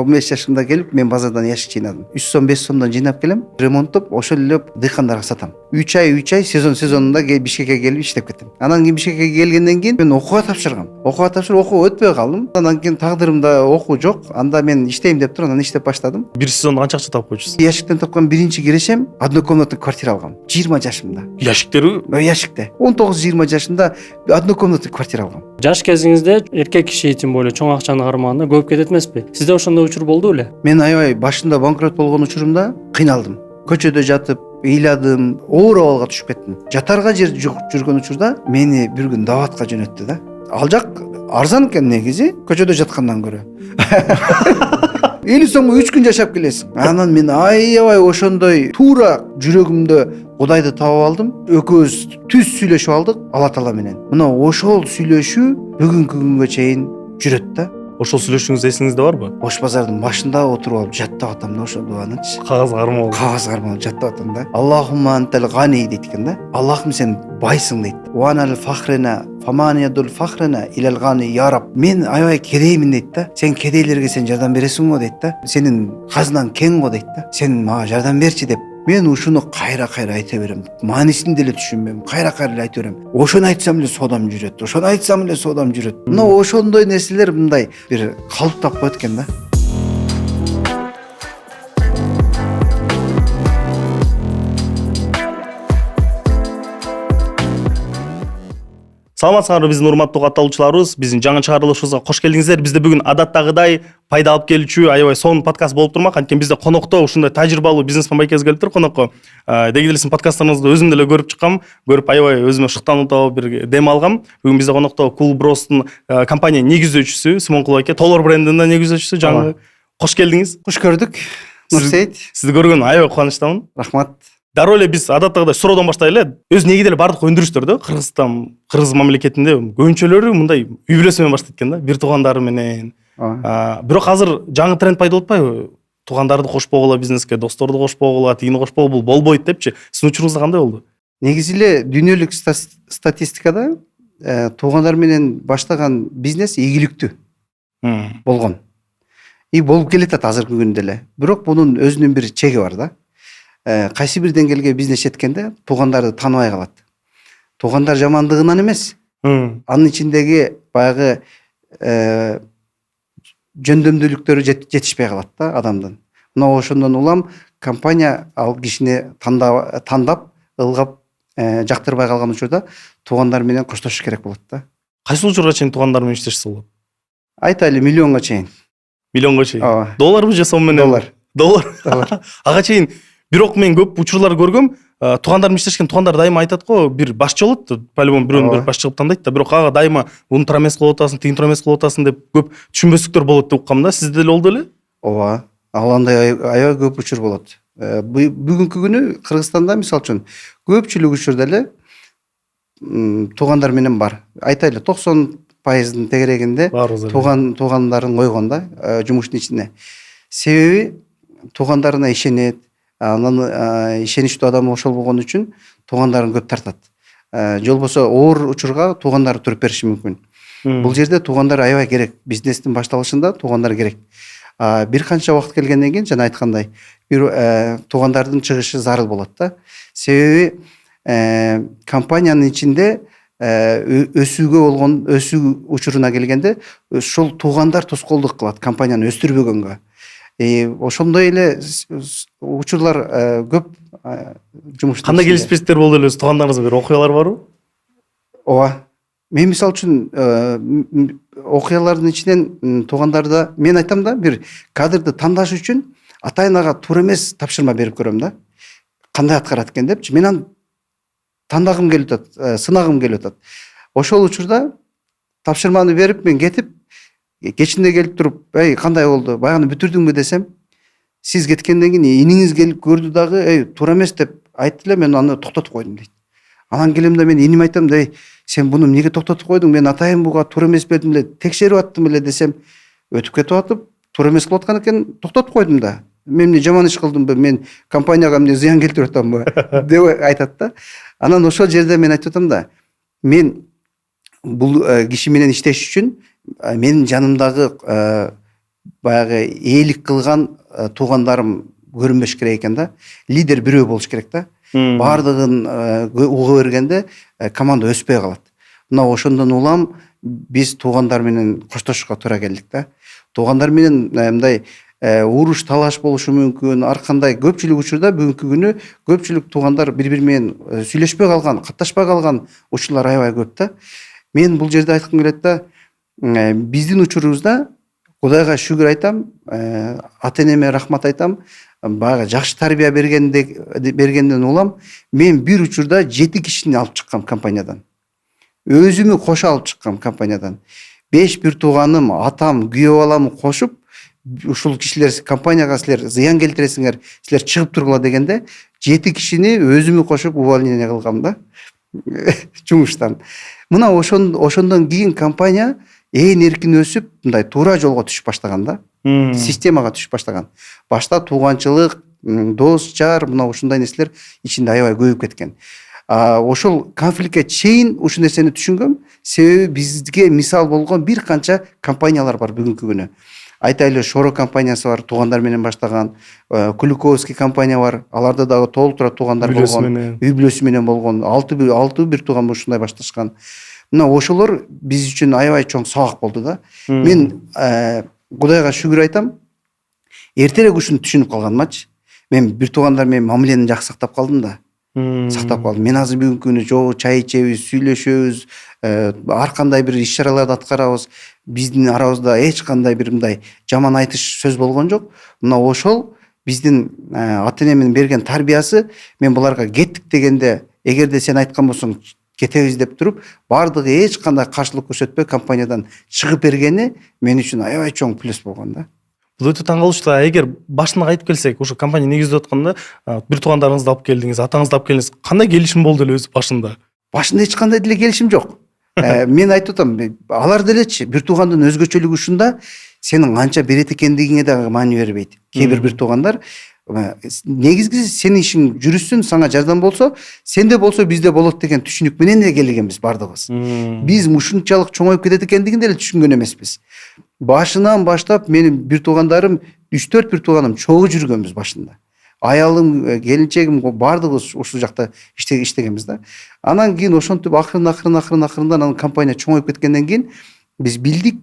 15 жашымда келип мен базардан ящик жыйнадым. 3 сом 5 сомдон жыйнап келем, ремонттоп ошол эле дыйкандарга сатам. 3 ай сезонунда Бишкекке келип иштеп кеттим. Анан кийин Бишкекке келгенден кийин мен окууга тапшыргам. Окууга өтпөй калдым. Анан кийин тагдырымда окуу жок. Анда мен иштейм деп туруп анан иштеп баштадым. Бир сезондо канча акча таап койчусуз? Ящиктен тапкан биринчи кирешем однокомнатный квартира алгам. 20 жашымда. Ящиктерби? Ящикте. 19-20 жашымда однокомнатный квартира алгам. Жаш кезиңизде эркек киши тем более чоң акчаны кармаганда көп кетет эмеспи? Сизде ошондой учур болду беле? Мен аябай башында банкрот болгон учурумда кыйналдым. Көчөдө жатып, ыйладым, оор абалга түшүп кеттим. Жатарга жер жок жүргөн учурда мени бир күн даватка жөнөттү да. Ал жак арзан экен негизи, көчөдө жаткандан көрө. 50 сомго 3 күн жашап келесиң. Анан мен аябай ошондой туура жүрөгүмдө Кудайды таап алдым. Экөөбүз түз сүйлөшүп алдык Алла Таала менен. Мына ошол сүйлөшүү бүгүнкү күнгө чейин жүрөт да. Ошол сүйлөшүүңүз эсиңизде барбы? Ош базардын башында отуруп алып жаттап атам да ошол дуанычы. Кагаз кармалып. Кагаз кармалып жаттап атам да. Аллахумма антал гани дейт экен да. Аллахым сен байсың дейт. Ванал фахрена фаманиядул фахрена илал гани я раб. Мен аябай кедеймин дейт да. Сен кедейлерге сен жардам бересиң го дейт да. Сенин казынаң кең го дейт да. Сен мага жардам берчи деп. Мен ушуну кайра айта берем. Маанисин деле түшүнбөйм. Кайра айта берем. Ошону айтсам эле содам жүрөт. Ошону айтсам эле содам жүрөт. Мына ошондой нерселер мындай бир калыптап коет экен да. Саламатсыздарбы биздин урматтуу катталуучуларыбыз, биздин жаңы чыгарылышыбызга кош келдиңиздер. Бизде бүгүн адаттагыдай пайда алып келүүчү аябай сонун подкаст болуп турмак. Анткени бизде конокто ушундай тажрыйбалуу бизнесмен байкебиз келиптир конокко. Деги эле сиздин подкасттарыңызды өзүм деле көрүп чыккам. Көрүп аябай өзүмө шыктануу таап бир дем алгам. Бүгүн бизде конокто Cool Bros'тун компания негизүүчүсү Симонкул байке, Толор брендинин негизүүчүсү жаңы. Кош келдиңиз. Кош көрдүк. Нурсейит. Сизди көргөнүмө аябай кубанычтамын. Рахмат. Дароо эле биз адаттагыдай суроодон баштайлы. Өз негиде эле бардык өндүрүштөр Кыргыз мамлекетинде көбүнчөлөрү мындай үй бүлөсү менен баштайт экен да, бир туугандары менен. Бирок азыр жаңы тренд пайда болуп атпайбы? Туугандарды кошпогула бизнеске, досторду кошпогула, тигини кошпогула, бул болбойт депчи. Сиздин учуруңузда кандай болду? Негизи эле дүйнөлүк статистикада туугандар менен баштаган бизнес ийгиликтүү болгон. И болуп келатат азыркы күндө эле. Бирок бунун өзүнүн бир чеги бар да. Кайсы бир деңгээлге бизнес жеткенде туугандарды тааныбай калат. Туугандар жамандыгынан эмес. Анын ичиндеги баягы жөндөмдүүлүктөрү жетишпей калат да адамдын. Мына ошондон улам компания ал кишини тандап, ылгап, жактырбай калган учурда туугандар менен коштошуш керек болот да. Кайсы учурга чейин туугандар менен иштешсе болот? Айтайлы миллионго чейин. Миллионго чейин. Долларбы же сом менен? Доллар. Ага чейин. Бирок мен көп учурлар көргөм, туугандар менен иштешкен туугандар дайыма айтат го, бир башчы болот, по-любому бирөөнү бир башчы кылып тандайт да, бирок ага дайыма уну тура эмес кылып атасың, тигини тура эмес кылып атасың деп көп түшүнбөстүктөр болот деп уккам да. Сизде деле болду беле? Ооба, ал андай аябай көп учур болот. Бүгүнкү күнү Кыргызстанда мисалы үчүн көпчүлүк учурда эле туугандар менен бар. Айтайлы 90% тегерегинде туугандарын койгон да жумуштун ичине. Себеби туугандарына ишенет. Анан ишеничтүү адам ошол болгон үчүн туугандарын көп тартат. Же болбосо оор учурга туугандары туруп бериши мүмкүн. Бул жерде туугандар аябай керек. Бизнестин башталышында туугандар керек. Бир канча убакыт келгенден кийин жана айткандай, туугандардын чыгышы зарыл болот да. Себеби компаниянын ичинде өсүү учуруна келгенде ошол туугандар тоскоолдук кылат компанияны өстүрбөгөнгө. Ошондой эле учурлар көп жумуштун. Кандай келишпестиктер болду эле туугандарыңызга, бир окуялар барбы? Ооба. Мен мисалы үчүн окуялардын ичинен туугандарда мен айтам да, бир кадрды тандаш үчүн атайынага туура эмес тапшырма берип көрөм да. Кандай аткарат экен депчи. Мен аны тандагым келип атат, сынагым келип атат. Ошол учурда тапшырманы берип мен кетип кечинде келип туруп, кандай болду? Баягы бүтүрдүңбү десем, сиз кеткенден кийин иниңиз келип көрдү дагы, туура эмес деп айтты эле, мен аны токтотуп койдум дейт. Анан келем да мен иниме айтам да, сен буну эмнеге токтотуп койдуң? Мен атайын буга туура эмес бердим эле, текшерип аттым эле десем, өтүп кетип атып, туура эмес кылып аткан экен, токтотуп койдум да. Мен эмне жаман иш кылдымбы? Мен компанияга эмне зыян келтирип атамбы? деп айтат да. Анан ошол жерде мен айтып атам да, мен бул киши менен иштеш үчүн менин жанымдагы баягы ээлик кылган туугандарым көрүнбөш керек экен да. Лидер бирөө болуш керек да. Бардыгын уга бергенде команда өспөй калат. Мына ошондон улам биз туугандар менен коштошууга туура келдик да. Туугандар менен мындай уруш талаш болушу мүмкүн. Ар кандай көпчүлүк учурда бүгүнкү күнү көпчүлүк туугандар бири-бири менен сүйлөшпөй калган, катташпай калган учурлар аябай көп да. Мен бул жерде айткым келет да, биздин учурубузда Кудайга шүгүр айтам, ата энеме рахмат айтам. Баягы жакшы тарбия бергенден улам мен бир учурда 7 кишини алып чыккам компаниядан. Өзүмү кошо алып чыккам компаниядан. 5 бир тууганым, атам, күйөө баламы кошуп, ушул кишилер компанияга силер зыян келтиресиңер, силер чыгып тургула дегенде 7 кишини өзүмү кошуп увольнение кылгам да жумуштан. Мына ошондон кийин компания эркин өсүп, мындай туура жолго түшүп баштаган да. Системага түшүп баштаган. Башта тууганчылык, дос, жар, мына ушундай нерселер ичинде аябай көбөйүп кеткен. Ошол конфликтке чейин ушул нерсени түшүнгөм. Себеби бизге мисал болгон бир канча компаниялар бар бүгүнкү күнү. Айтайлы, Шоро компаниясы бар, туугандар менен баштаган, Куликовский компания бар, аларда дагы толтура туугандар болгон, үй бүлөсү менен болгон, 6 бир тууган ушундай башташкан. Мына ошолор биз үчүн аябай чоң сабак болду да. Мен Кудайга шүгүр айтам. Эртерээк ушуну түшүнүп калганымачы. Мен бир туугандар менен мамилени жакшы сактап калдым да. Сактап калдым. Мен азыр бүгүнкү күнү жоо чай ичебиз, сүйлөшөбүз, ар кандай бир иш-чараларды аткарабыз. Биздин арабызда эч кандай бир мындай жаман айтыш сөз болгон жок. Мына ошол биздин ата энемдин берген тарбиясы. Мен буларга кеттик дегенде, эгерде сен айткан болсоң кетебиз деп туруп, бардыгы эч кандай каршылык көрсөтпөй компаниядан чыгып бергени мен үчүн аябай чоң плюс болгон да. Бул өтө таң калыштуу. Эгер башынан айтып келсек, ошо компания негизде атканда бир туугандарыңызды алып келдиңиз, атаңызды алып келдиңиз. Кандай келишим болду эле өзү башында? Башында эч кандай деле келишим жок. Мен айтып атам, алар делечи бир туугандын өзгөчөлүгү ушунда, сенин канча берет экендигиңе дагы маани бербейт. Кээ бир туугандар негизгиси сенин ишиң жүрүсүн, сага жардам болсо, сенде болсо бизде болот деген түшүнүк менен эле келгенбиз бардыгыбыз. Биз ушунчалык чоңоюп кетет экендигин деле түшүнгөн эмеспиз. Башынан баштап менин бир туугандарым, 3-4 бир тууганым чогуу жүргөнбүз башында. Аялым, келинчегим бардыгыбыз ушул жакта иштегенбиз да. Анан кийин ошентип акырындан компания чоңоюп кеткенден кийин биз билдик,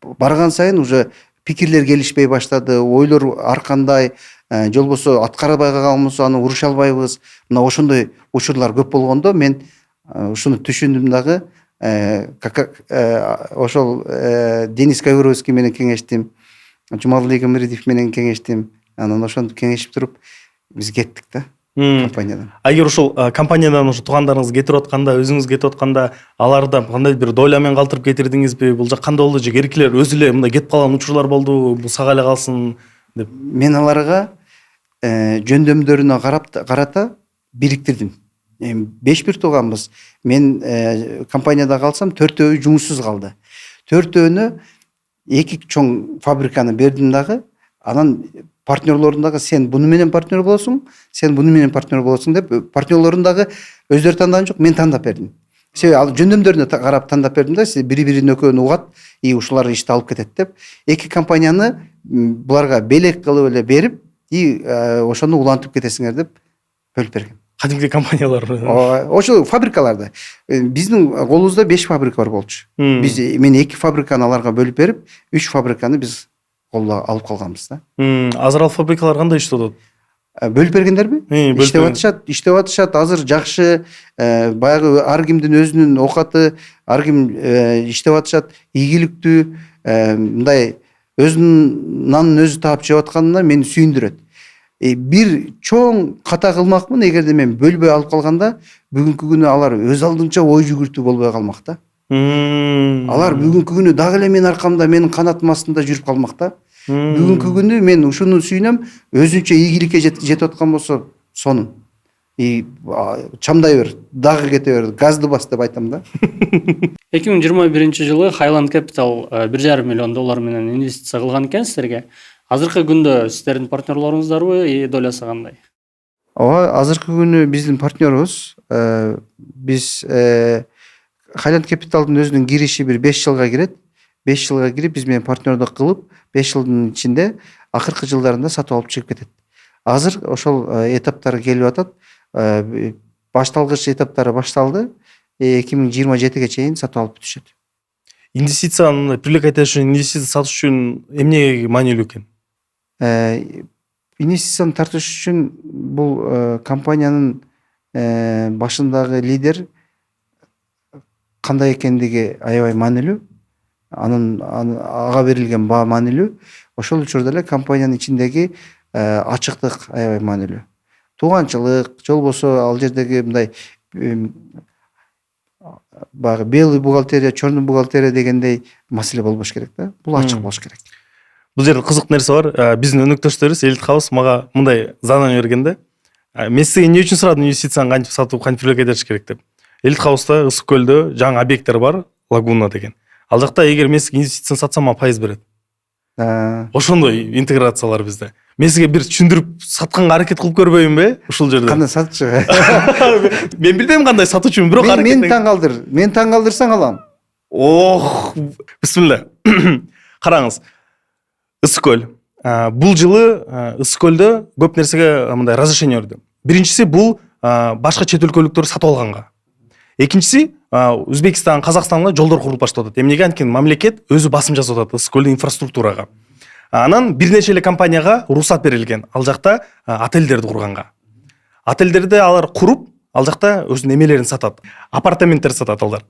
барган сайын уже пикирлер келишпей баштады, ойлор ар кандай, жолбосо аткарбай калганбыз, аны уруша албайбыз. Мына ошондой учурлар көп болгондо мен ушуну түшүндүм дагы. Ошол Денис Кайгуровский менен кеңештим, Жумалбек Эмиридов менен кеңештим. Анан ошентип кеңешип туруп биз кеттик да компаниядан. Эгер ушул компаниядан ушу туугандарыңыз кетип атканда, өзүңүз кетип атканда, аларды кандай бир доля менен калтырып кетирдиңизби? Бул жак кандай болду? Же керекилер өзү эле мындай кетип калган учурлар болду, бул сага эле калсын деп? Мен аларга жөндөмдөрүнө карата бириктирдим. 5 бир тууганбыз. Мен компанияда калсам 4өө жумушсуз калды. 4өөнү 2 чоң фабриканы бердим дагы. Анан партнерлорун дагы сен буну менен партнер болосуң, сен буну менен партнер болосуң деп партнерлорун дагы өздөрү тандаган жок, мен тандап бердим. Себеби ал жөндөмдөрүнө карап тандап бердим да, бири-бирин экөөнү угат, ушулар ишти алып кетет деп. 2 компанияны буларга белек кылып эле берип, ошону улантып кетесиңер деп бөлүп бергем. Кадимки компаниялар. Ошо фабрикаларда. Биздин колубузда 5 фабрика бар болчу. Мен 2 фабриканы аларга бөлүп берип, 3 фабриканы биз колго алып калганбыз да. Азыр ал фабрикалар кандай иштеп атат? Бөлүп бергендерби? Иштеп атышат. Азыр жакшы, баягы ар кимдин өзүнүн оокаты, ар ким иштеп атышат, ийгиликтүү, мындай өзүнүн нанын өзү таап жеп атканына мени сүйүндүрөт. Бир чоң ката кылмакмын, эгерде мен бөлбөй алып калганда, бүгүнкү күнү алар өз алдынча ой жүгүртүү болбой калмак да. Алар бүгүнкү күнү дагы эле менин аркамда, менин канатым астында жүрүп калмак да. Бүгүнкү күнү мен ушуну сүйүнөм, өзүнчө ийгиликке жетип аткан болсо, сонун. Чамдай бер, дагы кете бер, газды бас деп айтам да. 2021-жылы Highland Capital $1,5 миллион менен инвестиция кылган экен силерге. Азыркы күндө сиздердин партнерлоруңуздарбы, долясы кандай? Ооба, азыркы күнү биздин партнерубуз. Биз Highland Capital'дын өзүнүн кириши бир 5 жылга кирет. 5 жылга кирип биз менен партнердук кылып 5 жылдын ичинде акыркы жылдарында сатып алып чыгып кетет. Азыр ошол этаптар келип атат. Башталгыч этаптары башталды. 2027-ге чейин сатып алып бүтүшөт. Инвестицияны привлекать этиш үчүн, инвестиция сатыш үчүн эмне маанилүү экен? Инвестицияны тартыш үчүн бул компаниянын башындагы лидер кандай экендиги аябай маанилүү. Ага берилген баа маанилүү. Ошол учурда эле компаниянын ичиндеги ачыктык аябай маанилүү. Тууганчылык, же болбосо ал жердеги мындай баягы белый бухгалтерия, черный бухгалтерия дегендей маселе болбош керек да. Бул ачык болуш керек. Бул жерде кызык нерсе бар. Биздин өнөктөштөрүбүз Elite House мага мындай задание берген да. Мен сизге эмне үчүн сурадым, инвестицияны кантип сатып, кантип привлекать этиш керек деп. Elite House'та Ысык көлдө жаңы объекттер бар, Лагуна деген. Ал жакта эгер мен сизге инвестицияны сатсам, мага пайыз берет. Ошондой интеграциялар бизде. Мен сизге бир түшүндүрүп сатканга аракет кылып көрбөйүнбү ушул жерде? Кандай сатчы? Мен билбейм кандай сатуучумун, бирок Мен таң калдырсаң алам. Ох, бисмилла. Караңыз. Ысык көл. Бул жылы Ысык көлдө көп нерсеге мындай разрешение берди. Биринчиси бул башка чет өлкөлүктөр сатып алганга. Экинчиси Өзбекстан, Казакстанга жолдор курулуп баштап атат. Эмнеге? Анткени мамлекет өзү басым жасап атат Ысык көлдүн инфраструктурага. Анан бир нече эле компанияга уруксат берилген. Ал жакта отельдерди курганга. Отельдерди алар куруп, ал жакта өзүнүн эмелерин сатат. Апартаменттер сатат алар.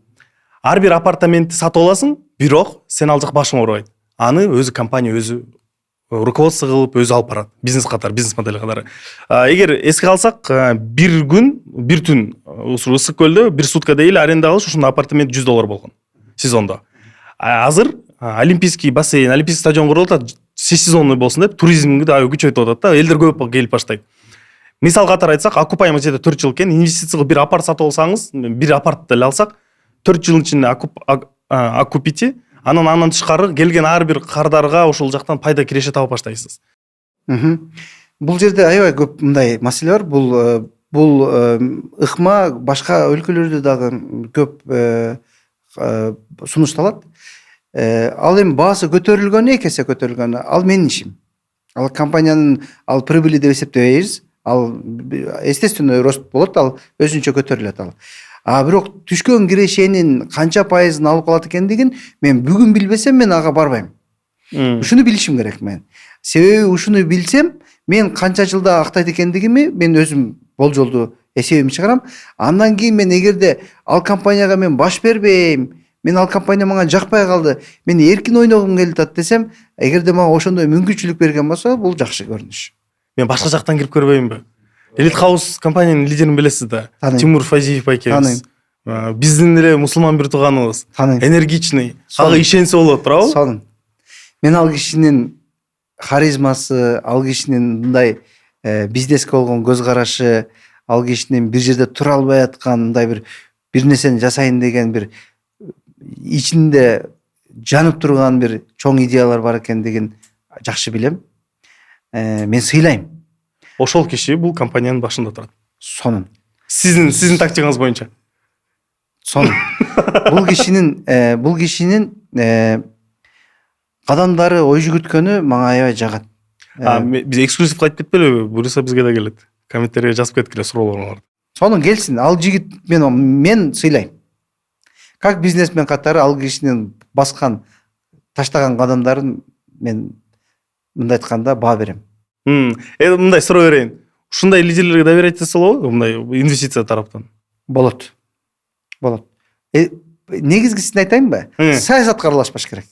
Ар бир апартаментти сатып аласың, бирок сен ал жак башың оорубайт. Аны өзү компания өзү руководство кылып өзү алып барат. Бизнес катары, бизнес модель катары. Эгер эске алсак, бир күн, бир түн Ысык көлдө бир сутка дейли аренда алыш ушундай апартамент $100 болгон сезондо. Азыр олимпийский бассейн, олимпийский стадион курулуп атат, сезонный болсун деп туризмди да күчөйтүп атат да, элдер көп келип баштайт. Мисал катары айтсак, окупаемость 4 жыл экен, инвестиция кылып бир апарт сатып алсаңыз, бир апарт деле алсак, 4 жылдын ичинде окупите, анан тышкары келген ар бир кардарга ошол жактан пайда киреше таап баштайсыз. Бул жерде аябай көп мындай маселе бар. Бул ыкма башка өлкөлөрдө дагы көп сунушталат. Ал эми баасы көтөрүлгөн, эки эсе көтөрүлгөн. Ал менин ишим. Ал компаниянын прибыли деп эсептебейбиз. Ал естественно рост болот, ал өзүнчө көтөрүлөт ал. Бирок түшкөн кирешенин канча пайызын алып калат экендигин мен бүгүн билбесем, мен ага барбайм. Ушуну билишим керек мен. Себеби ушуну билсем, мен канча жылда актайт экендигими мен өзүм болжолду эсебимди чыгарам. Андан кийин мен эгерде ал компанияга мен баш бербейм, мен ал компания мага жакпай калды, мен эркин ойногум келип атат десем, эгерде мага ошондой мүмкүнчүлүк берген болсо, бул жакшы көрүнүш. Мен башка жактан кирип көрбөйүнбү? Elite House компаниянын лидерин билесиз да. Тимур Фазиев байкебиз. Биздин эле мусулман бир тууганыбыз. Энергичный. Ага ишенсе болот, туурабы? Сонун. Мен ал кишинин харизмасы, ал кишинин мындай бизнеске болгон көз карашы, ал кишинин бир жерде тура албай аткан мындай бир нерсени жасайын деген бир ичинде жанып турган бир чоң идеялар бар экендигин жакшы билем. Мен сыйлайм. Ошол киши бул компаниянын башында турат. Сонун. Сиздин тактикаңыз боюнча. Сонун. Бул кишинин кадамдары ой жүгүрткөнү мага аябай жагат. Биз эксклюзив айтып кетпелиби? Буюрса бизге да келет. Комментарийге жазып кеткиле суроолоруңарды. Сонун келсин. Ал жигит мен сыйлайм. Как бизнесмен катары ал кишинин баскан, таштаган кадамдарын мен мындай айтканда баа берем. Мындай суроо берейин. Ушундай лидерлерге доверять эсе болобу? Мындай инвестиция тараптан. Болот. Негизгисин айтайынбы? Саясатка аралашпаш керек.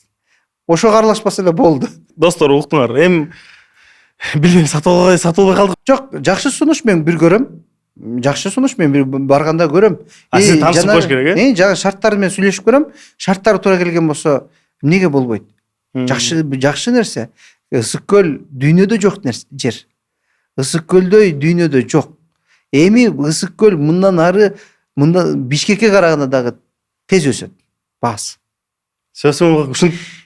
Ошого аралашпаса эле болду. Достор, уктуңар. Билбейм, сатылбай калдык. Жок, жакшы сунуш мен бир көрөм. Жакшы сунуш мен бир барганда көрөм. Сиз таанышып коюш керек, Жана шарттары менен сүйлөшүп көрөм. Шарттары туура келген болсо, эмнеге болбойт? Жакшы нерсе. Ысык көл дүйнөдө жок жер. Ысык көлдөй дүйнөдө жок. Эми Ысык көл мындан ары, Бишкекке караганда дагы тез өсөт. Баас.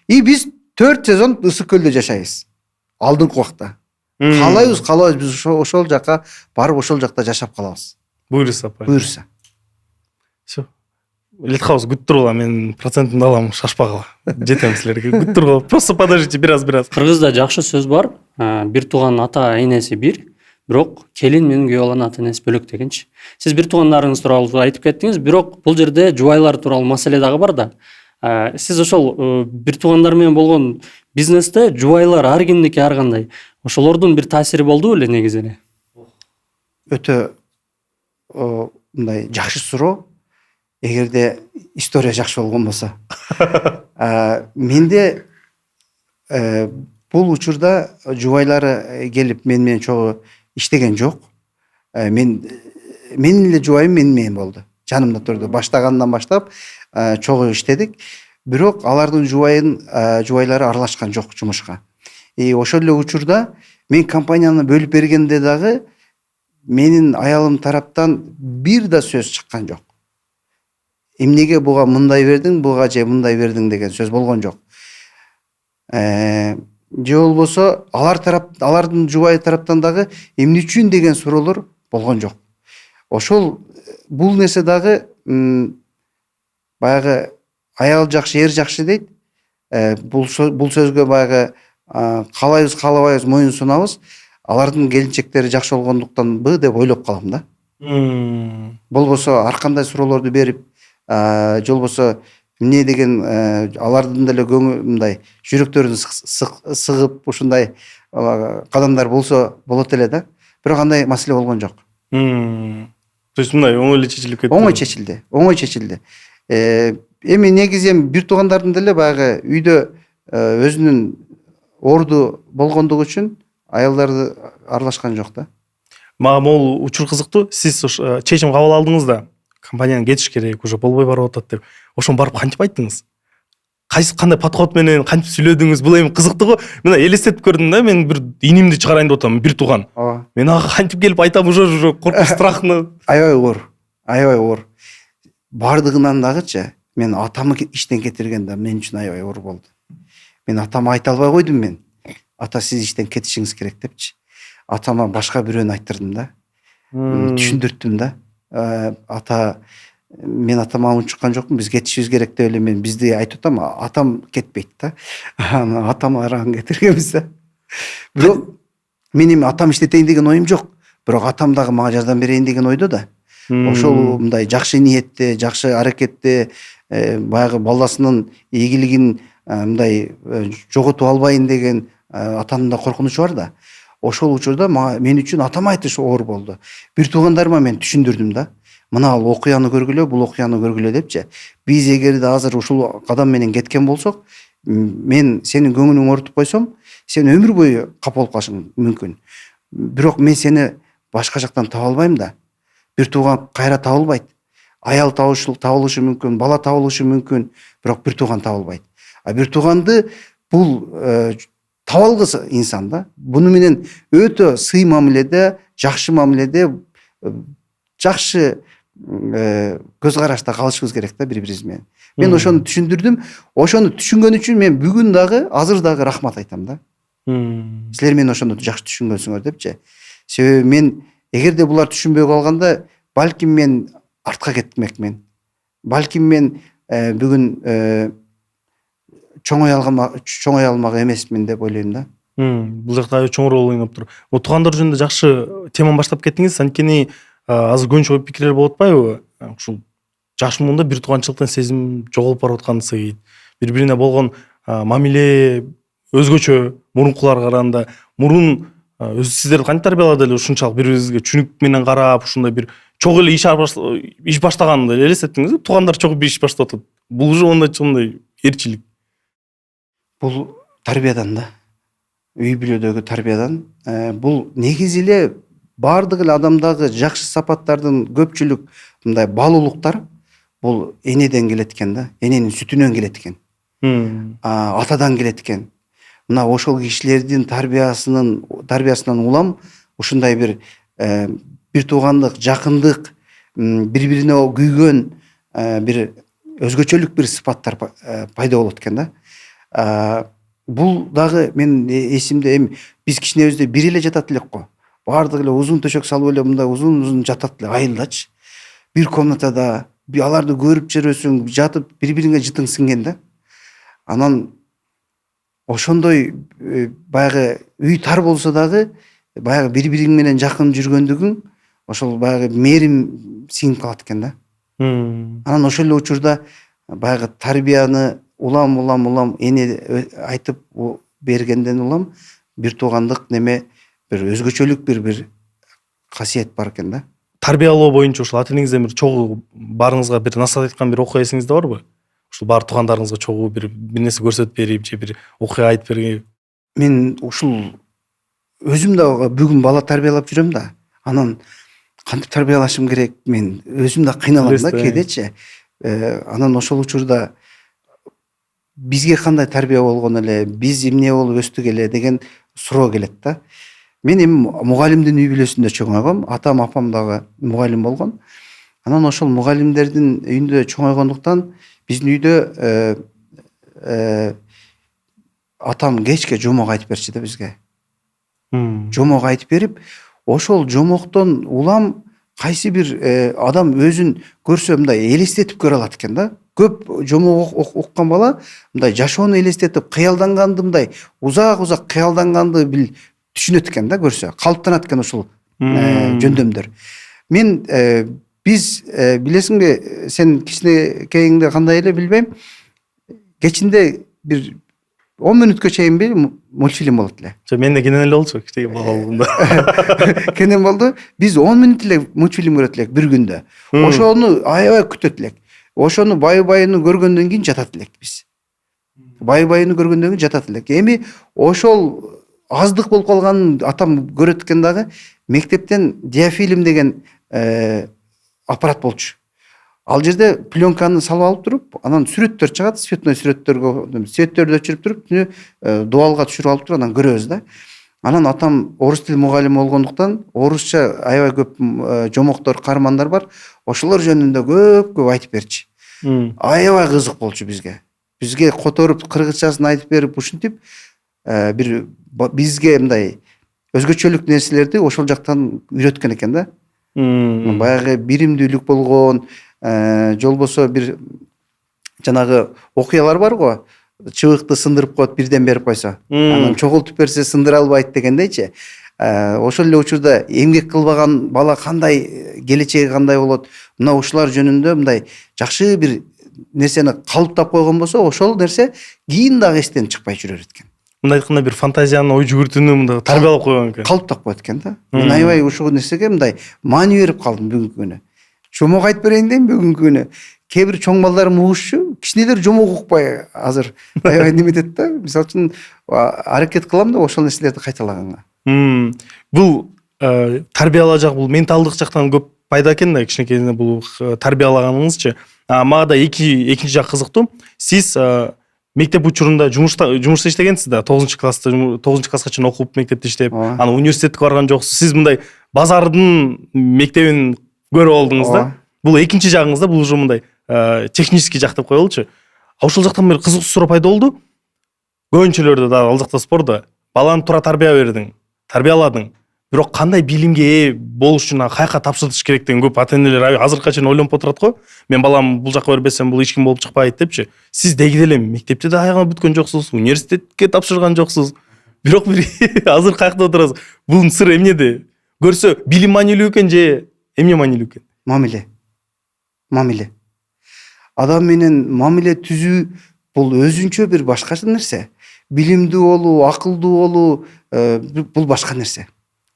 Биз 4 сезон Ысык көлдө жашайбыз. Алдыңкы убакта. Каалайбыз биз ошол жака барып ошол жакта жашап калабыз. Буюрса. Буюрса. Всё. Литхаус күтіп тұрғыла, мен процентімді аламын, шашпағыла. Жетемін сілерге, күтіп тұрғыла. Просто подождите, biraz. Кыргызда жакшы сөз бар. Бир тууган ата энеси бир, бирок келин менен күйөө баланын ата энеси бөлөк дегенчи. Сиз бир туугандарыңыз тууралуу айтып кеттиңиз, бирок бул жерде жубайлар тууралуу маселе дагы бар да. Сиз ошол бир туугандар менен болгон бизнесте жубайлар ар кимдики ар кандай. Ошолордун бир таасири болду беле негизи эле? Өтө мындай жакшы суроо. Эгерде история жакшы болгон болсо. Менде бул учурда жубайлары келип мен менен чогуу иштеген жок. Менин эле жубайым менен болду. Жанымда турду. Баштагандан баштап чогуу иштедик. Бирок алардын жубайлары аралашкан жок жумушка. Ошол эле учурда мен компанияны бөлүп бергенде дагы менин аялым тараптан бир да сөз чыккан жок. Эмнеге буга мындай бердиң, буга же мындай бердиң деген сөз болгон жок. Же болбосо алардын жубайы тараптан дагы эмне үчүн деген суроолор болгон жок. Ошол бул нерсе дагы баягы аял жакшы, эр жакшы дейт. Бул сөзгө баягы каалайбыз, каалабайбыз моюн сунабыз. Алардын келинчектери жакшы болгондуктанбы деп ойлоп калам да. Болбосо ар кандай суроолорду берип, же болбосо эмне деген алардын деле мындай жүрөктөрүн сыгып ушундай кадамдар болсо болот эле да. Бирок андай маселе болгон жок. То есть мындай оңой эле чечилип кетти. Оңой чечилди. Эми негизи бир туугандардын деле баягы үйдө өзүнүн орду болгондугу үчүн аялдарды аралашкан жок да. Мага могул учур кызыктуу. Сиз чечим кабыл алдыңыз да, компанияны кетиш керек, уже болбой барып атат деп. Ошону барып кантип айттыңыз? Кандай подход менен кантип сүйлөдүңүз? Бул эми кызыктуу го. Мен элестетип көрдүм да, мен бир инимди чыгарайын деп атам, бир тууган. Мен ага кантип келип айтам, уже коркуч, страхны. Аябай оор. Бардыгынан дагычы, мен атамы иштен кетиргенде мен үчүн аябай оор болду. Мен атама айта албай койдум мен. Ата, сиз иштен кетишиңиз керек депчи. Атама башка бирөөнү айттырдым да. Түшүндүрттүм да. Мен атама унчуккан жокмун, биз кетишибиз керек деп эле мен бизди айтып атам, атам кетпейт да. Атам арагын кетиргенбиз да. Бирок мен эми атам иштетейин деген оюм жок. Бирок атам дагы мага жардам берейин деген ойдо да. Ошол мындай жакшы ниетте, жакшы аракетте, баягы баласынын ийгилигин мындай жоготуп албайын деген атанын да коркунучу бар да. Ошол учурда мен үчүн атама айтыш оор болду. Бир туугандарыма мен түшүндүрдүм да. Мына ал окуяны көргүлө, бул окуяны көргүлө депчи. Биз эгерде азыр ушул кадам менен кеткен болсок, мен сенин көңүлүңдү оорутуп койсом, сен өмүр бою капа болуп калышың мүмкүн. Бирок мен сени башка жактан таба албайм да. Бир тууган кайра табылбайт. Аял табылышы мүмкүн, бала табылышы мүмкүн, бирок бир тууган табылбайт. Бир тууганды бул таба алгыс инсан да. Буну менен өтө сый мамиледе, жакшы мамиледе, жакшы көз карашта калышыбыз керек да бири-бирибиз менен. Мен ошону түшүндүрдүм. Ошону түшүнгөн үчүн мен бүгүн дагы, азыр дагы рахмат айтам да. Силер мени ошону жакшы түшүнгөнсүңөр депчи. Себеби мен эгерде булар түшүнбөй калганда, балким мен артка кетмекмин. Балким мен бүгүн чоңой алмак эмесмин деп ойлойм да. Бул жакта чоңураак ойлоп тур. Туугандар жөнүндө жакшы теманы баштап кеттиңиз. Анткени азыр көбүнчө пикирлер болуп атпайбы? Ушул жаш муунда бир тууганчылыктын сезим жоголуп барып атканын сейит. Бири-бирине болгон мамиле өзгөчө мурункуларга караганда. Мурун сиздерди кантип тарбиялады эле ушунчалык бири-бирибизге түшүнүк менен карап, ушундай бир чогуу эле иш баштаганды элестеттиңизби? Туугандар чогуу бир иш баштап атат. Бул уже ондай эрчилик. Бул тарбиядан да. Үй бүлөдөгү тарбиядан. Бул негизи эле бардык эле адамдагы жакшы сапаттардын көпчүлүк мындай баалуулуктар бул энеден келет экен да. Эненин сүтүнөн келет экен. Атадан келет экен. Мына ошол кишилердин тарбиясынан улам ушундай бир туугандык, жакындык, бири-бирине күйгөн бир өзгөчөлүк бир сыпаттар пайда болот экен да. Бул дагы мен эсимде, эми биз кичинебизде бир эле жатат элек го. Бардык эле узун төшөк салып эле мындай узун жатат эле айылдачы. Бир комнатада аларды көрүп жүрөсүң, жатып бири-бириңе жытың сиңген да. Анан ошондой баягы үй тар болсо дагы баягы бири-бириң менен жакын жүргөндүгүң ошол баягы мээрим сиңип калат экен да. Анан ошол эле учурда баягы тарбияны улам эне айтып бергенден улам бир туугандык неме, бир өзгөчөлүк бир касиет бар экен да. Тарбиялоо боюнча ушул ата энеңизден бир чогуу баарыңызга бир насаат айткан бир окуя эсиңизде барбы? Ушул баар туугандарыңызга чогуу бир нерсе көрсөтүп берип же бир окуя айтып берген? Мен ушул өзүм да бүгүн бала тарбиялап жүрөм да. Анан кантип тарбиялашым керек, мен өзүм да кыйналам да кээдечи. Анан ошол учурда бизге кандай тарбия болгон эле, биз эмне болуп өстүк эле деген суроо келет да. Мен эми мугалимдин үй бүлөсүндө чоңойгом, атам апам дагы мугалим болгон. Анан ошол мугалимдердин үйүндө чоңойгондуктан биздин үйдө атам кечке жомок айтып берчү да бизге. Жомок айтып берип, ошол жомоктон улам кайсы бир адам өзүн көрсө мындай элестетип көрө алат экен да. Көп жомок оккан бала мындай жашоону элестетип, кыялданганды мындай узак кыялданганды түшүнөт экен да, көрсө. Калыптанат экен ушул жөндөмдөр. Мен биз билесиңби, сен кичинекейиңде кандай эле билбейм. Кечинде бир 10 мүнөткө чейин мультфильм болот эле. Мен да кенен эле болчу, кичине бала болгондо. Кенен болду. Биз 10 мүнөт эле мультфильм көрөт элек бир күндө. Ошону аябай күтөт элек. Ошону бай-байыны көргөндөн кийин жатат элек биз. Бай-байыны көргөндөн кийин жатат элек. Эми ошол аздык болуп калганын атам көрөт экен дагы. Мектептен диафильм деген аппарат болчу. Ал жерде пленканы салып алып туруп, анан сүрөттөр чыгат, цветной сүрөттөрдү өчүрүп туруп, дуалга түшүрүп алып туруп анан көрөбүз да. Анан атам орус тил мугалими болгондуктан, орусча аябай көп жомоктор, каармандар бар. Ошолор жөнүндө көп айтып берчи. Аябай кызык болчу бизге. Бизге которуп, кыргызчасын айтып берип, ушинтип бир бизге мындай өзгөчөлүк нерселерди ошол жактан үйрөткөн экен да. Баягы биримдүүлүк болгон, же болбосо бир жанагы окуялар бар го. Чыбыкты сындырып коет, бирден берип койсо. Анан чогултуп берсе сындыра албайт дегендейчи. Ошол эле учурда эмгек кылбаган бала кандай, келечеги кандай болот. Мына ушулар жөнүндө мындай жакшы бир нерсени калыптап койгон болсо, ошол нерсе кийин дагы эстен чыкпай жүрөр экен. Мындай айтканда бир фантазиянын ой жүгүртүүнү мындай тарбиялап койгон экен. Калыптап коет экен да. Мен аябай ушул нерсеге мындай маани берип калдым бүгүнкү күнү. Жомок айтып берейин дейм бүгүнкү күнү. Кээ бир чоң балдарым угушчу, кичинелер жомок укпай азыр аябай неметет да. Мисалы үчүн аракет кылам да ошол нерселерди кайталаганга. Бул тарбияла бул менталдык жактан көп пайда экен да, кичинекейинде бул тарбиялаганыңызчы. Мага да экинчи жак кызыктуу. Сиз мектеп учурунда жумушта иштегенсиз да, 9-класста 9-класска чейин окуп мектепте иштеп, анан университетке барган жоксуз. Сиз мындай базардын мектебин көрүп алдыңыз да. Бул экинчи жагыңыз да, бул уже мындай технический жак деп коелучу. Ошол жактан бир кызыктуу суроо пайда болду. Көбүнчөлөрдө да ал жакта спорда баланы туура тарбия бердиң, тарбияладың. Бирок кандай билимге ээ болуш үчүн каяка тапшыртыш керектигин көп ата энелер азыркыга чейин ойлонуп отурат го. Мен балам бул жака бербесем бул эч ким болуп чыкпайт депчи. Сиз деги деле мектепте да аягына бүткөн жоксуз, университетке тапшырган жоксуз. Бирок бир азыр каякта отурасыз. Бунун сыры эмнеде? Көрсө билим маанилүү экен же эмне маанилүү экен? Мамиле. Адам менен мамиле түзүү бул өзүнчө бир башкача нерсе. Билимдүү болуу, акылдуу болуу бул башка нерсе.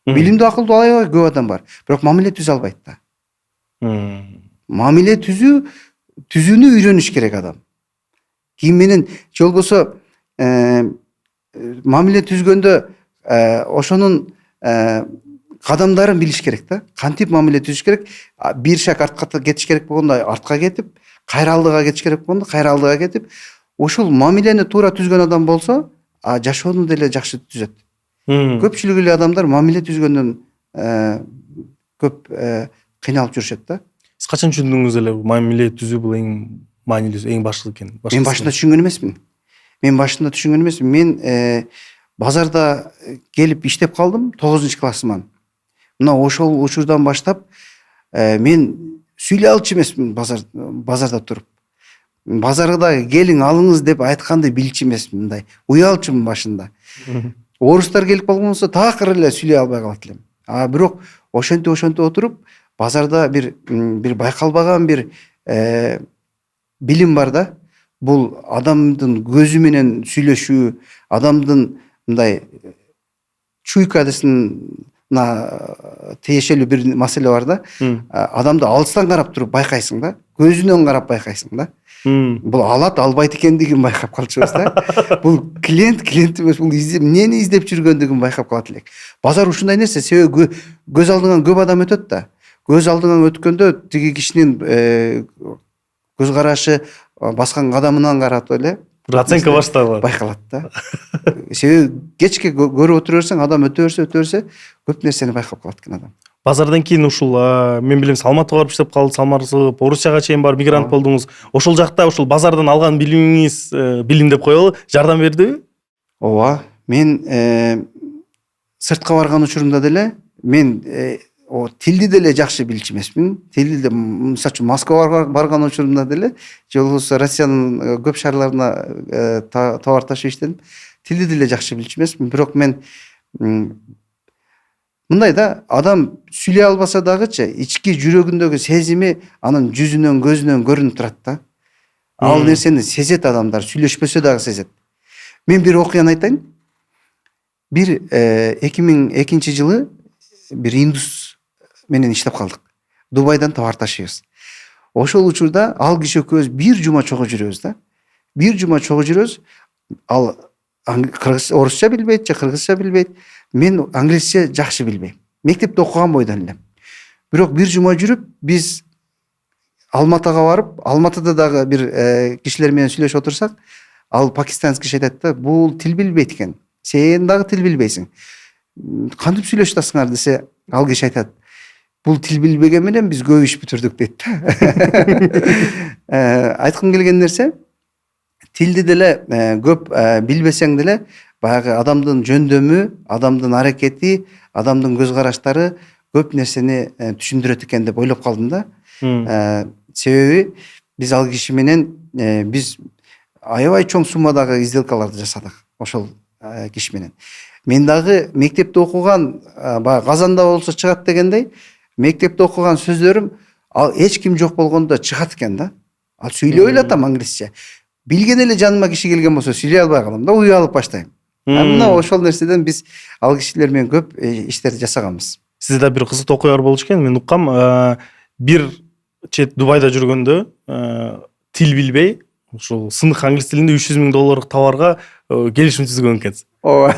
Билимдүү, акылдуу аябай көп адам бар, бирок мамиле түзө албайт да. Мамиле түзүүнү үйрөнүш керек адам. Ким менен же болбосо мамиле түзгөндө ошонун кадамдарын билиш керек да. Кантип мамиле түзүш керек? Бир шаг артка кетиш керек болгондо артка кетип, кайра алдыга кетиш керек болгондо кайра алдыга кетип, ошол мамилени туура түзгөн адам болсо, жашоону деле жакшы түзөт. Көпчүлүк эле адамдар мамиле түзгөндөн көп кыйналып жүрүшөт да. Сиз качан түшүндүңүз эле мамиле түзүү бул эң маанилүүсү, эң башкы экен? Мен башында түшүнгөн эмесмин. Мен базарда келип иштеп калдым 9-классыман. Мына ошол учурдан баштап мен сүйлөй алчу эмесмин базарда туруп. Базарда келиң алыңыз деп айтканды билчү эмесмин, мындай уялчумун башында. Орустар келип калган болсо такыр эле сүйлөй албай калат элем. Бирок ошентип отуруп базарда бир байкалбаган бир билим бар да. Бул адамдын көзү менен сүйлөшүү, адамдын мындай чуйка адысына тиешелүү бир маселе бар да. Адамды алыстан карап туруп байкайсың да, көзүнөн карап байкайсың да. Бул алат албайт экендигин байкап калчубуз да. Бул клиент эмес, бул эмнени издеп жүргөндүгүн байкап калат элек. Базар ушундай нерсе, себеби көз алдыңан көп адам өтөт да. Көз алдыңан өткөндө тиги кишинин көз карашы баскан кадамынан карап эле оценка башталат, байкалат да. Себеби кечке көрүп отура берсең, адам өтө берсе көп нерсени байкап калат экен адам. Базардан кийин ушул мен билем Алматыга барып иштеп калдыңыз, Самарсып, Орусияга чейин барып мигрант болдуңуз. Ошол жакта ушул базардан алган билимиңиз, билим деп коелу, жардам бердиби? Ооба, мен сыртка барган учурумда деле мен тилди деле жакшы билчү эмесмин. Тилди, мисалы үчүн Москвага барган учурумда деле, же болбосо Россиянын көп шаарларына товар ташып иштедим. Тилди деле жакшы билчү эмесмин, бирок мен мындай да, адам сүйлөй албаса дагычы, ички жүрөгүндөгү сезими анын жүзүнөн, көзүнөн көрүнүп турат да. Ал нерсени сезет адамдар, сүйлөшпөсө дагы сезет. Мен бир окуяны айтайын. Бир 2002 жылы бир индус менен иштеп калдык. Дубайдан товар ташыйбыз. Ошол учурда ал киши экөөбүз бир жума чогуу жүрөбүз да. Бир жума чогуу жүрөбүз. Ал орусча билбейт же кыргызча билбейт. Мен англисче жакшы билбейм. Мектепте окуган бойдон элем. Бирок бир жума жүрүп, биз Алматыга барып, Алматыда дагы бир кишилер менен сүйлөшүп отурсак, ал пакистанский киши айтат да, бул тил билбейт экен. Сен дагы тил билбейсиң. Кантип сүйлөшүп атасыңар десе, ал киши айтат, бул тил билбеген менен биз көп иш бүтүрдүк дейт да. Айткым келген нерсе, тилди деле көп билбесең деле, баягы адамдын жөндөмү, адамдын аракети, адамдын көз караштары көп нерсени түшүндүрөт экен деп ойлоп калдым да. Себеби биз ал киши менен биз аябай чоң суммадагы сделкаларды жасадык ошол киши менен. Мен дагы мектепте окуган, баягы казанда болсо чыгат дегендей, мектепте окуган сөздөрүм ал эч ким жок болгондо чыгат экен да. Ал сүйлөй элатам англисче. Билген эле жаныма киши келген болсо сүйлөй албай калам да, уялып баштайм. Мына ошол нерседен биз ал кишилер менен көп иштерди жасаганбыз. Сизде да бир кызыктуу окуялар болчу экен. Мен уккам, бир чет Дубайда жүргөндө тил билбей, ушул сынык англис тилинде $300,000 товарга келишим түзгөн экенсиз. Ооба.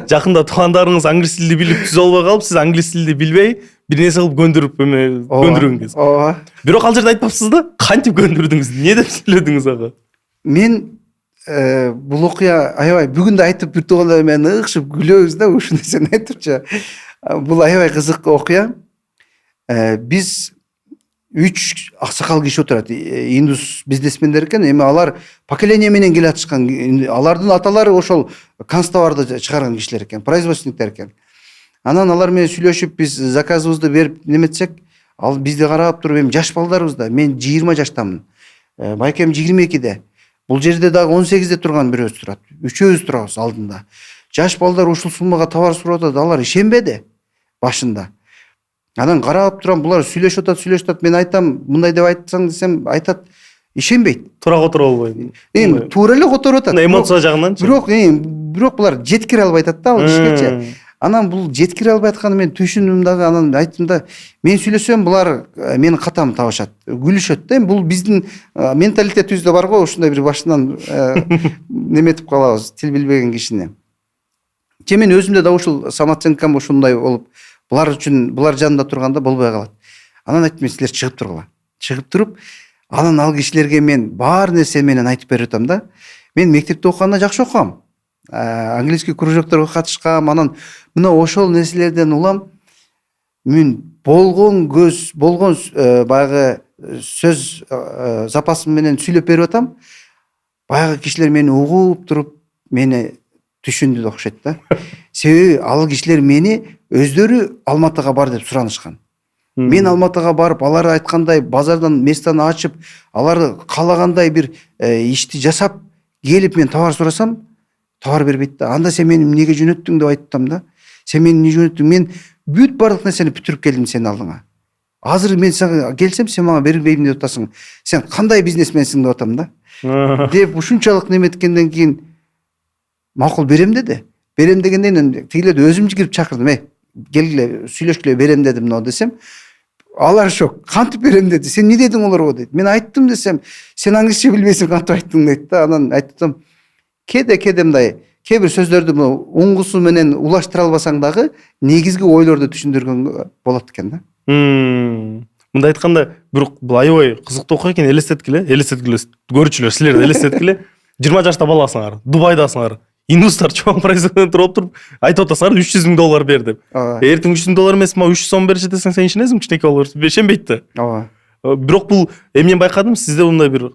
Жакында туугандарыңыз англис тилди билип түзө албай калып, сиз англис тилди билбей бир нерсе кылып көндүргөнсүз. Ооба. Бирок ал жерде айтпапсыз да, кантип көндүрдүңүз, эмне деп сүйлөдүңүз ага? Мен бул окуя аябай бүгүн да айтып, бир туугандар менен ыкшып күлөбүз да, ушул нерсени айтыпчы. Бул аябай кызык окуя. Биз 3 аксакал киши отурат, индус бизнесмендер экен. Эми алар поколение менен келе атышкан, алардын аталары ошол канцтоварды чыгарган кишилер экен, производственниктер экен. Анан алар менен сүйлөшүп, биз заказыбызды берип неметсек, ал бизди карап туруп, эми жаш балдарыбыз да, мен 20 жаштамын, байкем 22-де. Бул жерде дагы 18-де турган бирөөбүз турат. Үчөөбүз турабыз алдында. Жаш балдар ушул суммага товар сурап атат, алар ишенбеди башында. Анан карап турам, булар сүйлөшүп атат. Мен айтам, мындай деп айтсаң десем, айтат, ишенбейт. Тура которо болбойт. Эми туура эле которуп атат. Эмоция жагынан. Бирок булар жеткире албай атат да, ал кишиге. Анан бул жеткире албай атканы мен түшүндүм дагы, анан айттым да, мен сүйлөсөм булар менин катамды табышат, күлүшөт да. Бул биздин менталитетибизде бар го, ушундай бир башынан неметип калабыз, тил билбеген кишини. Мен өзүмдө да ушул самооценкам ушундай болуп, булар үчүн, булар жанында турганда болбой калат. Анан айттым, силер чыгып тургула. Чыгып туруп, анан ал кишилерге мен бар нерсе менен айтып берип атам да. Мен мектепте окуганда жакшы окугам. Английский кружокторго катышкам, анан мына ошол нерселерден улам мен болгон баягы сөз запасым менен сүйлөп берип атам. Баягы кишилер мени угуп туруп, мени түшүндү да окшойт да. Себеби ал кишилер мени өздөрү Алматыга бар деп суранышкан. Мен Алматыга барып, алар айткандай базардан местаны ачып, алар каалагандай бир ишти жасап келип мен товар сурасам, товар бербейт да. Анда сен мени эмнеге жөнөттүң деп айтам да. Сен мени эмне жөнөттүң? Мен бүт бардык нерсени бүтүрүп келдим сенин алдыңа. Азыр мен сага келсем, сен мага бербейм деп атасың. Сен кандай бизнесменсиң деп атам да. Деп ушунчалык неметкенден кийин макул берем деди. Берем дегенден кийин тигилерди өзүм кирип чакырдым. Келгиле, сүйлөшкүлө берем дедим мына десем. Алар шок. Кантип берем деди. Сен эмне дедиң олорго дейт. Мен айттым десем, сен англисче билбейсиң, кантип айттың дейт да. Анан айттым, кеде мындай кээ бир сөздөрдү оңгусу менен улаштыра албасаң дагы негизги ойлорду түшүндүргөнгө болот экен да. Мындай айтканда, бирок бул аябай кызыктуу окуя экен, элестеткиле, көрүүчүлөр силерди элестеткиле. 20 жашта баласыңар, Дубайдасыңар. Индустар чоң производство болуп туруп, айтып атасыңар $300,000 бер деп. Эртең $300,000 эмес, мага 300 сом берчи десең, сен ишенесиң, кичинекей болор, ишенбейт да. Ооба. Бирок бул эмнен байкадым, сизде мындай бир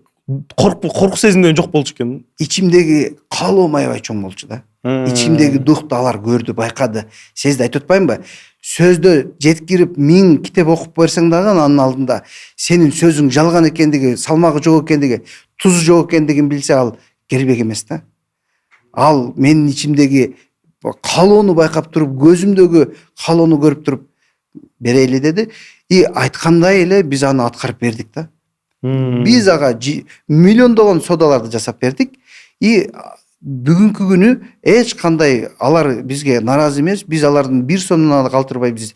корку сезимден жок болчу экен. Ичимдеги каалоом аябай чоң болчу да. Ичимдеги духту алар көрдү, байкады. Сезди, айтып атпаймынбы? Сөздө жеткирип 1000 китеп окуп берсең дагы анын алдында сенин сөзүң жалган экендиги, салмагы жок экендиги, тузу жок экендигин билсе, ал кербек эмес да. Ал менин ичимдеги каалоону байкап туруп, көзүмдөгү каалоону көрүп туруп берели деди. И айткандай эле биз аны аткарып бердик да. Биз ага миллиондогон содаларды жасап бердик. И бүгүнкү күнү эч кандай алар бизге наразы эмес. Биз алардын бир сомдон калтырбай биз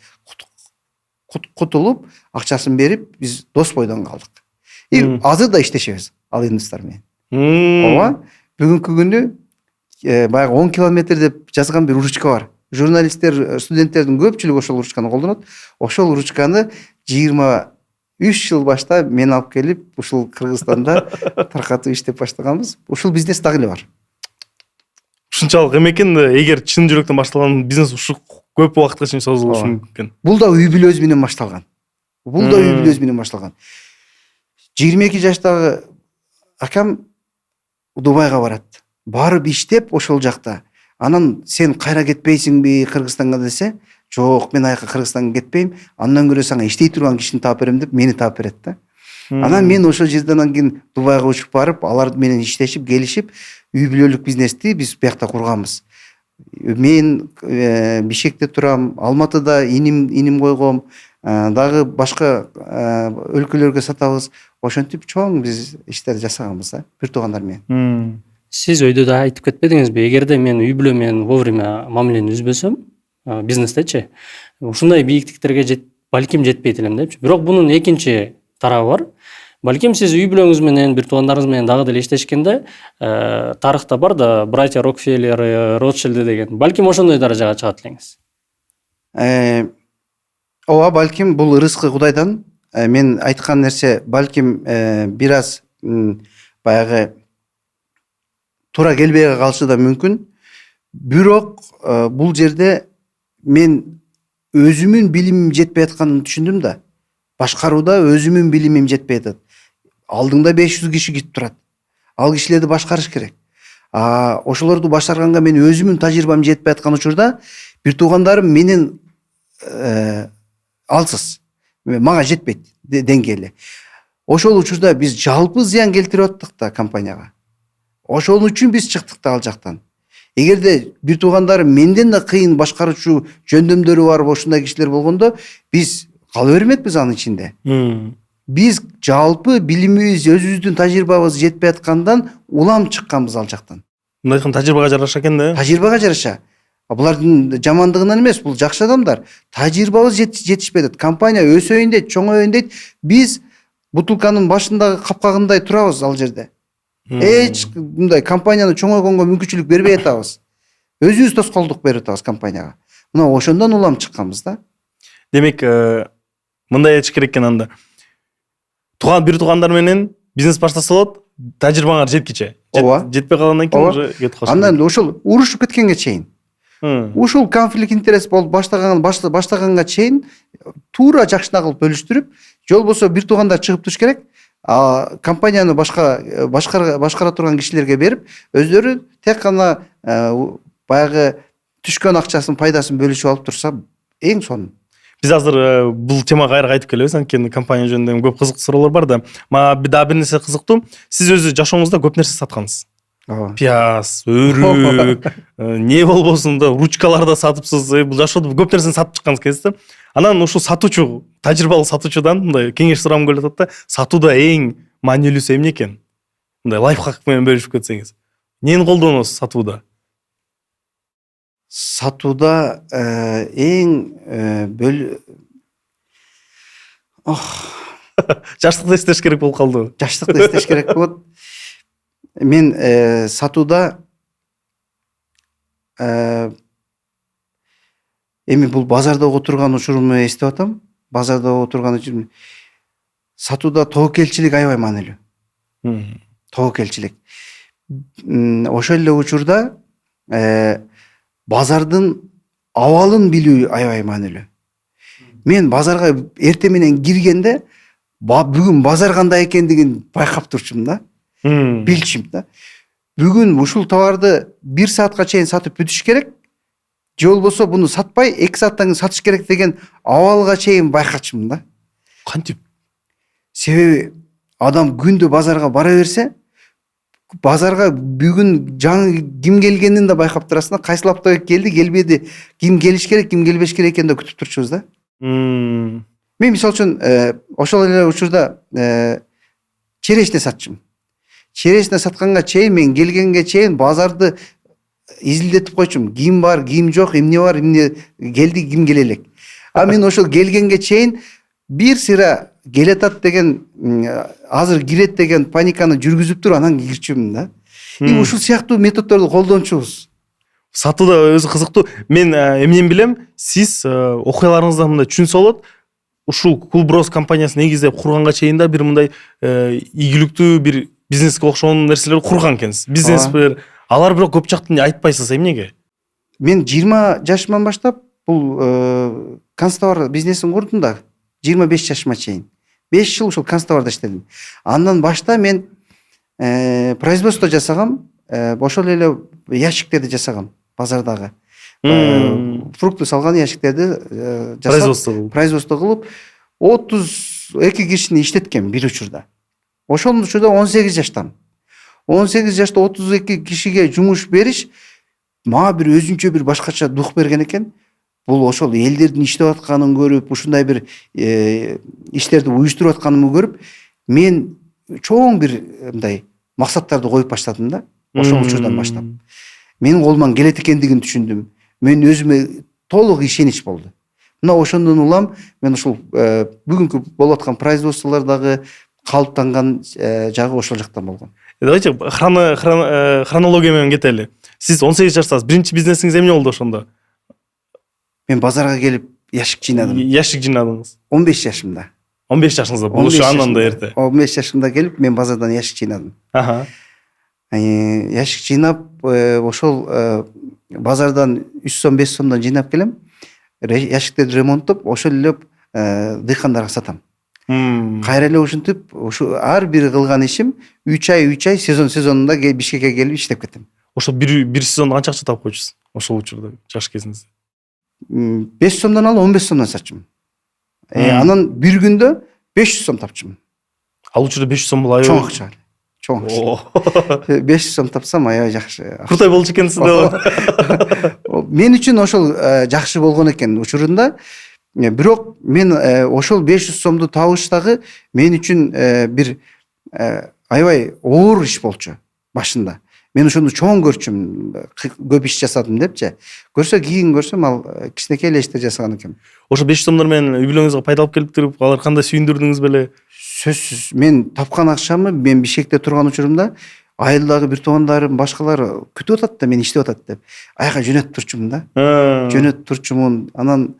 кутулуп, акчасын берип, биз дос бойдон калдык. И азыр да иштешебиз ал индустар менен. Ооба. Бүгүнкү күнү баягы 10 километр деп жазган бир ручка бар. Журналисттер, студенттердин көпчүлүгү ошол ручканы колдонот. Ошол ручканы 23 жыл башта мен алып келип, ушул Кыргызстанда таркатып иштеп баштаганбыз. Ушул бизнес дагы эле бар. Ушунчалык эме экен, эгер чын жүрөктөн башталган бизнес ушу көп убакытка чейин созулушу мүмкүн. Бул да үй бүлөбүз менен башталган. 22 жаштагы акам Дубайга барат. Барып иштеп ошол жакта. Анан сен кайра кетпейсиңби Кыргызстанга десе, жок, мен аяка Кыргызстанга кетпейм. Андан көрө сага иштей турган кишини таап берем деп мени таап берет да. Анан мен ошол жерден кийин Дубайга учуп барып, алар менен иштешип, келишип, үй бүлөлүк бизнести биз биякта курганбыз. Мен Бишкекте турам, Алматыда иним койгом, дагы башка өлкөлөргө сатабыз. Ошентип чоң биз иштер жасаганбыз да, бир туугандар менен. Сиз өйдө да айтып кетпедиңизби, эгерде мен үй бүлө менен вовремя мамилени үзбөсөм, бизнестечи, ушундай бийиктиктерге балким жетпейт элем депчи. Бирок бунун экинчи тарабы бар. Балким сиз үй бүлөңүз менен, бир туугандарыңыз менен дагы деле иштешкенде, тарыхта бар да, братья Рокфеллер, Ротшильд деген. Балким ошондой даражага чыгат элеңиз. Ооба, балким бул рызкы Кудайдан. Мен айткан нерсе балким бир аз баягы туура келбей калышы да мүмкүн. Бирок бул жерде мен өзүмүн билимим жетпей атканын түшүндүм да. Башкарууда өзүмүн билимим жетпей атат. Алдыңда 500 киши кетип турат. Ал кишилерди башкарыш керек. Ошолорду башкарганга мен өзүмүн тажрыйбам жетпей аткан учурда бир туугандарым менен алсыз. Мага жетпейт деңгээли. Ошол учурда биз жалпы зыян келтирип аттык да компанияга. Ошол үчүн биз чыктык да ал жактан. Эгерде бир туугандарым менден да кыйын башкаруучу жөндөмдөрү бар ушундай кишилер болгондо, биз кала бермекпиз анын ичинде. Биз жалпы билимибиз, өзүбүздүн тажрыйбабыз жетпей аткандан улам чыкканбыз ал жактан. Мындай айтканда тажрыйбага жараша экен да. Тажрыйбага жараша. Булардын жамандыгынан эмес, бул жакшы адамдар. Тажрыйбабыз жетишпей атат. Компания өсөйүн дейт, чоңоюн дейт. Биз бутылканын башындагы капкагындай турабыз ал жерде. Эч мындай компанияны чоңойгонго мүмкүнчүлүк бербей атабыз. Өзүбүз тоскоолдук берип атабыз компанияга. Мына ошондон улам чыкканбыз да. Демек, мындай айтыш керек экен анда. Бир туугандар менен бизнес баштаса болот, тажрыйбаңар жеткиче. Жетпей калгандан кийин уже кетип калыш. Андан ошол урушуп кеткенге чейин. Ушул конфликт интерес болуп баштаганга чейин туура жакшына кылып бөлүштүрүп, жол болсо бир туугандар чыгып туруш керек. Компанияны башкара турган кишилерге берип, өздөрү тек гана баягы түшкөн акчасын, пайдасын бөлүшүп алып турса, эң сонун. Биз азыр бул темага кайра кайтып келебиз, анткени компания жөнүндө көп кызыктуу суроолор бар да. Мага дагы бир нерсе кызыктуу. Сиз өзү жашооңузда көп нерсе саткансыз. ооба. Пияз, өрүк, не болбосун да ручкалар да сатыпсыз. Бул жашоодо көп нерсени сатып чыккансыз кезде. Анан ушул сатуучу, тажрыйбалуу сатуучудан мындай кеңеш сурагым келип атат да. Сатууда эң маанилүүсү эмне экен? Мындай лайфхак менен бөлүшүп кетсеңиз. Нени колдоносуз сатууда? Сатууда эң Жаштыкты эстеш керек болуп калдыбы? жаштыкты эстеш керек болот. Мен сатууда эми бул базарда отурган учурумду эстеп атам. Базарда отурган учурум сатууда тобокелчилик аябай маанилүү. Тобокелчилик. Ошол эле учурда базардын абалын билүү аябай маанилүү. Мен базарга эртең менен киргенде бүгүн базар кандай экендигин байкап турчумун да. Билчим да. Бүгүн ушул товарды 1 саатка чейин сатып бүтүш керек. Же болбосо буну сатпай 2 сааттан кийин сатыш керек деген абалга чейин байкачумун да. Кантип? Себеби адам күндө базарга бара берсе, базарга бүгүн жаңы ким келгенин да байкап турасың да. Кайсыл апта келди, келбеди, ким келиш керек, ким келбеш керек экенин да күтүп турчубуз да. Мен мисалы үчүн ошол эле учурда черешне сатчумун. Черешне сатканга чейин мен келгенге чейин базарды изилдетип койчумун. Ким бар, ким жок, эмне бар, эмне келди, ким келе элек. А мен ошол келгенге чейин бир сыйра келатат деген, азыр кирет деген паниканы жүргүзүп туруп анан кирчүмүн да. Ушул сыяктуу методдорду колдончубуз. Сатууда өзү кызыктуу. Мен эмнени билем, сиз окуяларыңыздан мындай түшүнсө болот. Ушул Кулброс компаниясын негиздеп курганга чейин да бир мындай ийгиликтүү бир бизнеске окшогон нерселерди курган экенсиз. Бизнеспер, алар бирок көп жактан айтпайсыз, эмнеге? Мен 20 жашыман баштап бул канцтовар бизнесин курдум да. 25 жашыма чейин. 5 жыл ушул канцтоварда иштедим. Андан башта мен производство жасагам, ошол эле ящиктерди жасагам базардагы. Фрукты салган ящиктерди жасап, производство кылып 32 кишини иштеткем бир учурда. Ошол учурда 18 жаштамын. 18 жашта 32 кишиге жумуш бериш мага бир өзүнчө бир башкача дух берген экен. Бул ошол элдердин иштеп атканын көрүп, ушундай бир иштерди уюштуруп атканымды көрүп, мен чоң бир мындай максаттарды коюп баштадым да. Ошол учурдан баштап. Менин колуман келет экендигин түшүндүм. Мен өзүмө толук ишенич болду. Мына ошондон улам мен ушул бүгүнкү болуп аткан производстволордогу калыптанган жагы ошол жактан болгон. Давайте хронология менен кетели. Сиз 18 жаштасыз. Биринчи бизнесиңиз эмне болду ошондо? Мен базарга келип ящик жыйнадым. Ящик жыйнадыңыз. 15 жашымда. 15 жашыңызда. Бул ушу андан да эрте. 15 жашымда келип мен базардан ящик жыйнадым. Ящик жыйнап, ошол базардан 3 сом 5 сомдон жыйнап келем. Ящиктерди ремонттоп, ошол эле дыйкандарга сатам. Кайра эле ушинтип, ушу ар бир кылган ишим 3 ай сезонунда Бишкекке келип иштеп кеттим. Ошо бир сезондо канча акча таап койчусуз? Ошол учурда жаш кезиңизде. 5 сомдон алып 15 сомдон сатчым. Анан бир күндө 500 сом тапчым. Ал учурда 500 сом бул аябай чоң акча. Чоң акча. 500 сом тапсам аябай жакшы. Куртай болчу экенсиз да. Мен үчүн ошол жакшы болгон экен учурунда. Бирок мен ошол 500 сомду табыш дагы мен үчүн бир аябай оор иш болчу башында. Мен ошону чоң көрчүм, көп иш жасадым депчи. Көрсө кийин көрсөм ал кичинекей эле иштер жасаган экенмин. Ошо 500 сомдор менен үй бүлөңүзгө пайда алып келип туруп, алар кандай сүйүндүрдүңүз беле? Сөзсүз. Мен тапкан акчамы мен Бишкекте турган учурумда айылдагы бир туугандарым, башкалар күтүп атат да, мен иштеп атат деп. Аяка жөнөтүп турчумун да. Жөнөтүп турчумун. Анан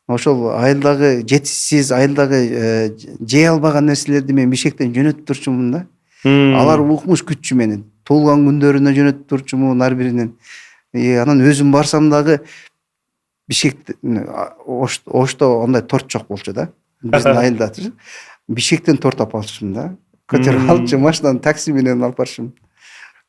ошол айылдагы жетишсиз, айылдагы жей албаган нерселерди мен Бишкектен жөнөтүп турчумун да. Алар укмуш күтчү менен. Туулган күндөрүнө жөнөтүп турчумун ар биринен. Анан өзүм барсам дагы Бишкекте Ошто ондай торт жок болчу да. Биздин айылда. Бишкектен торт алып алчумун да. Көтөрүп алчу машинаны такси менен алып барчумун.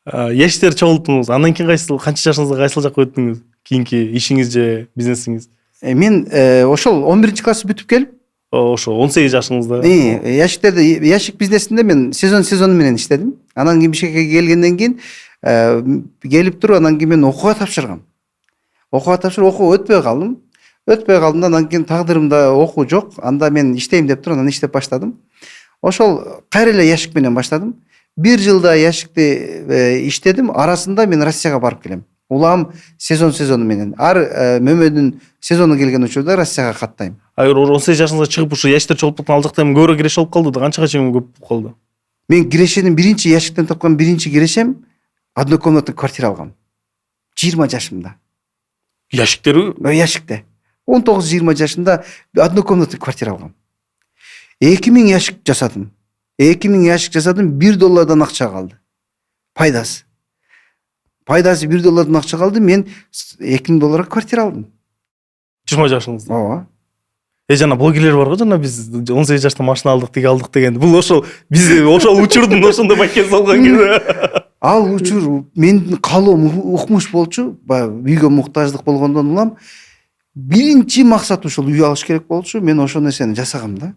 Яшиктер чогулттуңуз. Андан кийин канча жашыңызда кайсыл жакка өттүңүз? Кийинки ишиңиз же бизнесиңиз? Мен ошол 11 класс бүтүп келип, ошо 18 жашыңызда. ящик бизнесинде мен сезон менен иштедим. Анан кийин Бишкекке келгенден кийин келип туруп, анан кийин мен окууга тапшыргам. Окууга тапшырып, окуу өтпөй калдым. Да, анан кийин тагдырымда окуу жок. Анда мен иштейм деп туруп, анан иштеп баштадым. Ошол кайра эле ящик менен баштадым. 1 жылда ящикти иштедим. Арасында мен Россияга барып келем. Улам сезону менен. Ар мөмөдүн сезону келген учурда Россияга каттайм. Агар 18 жашыңызда чыгып ушу ящиктер чогулуп калган, ал жакта эми көбүрөөк киреше болуп калды да, канчага чейин көп болуп калды? Мен кирешенин биринчи ящиктен тапкан биринчи кирешем однокомнатный квартира алгам. 20 жашымда. Ящиктерби? Ящикте. 19-20 жашында однокомнатный квартира алгам. 2000 ящик жасадым. 2000 ящик жасадым, $1 акча калды. Пайдасы $1 акча калды. Мен $2000 квартира алдым. 20 жашыңызда. Ооба. Жана блогерлер бар го, жана биз 18 жашта машина алдык, тиги алдык деген. Бул ошол биз ошол учурдун ошондой макет салган кезде. Ал учур менин каалоом укмуш болчу. Үйгө муктаждык болгондон улам биринчи максат ушул үй алыш керек болчу. Мен ошол нерсени жасагам да.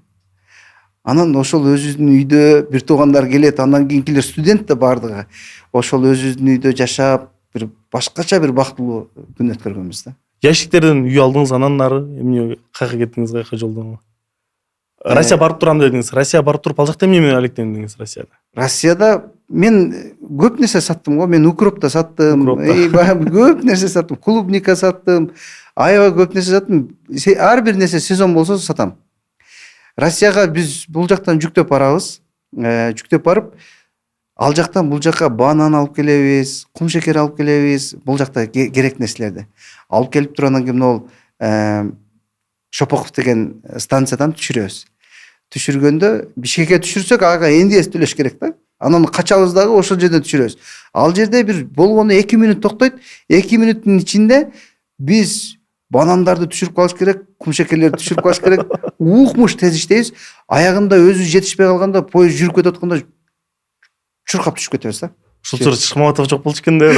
Анан ошол өзүбүздүн үйдө бир туугандар келет, андан кийинкилер студент да бардыгы. Ошол өзүбүздүн үйдө жашап, бир башкача бир бактылуу күн өткөргөнбүз да. Ящиктерден үй алдыңыз, анан ары эмне кайка кеттиңиз, кайка жолдоңго? Россия барып турам дедиңиз. Россия барып туруп, ал жакта эмне менен алектендиңиз Россияда? Россияда мен көп нерсе саттым го. Мен укроп да саттым, көп нерсе саттым, клубника саттым, аябай көп нерсе саттым. Ар бир нерсе сезон болсо сатам. Россияга биз бул жактан жүктөп барабыз. Жүктөп барып, ал жактан бул жакка банан алып келебиз, кум шекер алып келебиз, бул жакта керек нерселерди. Алып келип турандан кийин ол Шопоков деген станциядан түшүрөбүз. Түшүргөндө Бишкекке түшүрсөк, ага НДС төлөш керек да. Анан качабыз дагы ошол жерден түшүрөбүз. Ал жерде бир болгону 2 мүнөт токтойт. 2 мүнөттүн ичинде биз банандарды түшүрүп калыш керек, кум шекерлерди түшүрүп калыш керек. Укмуш тез иштейбиз. Аягында өзү жетишпей калганда, поезд жүрүп кетип атканда чуркап түшүп кетебиз да. Ушул Шыкмаматов жок болчу экен да.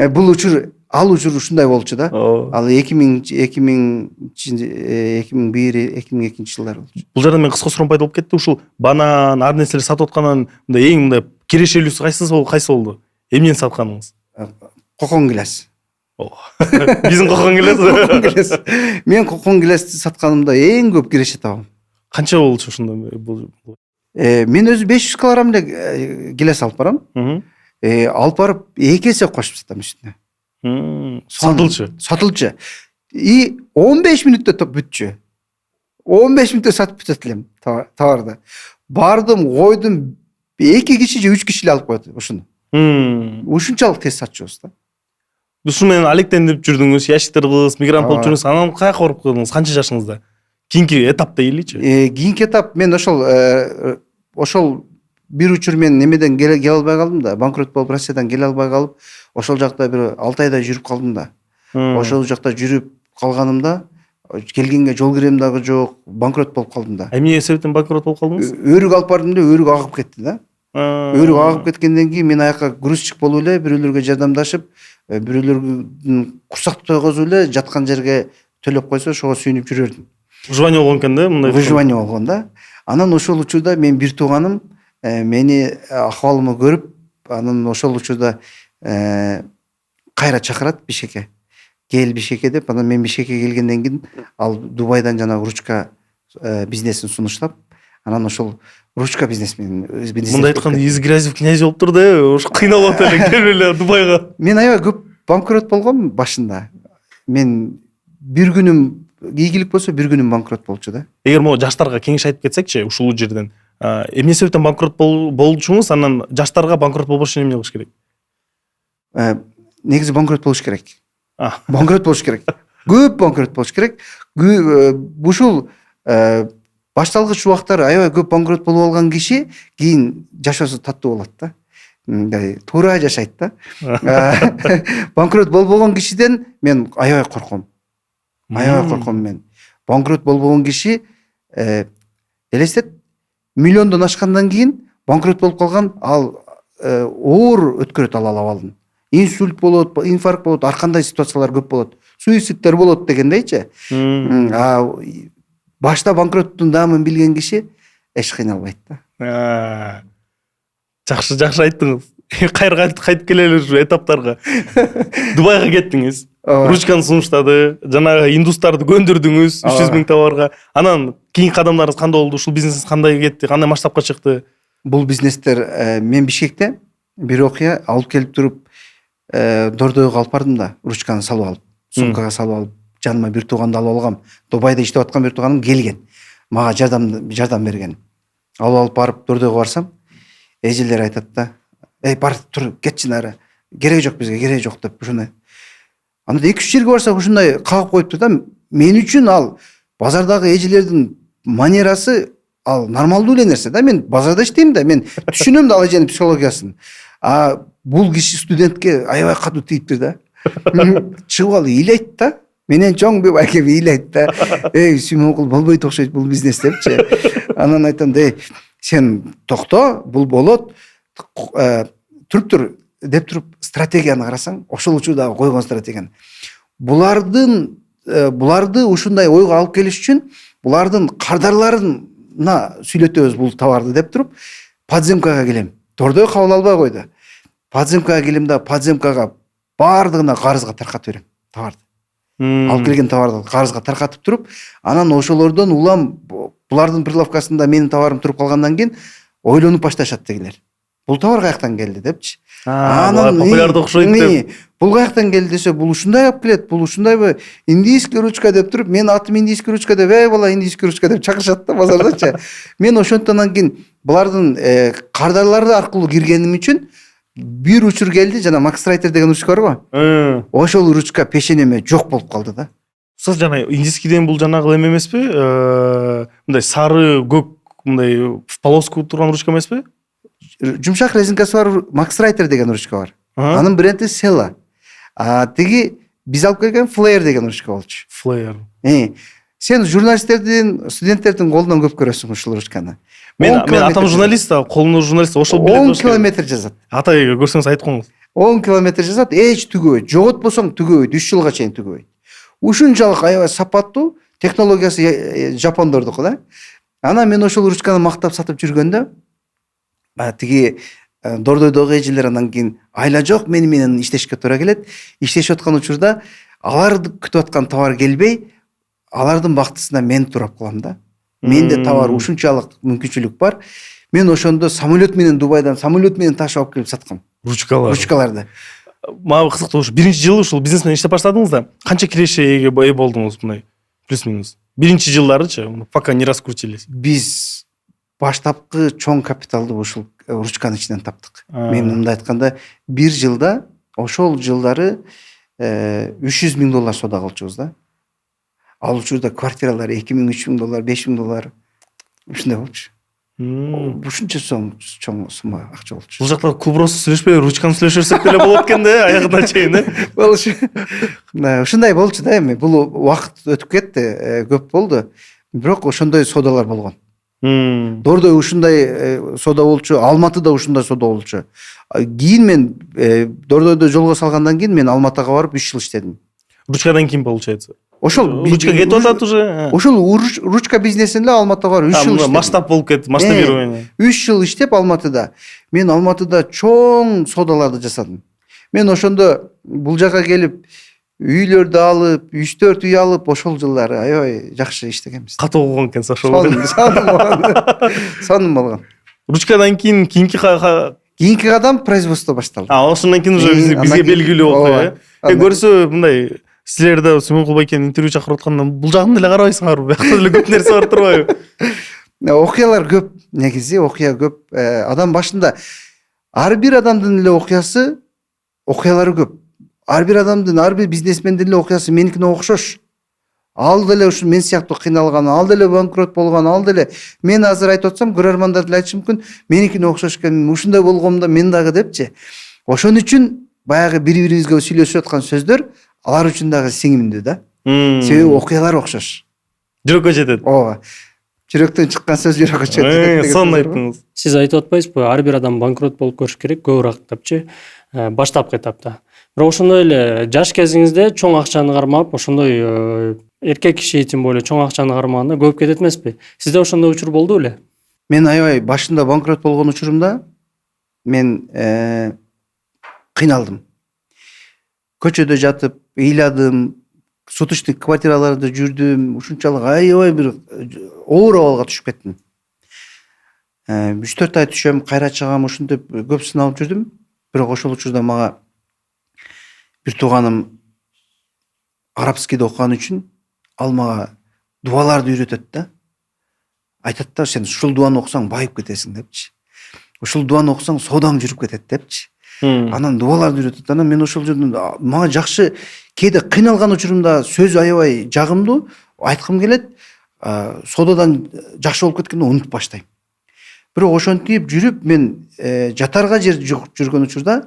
Бул ал учур ушундай болчу да. Ал 2001-2002 жылдар болчу. Бул жерден мен кыска суроо пайда болуп кетти. Ушул банан, ар нерселер сатып аткандан мындай эң мындай кирешелүүсү кайсы болду? Эмнени сатканыңыз? Кокон гилес. Биздин кокон гилес. Мен кокон гилести сатканымда эң көп киреше табам. Канча болчу ошондо? Мен өзү 500 килограмм эле гилес алып барам. Алып барып 2 эсе кошуп сатам үстүнө. Сатылчу. И 15 мүнөттө бүтчү. 15 мүнөттө сатып бүтөт элем товарды. Бардым, койдум, 2 киши же 3 киши эле алып коет ушуну. Ушунчалык тез сатчубуз да. Ушу менен алектенип жүрдүңүз, ящиктер кылдыңыз, мигрант болуп жүрдүңүз. Анан каяка барып калдыңыз? Канча жашыңызда? Кийинки этап дейиличи. Кийинки этап мен ошол бир учур мен немеден келе албай калдым да. Банкрот болуп Россиядан келе албай калып, ошол жакта бир 6 айдай жүрүп калдым да. Ошол жакта жүрүп калганымда келгенге жол кирем дагы жок, банкрот болуп калдым да. Эмне себептен банкрот болуп калдыңыз? Өрүк алып бардым да, өрүк агып кетти да. Өрүк агып кеткенден кийин мен аяка грузчик болуп эле бирөөлөргө жардамдашып, бирөөлөрдүн курсак тойгозуп эле жаткан жерге төлөп койсо, ошого сүйүнүп жүрөрдүм. Выживание болгон экен да, мындай. Выживание болгон да. Анан ошол учурда мен бир тууганым мени акыбалымды көрүп, анан ошол учурда кайра чакырат Бишкекке. Кел Бишкекке деп, анан мен Бишкекке келгенден кийин ал Дубайдан жана ручка бизнесин сунуштап, анан ошол ручка бизнес менен мындай айтканда из грязи в князи болуптур да, ошо кыйналып атат эле келип эле Дубайга. Мен аябай көп банкрот болгом башында. Мен бир күнүм ийгилик болсо, бир күнүм банкрот болчу да. Эгер могу жаштарга кеңеш айтып кетсекчи, ушул жерден эмне себептен банкрот болчуңуз, анан жаштарга банкрот болбош үчүн эмне кылыш керек? Негизи банкрот болуш керек. Банкрот болуш керек. Көп банкрот болуш керек. Ушул башталгыч убактары аябай көп банкрот болуп алган киши кийин жашоосу таттуу болот да. Туура жашайт да. Банкрот болбогон кишиден мен аябай корком. Мен. Банкрот болбогон киши элестет, миллиондон ашкандан кийин банкрот болуп калган, ал оор өткөрөт ал абалын. Инсульт болот, инфаркт болот, ар кандай ситуациялар көп болот. суицидтер болот дегендейчи. Башта банкроттун даамын билген киши эч кыйналбайт да. Жакшы айттыңыз. Кайра кайтып келелер ушу этаптарга. Дубайга кеттиңиз. Ручканы сунуштады, жанагы индустарды көндүрдүңүз 300 миң товарга. Анан кийинки кадамдарыңыз кандай болду? Ушул бизнес кандай кетти? Кандай масштабка чыкты? Бул бизнестер мен Бишкекте бир окуя алып келип туруп Дордойго алып бардым да, ручканы салып алып, сумкага салып алып, жаныма бир тууганды алып алгам. Дубайда иштеп аткан бир тууганым келген. Мага жардам берген. Алып барып Дордойго барсам, эжелер айтат да: "Эй, бар тур, кетчи нары. Кереги жок бизге, кереги жок" деп ушундай. Анда 2-3 жерге барсак ушундай кагып коюптур да. Мен үчүн ал базардагы эжелердин манерасы ал нормалдуу эле нерсе да. Мен базарда иштейм да, мен түшүнөм да ал эженин психологиясын. Бул киши студентке аябай катуу тийиптир да. Чыгып алып ыйлайт да. Менен чоң бир байке ыйлайт да. "Эй, Сүймөнкул, болбойт окшойт бул бизнес" депчи. Анан айтам: "Эй, сен токто, бул болот. Туруп деп туруп стратегияны карасаң, ошол учурдагы койгон стратегияны. Буларды ушундай ойго алып келиш үчүн булардын кардарларына сүйлөтөбүз бул товарды" деп туруп, подземкага келем. Дордой кабыл албай койду. Подземкага келем да, подземкага баардыгына карызга таркатып берем товарды. Алып келген товарды карызга таркатып туруп, анан ошолордон улам булардын прилавкасында менин товарым туруп калгандан кийин ойлонуп башташат дегилер. Бул товар каяктан келди депчи. Анан популярдуу окшойт деп. Бул каяктан келди десе, бул ушундай алып келет, бул ушундайбы, индийский ручка деп туруп, мен атым индийский ручка деп, "Эй бала, индийский ручка" деп чакырышат да базардачы. Мен ошондон кийин булардын кардарлары аркылуу киргеним үчүн бир учур келди, жана Max Writer деген ручка барбы? Ошол ручка пешенеме жок болуп калды да. Сиз жана индийскийден бул жанагы эме эмеспи? Мындай сары, көк, мындай в полоску турган ручка эмеспи? Жумшак резинкасы бар Max Writer деген ручка бар. Анын бренди Sella. Тиги биз алып келген Flare деген ручка болчу. Flare. Сен журналисттердин, студенттердин колунан көп көрөсүң ушул ручканы. Мен атам журналист, колумда журналист, ошол билет. 10 километр жазат. Атайга көрсөңүз айтып коюңуз. 10 километр жазат, эч түгөбөйт. Жоготпосоң түгөбөйт, 3 жылга чейин түгөбөйт. Ушунчалык аябай сапаттуу, технологиясы жапондордуку да. Анан мен ошол ручканы мактап сатып жүргөндө, тиги Дордойдогу эжелер андан кийин "Айла жок, менен иштешке туура келет". Иштешип аткан учурда аларды күтүп аткан товар келбей, алардын бактысына мен турап калам да. Менде товар ушунчалык мүмкүнчүлүк бар. Мен ошондо самолет менен Дубайдан самолет менен ташып алып келип саткам. Ручкаларды. Мага кызыктуу, ушу биринчи жылы ушул бизнес менен иштеп баштадыңыз да, канча кирешеге ээ болдуңуз мындай? Плюс-минус. Биринчи жылдарычы, пока не раскрутились. Биз баштапкы чоң капиталды ушул ручканын ичинен таптык. Мен мындай айтканда, бир жылда ошол жылдары 300 миң доллар соода кылчубуз да. Ал учурда квартиралар 2 миң, 3 миң доллар, 5 миң доллар ушундай болчу. Ушунча чоң сумма акча болчу. Бул жакта кубросу сүйлөшпөй, ручканы сүйлөшөрсөк деле болот экен да, аягына чейин. Болчу. Ушундай болчу да эми. Бул убакыт өтүп кетти, көп болду. Бирок ошондой соодалар болгон. Дордой ушундай соода болчу, Алматыда ушундай соода болчу. Кийин мен Дордойдо жолго салгандан кийин мен Алматыга барып 3 жыл иштедим. Ручкадан кийин получается. Ошол ручка кетип атат уже. Ошол ручка бизнесинде Алматыга барып 3 жыл иштедим. Масштаб болуп кетти, масштабирование. 3 жыл иштеп Алматыда. Мен Алматыда чоң соодаларды жасадым. Мен ошондо бул жака келип үйлөрдү алып, 3-4 үй алып, ошол жылдары аябай жакшы иштегенбиз. Катуу болгон экенсиз ошол. Сонун болгон. Ручкадан кийин кийинки кадам производство башталды. Ошондон кийин уже бизге белгилүү болду. Көрсө мындай силерде Сүймөнкул байкени интервью чакырып атканда бул жагын деле карабайсыңарбы? Биякта деле көп нерсе бар турбайбы? Окуялар көп, негизи окуя көп. Адам башында ар бир адамдын эле окуялары көп. Ар бир адамдын, ар бир бизнесмендин эле окуясы меникине окшош. Ал деле ушу мен сыяктуу кыйналган, ал деле банкрот болгон, ал деле мен азыр айтып атсам, көрөрмандар деле айтышы мүмкүн, меникине окшош экен, ушундай болгондо мен дагы депчи. Ошон үчүн баягы бири-бирибизге сүйлөшүп аткан сөздөр алар үчүн дагы сиңимдүү да. Себеби окуялар окшош. Жүрөккө жетет. Ооба. Жүрөктөн чыккан сөз жүрөккө жетет. Сонун айттыңыз. Сиз айтып атпайсызбы, ар бир адам банкрот болуп көрүш керек, көп урак депчи, баштапкы этапта. Бирок ошондой эле жаш кезиңизде чоң акчаны кармап, ошондой эркек киши тем более чоң акчаны кармаганда көп кетет эмеспи? Сизде ошондой учур болду беле? Мен аябай башында банкрот болгон учурумда мен кыйналдым. Көчөдө жатып, ыйладым, суточный квартираларда жүрдүм. Ушунчалык аябай бир оор абалга түшүп кеттим. 3-4 ай түшөм, кайра чыгам, ушинтип көп сыналып жүрдүм. Бирок ошол учурда мага бир тууганым арабскийде окуган үчүн ал мага дуаларды үйрөтөт да. Айтат да, сен ушул дуаны окусаң байып кетесиң депчи. Ушул дуаны окусаң соодаң жүрүп кетет депчи. Анан дуаларды үйрөтөт. Анан мен ошол жерден мага жакшы, кээде кыйналган учурумда сөз аябай жагымдуу айткым келет. Соодадан жакшы болуп кеткенде унутуп баштайм. Бирок ошентип жүрүп мен жатарга жер жок жүргөн учурда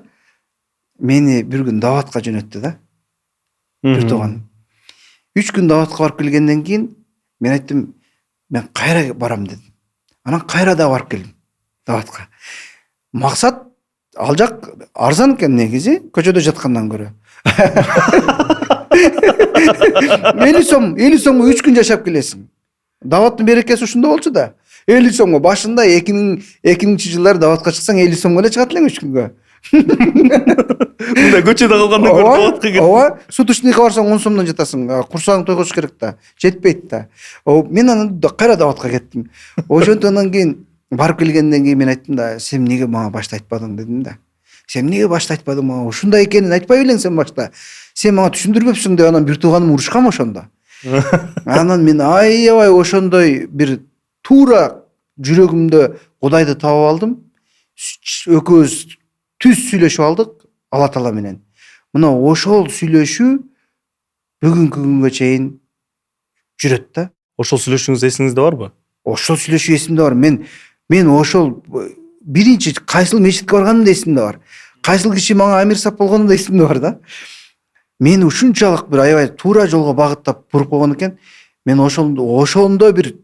мени бир күн даватка жөнөттү да. Бир тууган. 3 күн даватка барып келгенден кийин мен айттым, мен кайра барам дедим. Анан кайра да барып келдим даватка. Максат ал жак арзан экен негизи, көчөдө жаткандан көрө. 50 сомго 3 күн жашап келесиң. Даваттын берекеси ушунда болчу да. 50 сомго башында 2000-ci жылдары даватка чыксаң 50 сомго эле чыгат элең 3 күнгө. Мындай көчөдө калгандан көрө даватка келип. Ооба, суточныйга барсаң 10 сомдон жатасың. Курсагың тойгош керек да. Жетпейт да. Мен анан кайра даватка кеттим. Ошондон кийин барып келгенден кийин мен айттым да, сен эмнеге мага башта айтпадың дедим да. Сен эмнеге башта айтпадың мага? Ушундай экенин айтпай белең сен башта. Сен мага түшүндүрбөпсүң деп анан бир тууганым урушкам ошондо. Анан мен аябай ошондой бир туура жүрөгүмдө Кудайды таап алдым. Экөөбүз түз сүйлөшүп алдык Алла Таала менен. Мына ошол сүйлөшүү бүгүнкү күнгө чейин жүрөт да. Ошол сүйлөшүүңүз эсиңизде барбы? Ошол сүйлөшүү эсимде бар. Мен ошол биринчи кайсыл мечитке барганым да эсимде бар. Кайсыл киши мага амир сап болгону да эсимде бар да. Мени ушунчалык бир аябай туура жолго багыттап буруп койгон экен. Мен ошондо бир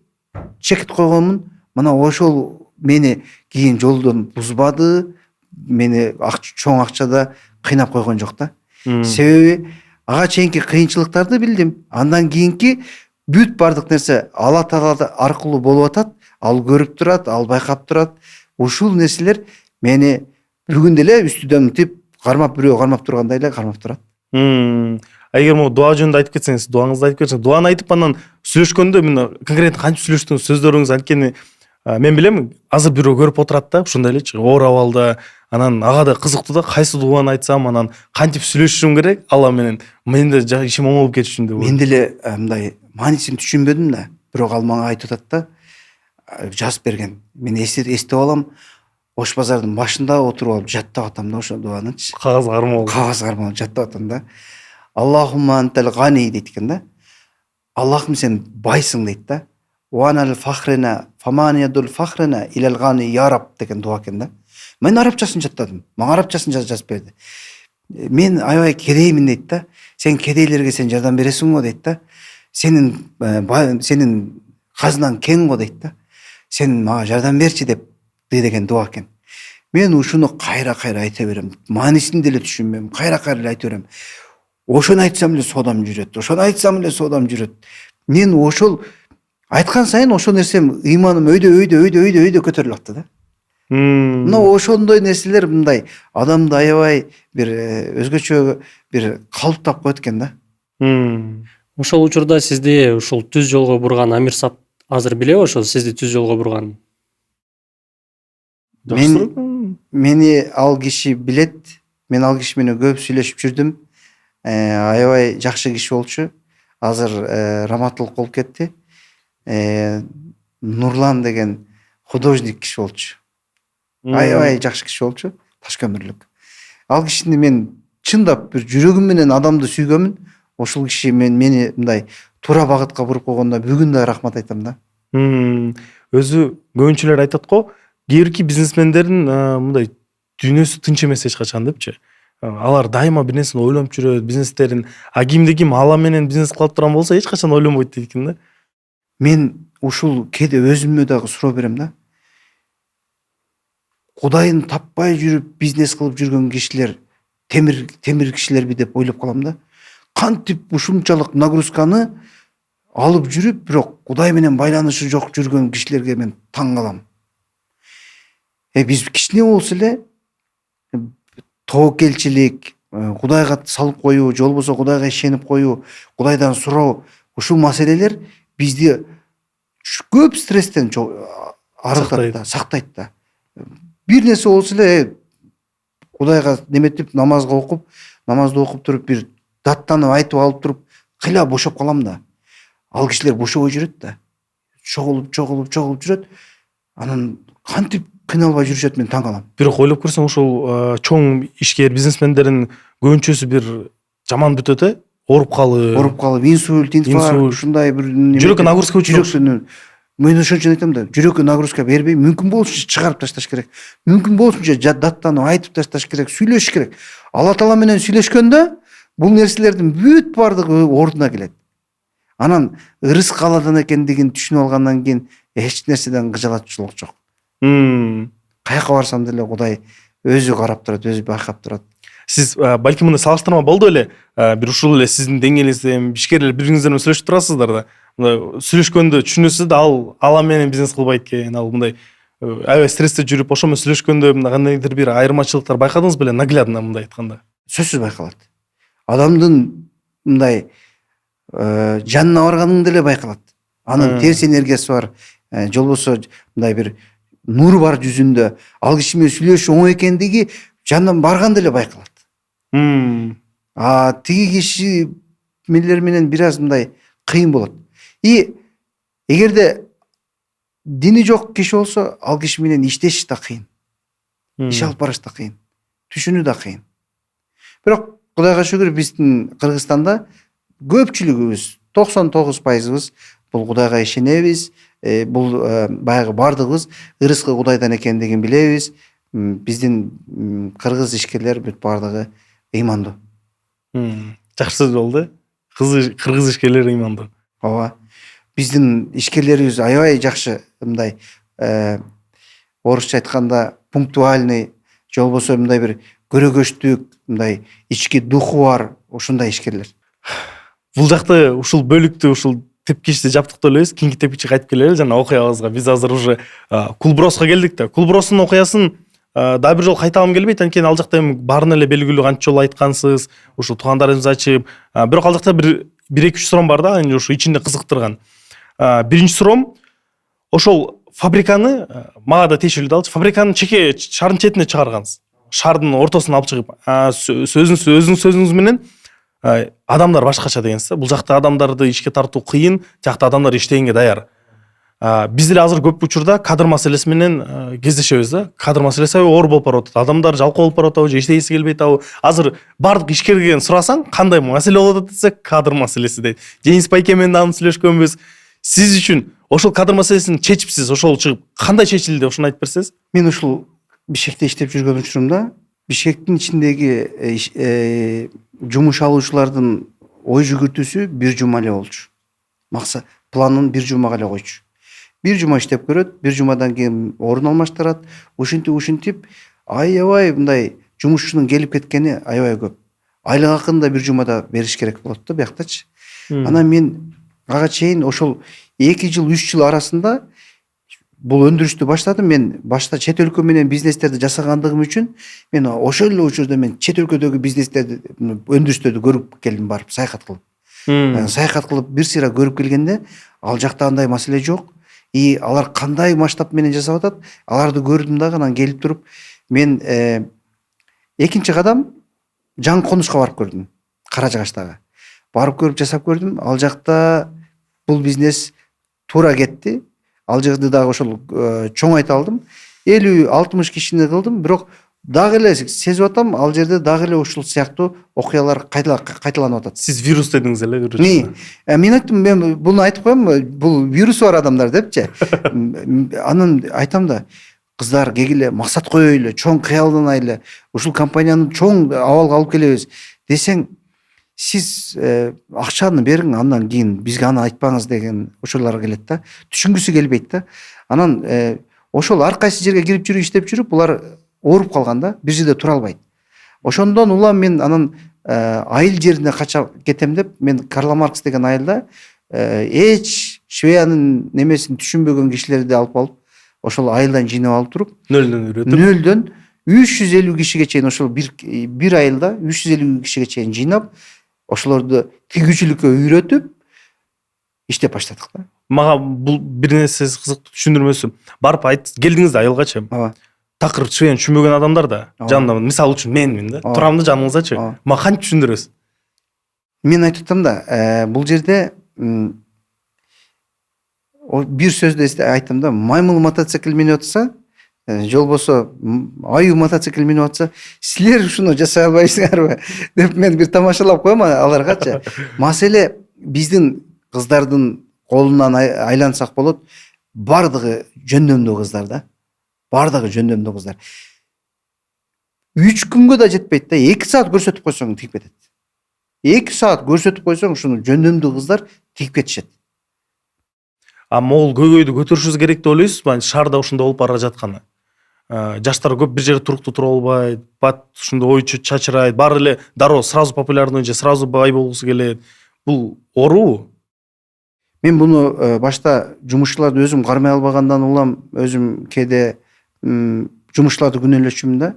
чекит койгонмун. Мына ошол мени кийин жолдон бузбады. Мени чоң акчада кыйнап койгон жок да. Себеби ага чейинки кыйынчылыктарды билдим. Андан кийинки бүт бардык нерсе Алла Таала аркылуу болуп атат. Ал көрүп турат, ал байкап турат. Ушул нерселер мени бүгүн деле үстүдөн тип кармап, бирөө кармап тургандай эле кармап турат. Эгер могу дуа жөнүндө айтып кетсеңиз, дуаңызды айтып кетсеңиз, дуаны айтып анан сүйлөшкөндө мен конкретно кантип сүйлөштүңүз, сөздөрүңүз анткени мен билем, азыр бирөө көрүп отурат да, ушундай элечи, оор абалда. Анан ага да кызыктуу да, кайсы дуаны айтсам, анан кантип сүйлөшүшүм керек Алла менен. Мен да ишим оңой болуп кетиши үчүн деп. Мен деле мындай маанисин түшүнбөдүм да. Бирок ал мага айтып атат да, жазып берген. Мен эстеп алам. Ош базардын башында отуруп алып жаттап атам да ошо дуанычы. Кагаз кармоо. Кагаз кармоо жаттап атам да. Аллахумма антал гани дейт экен да. Аллахым сен байсың дейт да. Ванал фахрина фаманиядул фахрина илал гани я раб деген дуа экен да. Мен арабчасын жаттадым. Мага арабчасын жазып берди. Мен аябай кедеймин дейт да. Сен кедейлерге сен жардам бересиң го дейт да. Сенин казынаң кең го дейт да. Сен мага жардам берчи деп деген дуа экен. Мен ушуну кайра айта берем. Маанисин деле түшүнбөйм. Кайра эле айта берем. Ошону айтсам эле соодам жүрөт. Ошону айтсам эле соодам жүрөт. Мен ошол айткан сайын ошол нерсем ыйманым өйдө көтөрүлүп атты да. Мына ошондой нерселер мындай адамды аябай бир өзгөчө бир калыптап коет экен да. Ошол учурда сизди ушул түз жолго бурган амир сап азыр билеби ошол сизди түз жолго бурганын? Мени ал киши билет. Мен ал киши менен көп сүйлөшүп жүрдүм. Аябай жакшы киши болчу. Азыр раматылык болуп кетти. Нурлан деген художник киши болчу. Аябай жакшы киши болчу. Ташкөмүрлүк. Ал кишини мен чындап бир жүрөгүм менен адамды сүйгөмүн. Ошол киши мени мындай туура багытка буруп койгондо бүгүн да рахмат айтам да. Өзү көбүнчөлөр айтат го, кээбирки бизнесмендердин мындай дүйнөсү тынч эмес эч качан депчи. Алар дайыма бир нерсени ойлонуп жүрөт, бизнестерин. Кимде ким Алла менен бизнес кылып турган болсо эч качан ойлонбойт дейт экен да. Мен ушул кээде өзүмө дагы суроо берем да. Кудайын таппай жүрүп бизнес кылып жүргөн кишилер темир кишилерби деп ойлоп калам да. Кантип ушунчалык нагрузканы алып жүрүп, бирок Кудай менен байланышы жок жүргөн кишилерге мен таң калам. Биз кичине болсо эле тобокелчилик, Кудайга салып коюу, же болбосо Кудайга ишенип коюу, Кудайдан суроо, ушул маселелер бизди көп стресстен арылтат да, сактайт да. Бир нерсе болсо эле Кудайга неметип намазды окуп туруп бир даттанып айтып алып туруп кыйла бошоп калам да. Ал кишилер бошобой жүрөт да. Чогулуп жүрөт. Анан кантип кыйналбай жүрүшөт, мен таң калам. Бирок ойлоп көрсөң ушул чоң ишкер бизнесмендердин көбүнчөсү бир жаман бүтөт э, ооруп калып, инсульт, инфаркт, ушундай бир жүрөккө нагрузка жүрөккө. Мен ошон үчүн айтам да, жүрөккө нагрузка бербей, мүмкүн болушунча чыгарып ташташ керек. Мүмкүн болушунча даттанып айтып ташташ керек, сүйлөшүш керек. Алла Таала менен сүйлөшкөндө бул нерселердин бүт бардыгы ордуна келет. Анан ырыскы Алладан экендигин түшүнүп алгандан кийин эч нерседен кыжалатчылык жок. Каяка барсам деле Кудай өзү карап турат, өзү байкап турат. Сиз балким мындай салыштырма болду эле, бир ушул эле сиздин деңгээлиңизде ишкерлер бириңиздер менен сүйлөшүп турасыздар да. Мындай сүйлөшкөндө түшүнөсүз да, ал ала менен бизнес кылбайт экен, ал мындай аябай стрессте жүрүп, ошо менен сүйлөшкөндө мындай кандайдыр бир айырмачылыктар байкадыңыз беле, наглядно мындай айтканда? Сөзсүз байкалат. Адамдын мындай жанына барганын деле байкалат. Анын терс энергиясы бар, же болбосо мындай бир нур бар жүзүндө, ал киши менен сүйлөшүү оңой экендиги жанынан барганда эле байкалат. Тиги киши менен бир аз мындай кыйын болот. Эгерде дини жок киши болсо, ал киши менен иштешиш да кыйын. Иш алып барыш да кыйын. Түшүнүү да кыйын. Бирок Кудайга шүгүр, биздин Кыргызстанда көпчүлүгүбүз, 99% бул Кудайга ишенебиз, бул баягы бардыгыбыз ырыскы Кудайдан экендигин билебиз. Биздин кыргыз ишкерлер бүт бардыгы ыймандуу. Жакшы сөз болду. Кыргыз ишкерлер ыймандуу. Ооба. Биздин ишкерлерибиз аябай жакшы, мындай орусча айтканда пунктуальный, же болбосо мындай бир көрөгөчтүк, мындай ички духу бар, ушундай ишкерлер. Бул жакты ушул бөлүктү ушул тепкичти жаптыктап элебиз. Кийинки тепкичке кайтып келели жана окуябызга. Биз азыр уже Кулброско келдик да. Кулбростун окуясын дагы бир жолу кайталгым келбейт, анткени ал жакта эми баарын эле белгилүү канча жолу айткансыз, ушул туугандарыбыз ачып. Бирок ал жакта бир 2-3 суроом бар да, анын ушу ичинде кызыктырган. Биринчи суроом, ошол фабриканы мага да тиешелүү далчы. Фабриканын чеке шардын четине чыгаргансыз. Шардын ортосуна алып чыгып, өзүңүз сөзүңүз менен адамдар башкача дегенсиз. Бул жакта адамдарды ишке тартуу кыйын, жакта адамдар иштегенге даяр. Биз деле азыр көп учурда кадр маселеси менен кездешебиз да. Кадр маселеси аябай оор болуп барып атат. Адамдар жалкоо болуп барып атабы, же иштегиси келбей атабы. Азыр бардык ишкерден сурасаң, кандай маселе болуп атат десек, кадр маселеси дейт. Жеңис байке менен дагы сүйлөшкөнбүз. Сиз үчүн ошол кадр маселесин чечипсиз, ошол чыгып кандай чечилди, ошону айтып берсеңиз? Мен ушул Бишкекте иштеп жүргөн учурумда Бишкектин ичиндеги жумуш алуучулардын ой жүгүртүүсү бир жума эле болчу. Максат планын бир жумага эле койчу. Бир жума иштеп көрөт, бир жумадан кийин орун алмаштырат. Ушинтип аябай мындай жумушчунун келип кеткени аябай көп. Айлык акын да бир жумада бериш керек болот да бияктачы. Анан мен ага чейин ошол 2 жыл 3 жыл арасында бул өндүрүштү баштадым. Мен башта чет өлкө менен бизнестерди жасагандыгым үчүн мен ошол эле учурда мен чет өлкөдөгү бизнестерди, өндүрүштөрдү көрүп келдим, барып саякат кылып. Саякат кылып бир сыйра көрүп келгенде ал жакта андай маселе жок. Алар кандай масштаб менен жасап атат, аларды көрдүм дагы. Анан келип туруп мен экинчи кадам жаңы конушка барып көрдүм, Кара Жагачтагы. Барып көрүп жасап көрдүм. Ал жакта бул бизнес туура кетти. Ал жерде дагы ошол чоңойто алдым. 50-60 кишини кылдым, бирок дагы эле сезип атам, ал жерде дагы эле ушул сыяктуу окуялар кайталанып атат. Сиз вирус дедиңиз эле, вирус. Мен айттым, мен буну айтып коем, бул вирусу бар адамдар депчи. Анан айтам да, кыздар кегиле максат коёйлу, чоң кыялданайлы, ушул компанияны чоң абалга алып келебиз десең, сиз акчаны бериң, андан кийин бизге аны айтпаңыз деген ошолор келет да. Түшүнгүсү келбейт да. Анан ошол ар кайсы жерге кирип жүрүп иштеп жүрүп булар ооруп калган да, бир жерде тура албайт. Ошондон улам мен анан айыл жерине кача кетем деп мен Карла Маркс деген айылда эч Швеянын немесин түшүнбөгөн кишилерди алып алып ошол айылдан жыйнап алып туруп Нөлдөн үйрөтүп. нөлдөн 350 кишиге чейин ошол бир айылда 350 кишиге чейин жыйнап ошолорду тигүүчүлүккө үйрөтүп иштеп баштадык да. Мага бул бир нерсеси кызыктуу түшүндүрмөсү. Барып келдиңиз да айылгачы. Ооба. Такыр швен түшүнбөгөн адамдар да Ооба. жанымда, мисалы үчүн менмин да. Ооба. Турам да жаныңызачы. Ооба. Мага кантип түшүндүрөсүз? Мен айтып атам да, бул жерде бир сөздө айттым да, маймыл мотоцикл минип атса, же болбосо аюу мотоцикл минип атса, силер ушуну жасай албайсыңарбы деп мен бир тамашалап коем аларгачы. Маселе биздин кыздардын колунан айлансак болот. Бардыгы жөндөмдүү кыздар да. Бардыгы жөндөмдүү кыздар. 3 күнгө да жетпейт да, 2 саат көрсөтүп койсоң тигип кетет. 2 саат көрсөтүп койсоң ушуну жөндөмдүү кыздар тигип кетишет. А могул көйгөйдү көтөрүшүбүз керек деп ойлойсузбу? Шаарда ушундай болуп бара жатканы. Жаштар көп бир жерде туруктуу тура албайт, бат ушундай ойчу чачырайт, баары эле дароо сразу популярный же сразу бай болгусу келет. Бул оорубу? Мен буну башта жумушчуларды өзүм кармай албагандан улам өзүм кээде жумушчуларды күнөөлөчүмүн да.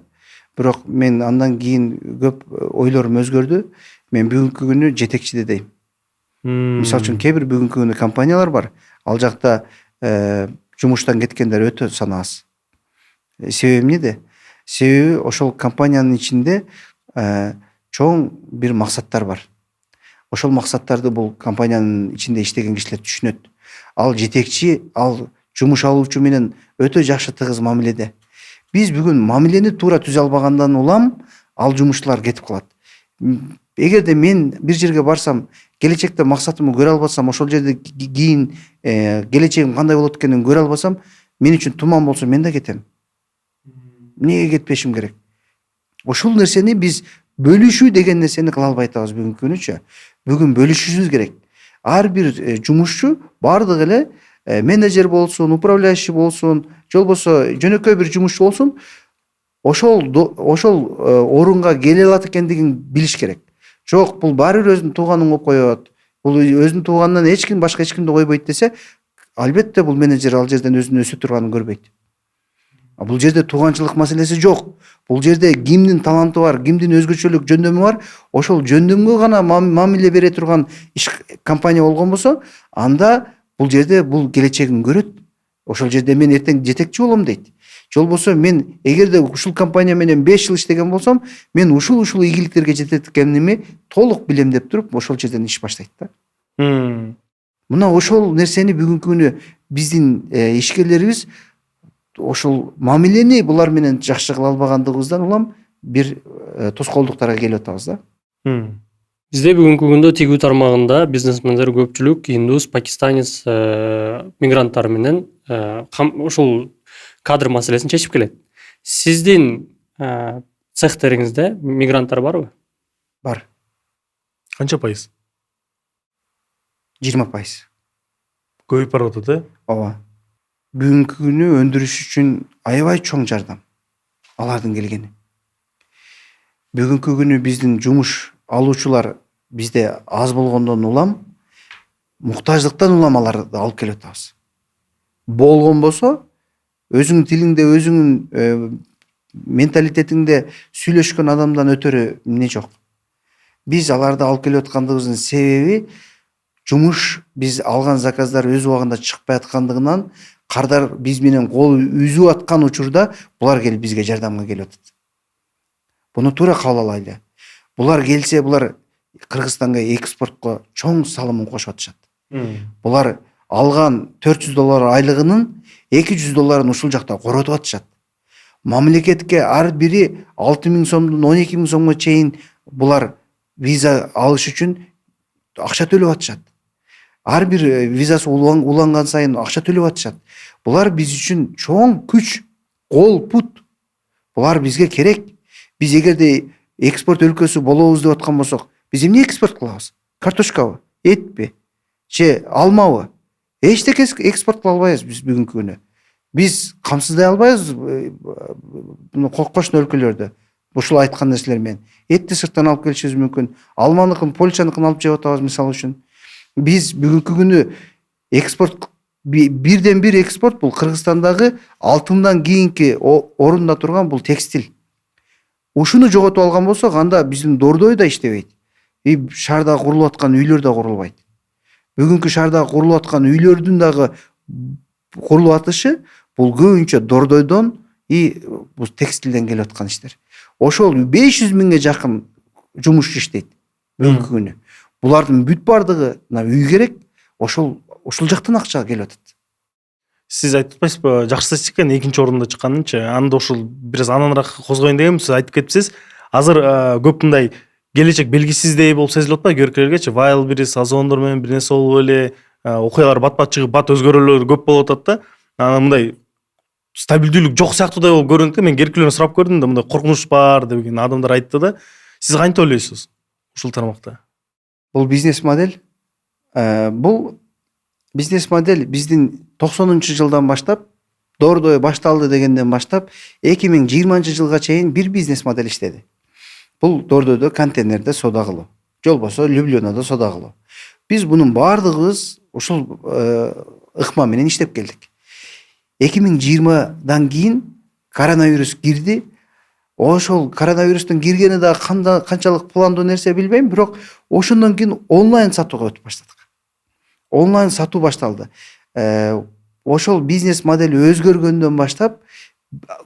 Бирок мен андан кийин көп ойлорум өзгөрдү. Мен бүгүнкү күнү жетекчи да дейм. Мисалы үчүн кээ бир бүгүнкү күнү компаниялар бар. Ал жакта жумуштан кеткендер өтө саны аз. Себеби эмнеде? Себеби ошол компаниянын ичинде чоң бир максаттар бар. Ошол максаттарды бул компаниянын ичинде иштеген кишилер түшүнөт. Ал жетекчи, ал жумуш алуучу менен өтө жакшы тыгыз мамиледе. Биз бүгүн мамилени туура түзө албагандан улам ал жумушчулар кетип калат. Эгерде мен бир жерге барсам, келечекте максатымды көрө албасам, ошол жерде кийин келечегим кандай болот экенин көрө албасам, мен үчүн туман болсо мен да кетем. Эмнеге кетпешим керек? Ошол нерсени биз бөлүшүү деген нерсени кыла албай атабыз бүгүнкү күнүчө. Бүгүн бөлүшүшүбүз керек. Ар бир жумушчу бардыгы эле менеджер болсун, управляющий болсун, же болбосо жөнөкөй бир жумушчу болсун, ошол орунга келе алат экендигин билиш керек. Жок, бул баары бир өзүнүн тууганын коюп коет. Бул өзүнүн тууганынан башка эч кимди койбойт десе, албетте бул менеджер ал жерден өзүнүн өсө турганын көрбөйт. Бул жерде тууганчылык маселеси жок. Бул жерде кимдин таланты бар, кимдин өзгөчөлүк жөндөмү бар, ошол жөндөмгө гана мамиле бере турган иш компания болгон болсо, анда бул жерде бул келечегин көрөт. Ошол жерде мен эртең жетекчи болом дейт. Же болбосо мен эгерде ушул компания менен 5 жыл иштеген болсом, мен ушул ийгиликтерге жетет экенимди толук билем деп туруп, ошол жерден иш баштайт да. Мына ошол нерсени бүгүнкү күнү биздин ишкерлерибиз ошол мамилени булар менен жакшы кыла албагандыгыбыздан улам бир тоскоолдуктарга келип атабыз да. Бизде бүгүнкү күндө тигүү тармагында бизнесмендер көпчүлүк индус, пакистанец мигранттар менен ошол кадр маселесин чечип келет. Сиздин цехтериңизде мигранттар барбы? Бар. Канча пайыз? 20%. Көбөйүп барып атат, э? Ооба. Бүгүнкү күнү өндүрүш үчүн аябай чоң жардам алардын келгени. Бүгүнкү күнү биздин жумуш алуучулар бизде аз болгондон улам муктаждыктан улам аларды алып келип атабыз. Болгон болсо өзүңүн тилиңде, өзүңүн менталитетиңде сүйлөшкөн адамдан өтөрү эмне жок. Биз аларды алып келип аткандыгыбыздын себеби жумуш биз алган заказдар өз убагында чыкпай аткандыгынан кардар биз менен кол үзүп аткан учурда булар келип бизге жардамга келип атат. Буну туура кабыл алайлы. Булар келсе, булар Кыргызстанга экспортко чоң салымын кошуп атышат. Булар алган $400 айлыгынын $200 ушул жакта коротуп атышат. Мамлекетке ар бири 6.000 сомдон 12.000 сомго чейин булар виза алыш үчүн акча төлөп атышат. Ар бир визасы уланган сайын акча төлөп атышат. Булар биз үчүн чоң күч, кол, пут. Булар бизге керек. Биз эгерде экспорт өлкөсү болобуз деп аткан болсок, биз эмне экспорт кылабыз? Картошкабы, этпи, же алмабы? Эчтеке экспорт кыла албайбыз биз бүгүнкү күнү. Биз камсыздай албайбыз кошмо өлкөлөрдө. ушул айткан нерселер менен. Этти сырттан алып келишибиз мүмкүн. Алманыкын, Польшаныкын алып жеп атабыз мисалы үчүн. Биз бүгүнкү күнү экспорт бирден бир экспорт бул Кыргызстандагы алтындан кийинки орунда турган бул текстиль. Ушуну жоготуп алган болсок, анда биздин Дордой да иштебейт. Шаарда курулуп аткан үйлөр да курулбайт. Бүгүнкү шаарда курулуп аткан үйлөрдүн дагы курулуп атышы бул көбүнчө Дордойдон бул текстилден келип аткан иштер. Ошол 500 миңге жакын жумушчу иштейт бүгүнкү күнү. Булардын бүт бардыгына үй керек. Ушул жактан акча келип атат. Сиз айтып атпайсызбы, жакшы статистика экинчи орунда чыкканынчы. Анда ушул бир аз ананраак козгоюн дегем, сиз айтып кетипсиз. Азыр көп мындай келечек белгисиздей болуп сезилип атпайбы көркөйлөргөчү? Вайл бирис озондор менен бир нерсе болуп эле, окуялар бат-бат чыгып, бат өзгөрүүлөр көп болуп атат да. Анан мындай стабилдүүлүк жок сыяктуудай болуп көрүнөт да. Мен керкелерден сурап көрдүм да, мындай коркунуч бар деген адамдар айтты да. Сиз кантип ойлойсуз ушул тармакта? Бул бизнес модель биздин 90-жылдан баштап, Дордой башталды дегенден баштап 2020-жылга чейин бир бизнес модель иштеди. Бул Дордойдо контейнерде соода кылуу, же болбосо Любленада соода кылуу. Биз бунун баардыгыбыз ушул ыкма менен иштеп келдик. 2020-дан кийин коронавирус кирди. Ошол коронавирустун киргени да канчалык пландуу нерсе билбейм, бирок ошондон кийин онлайн сатууга өтүп баштадык. Онлайн сатуу башталды. Ошол бизнес модель өзгөргөндөн баштап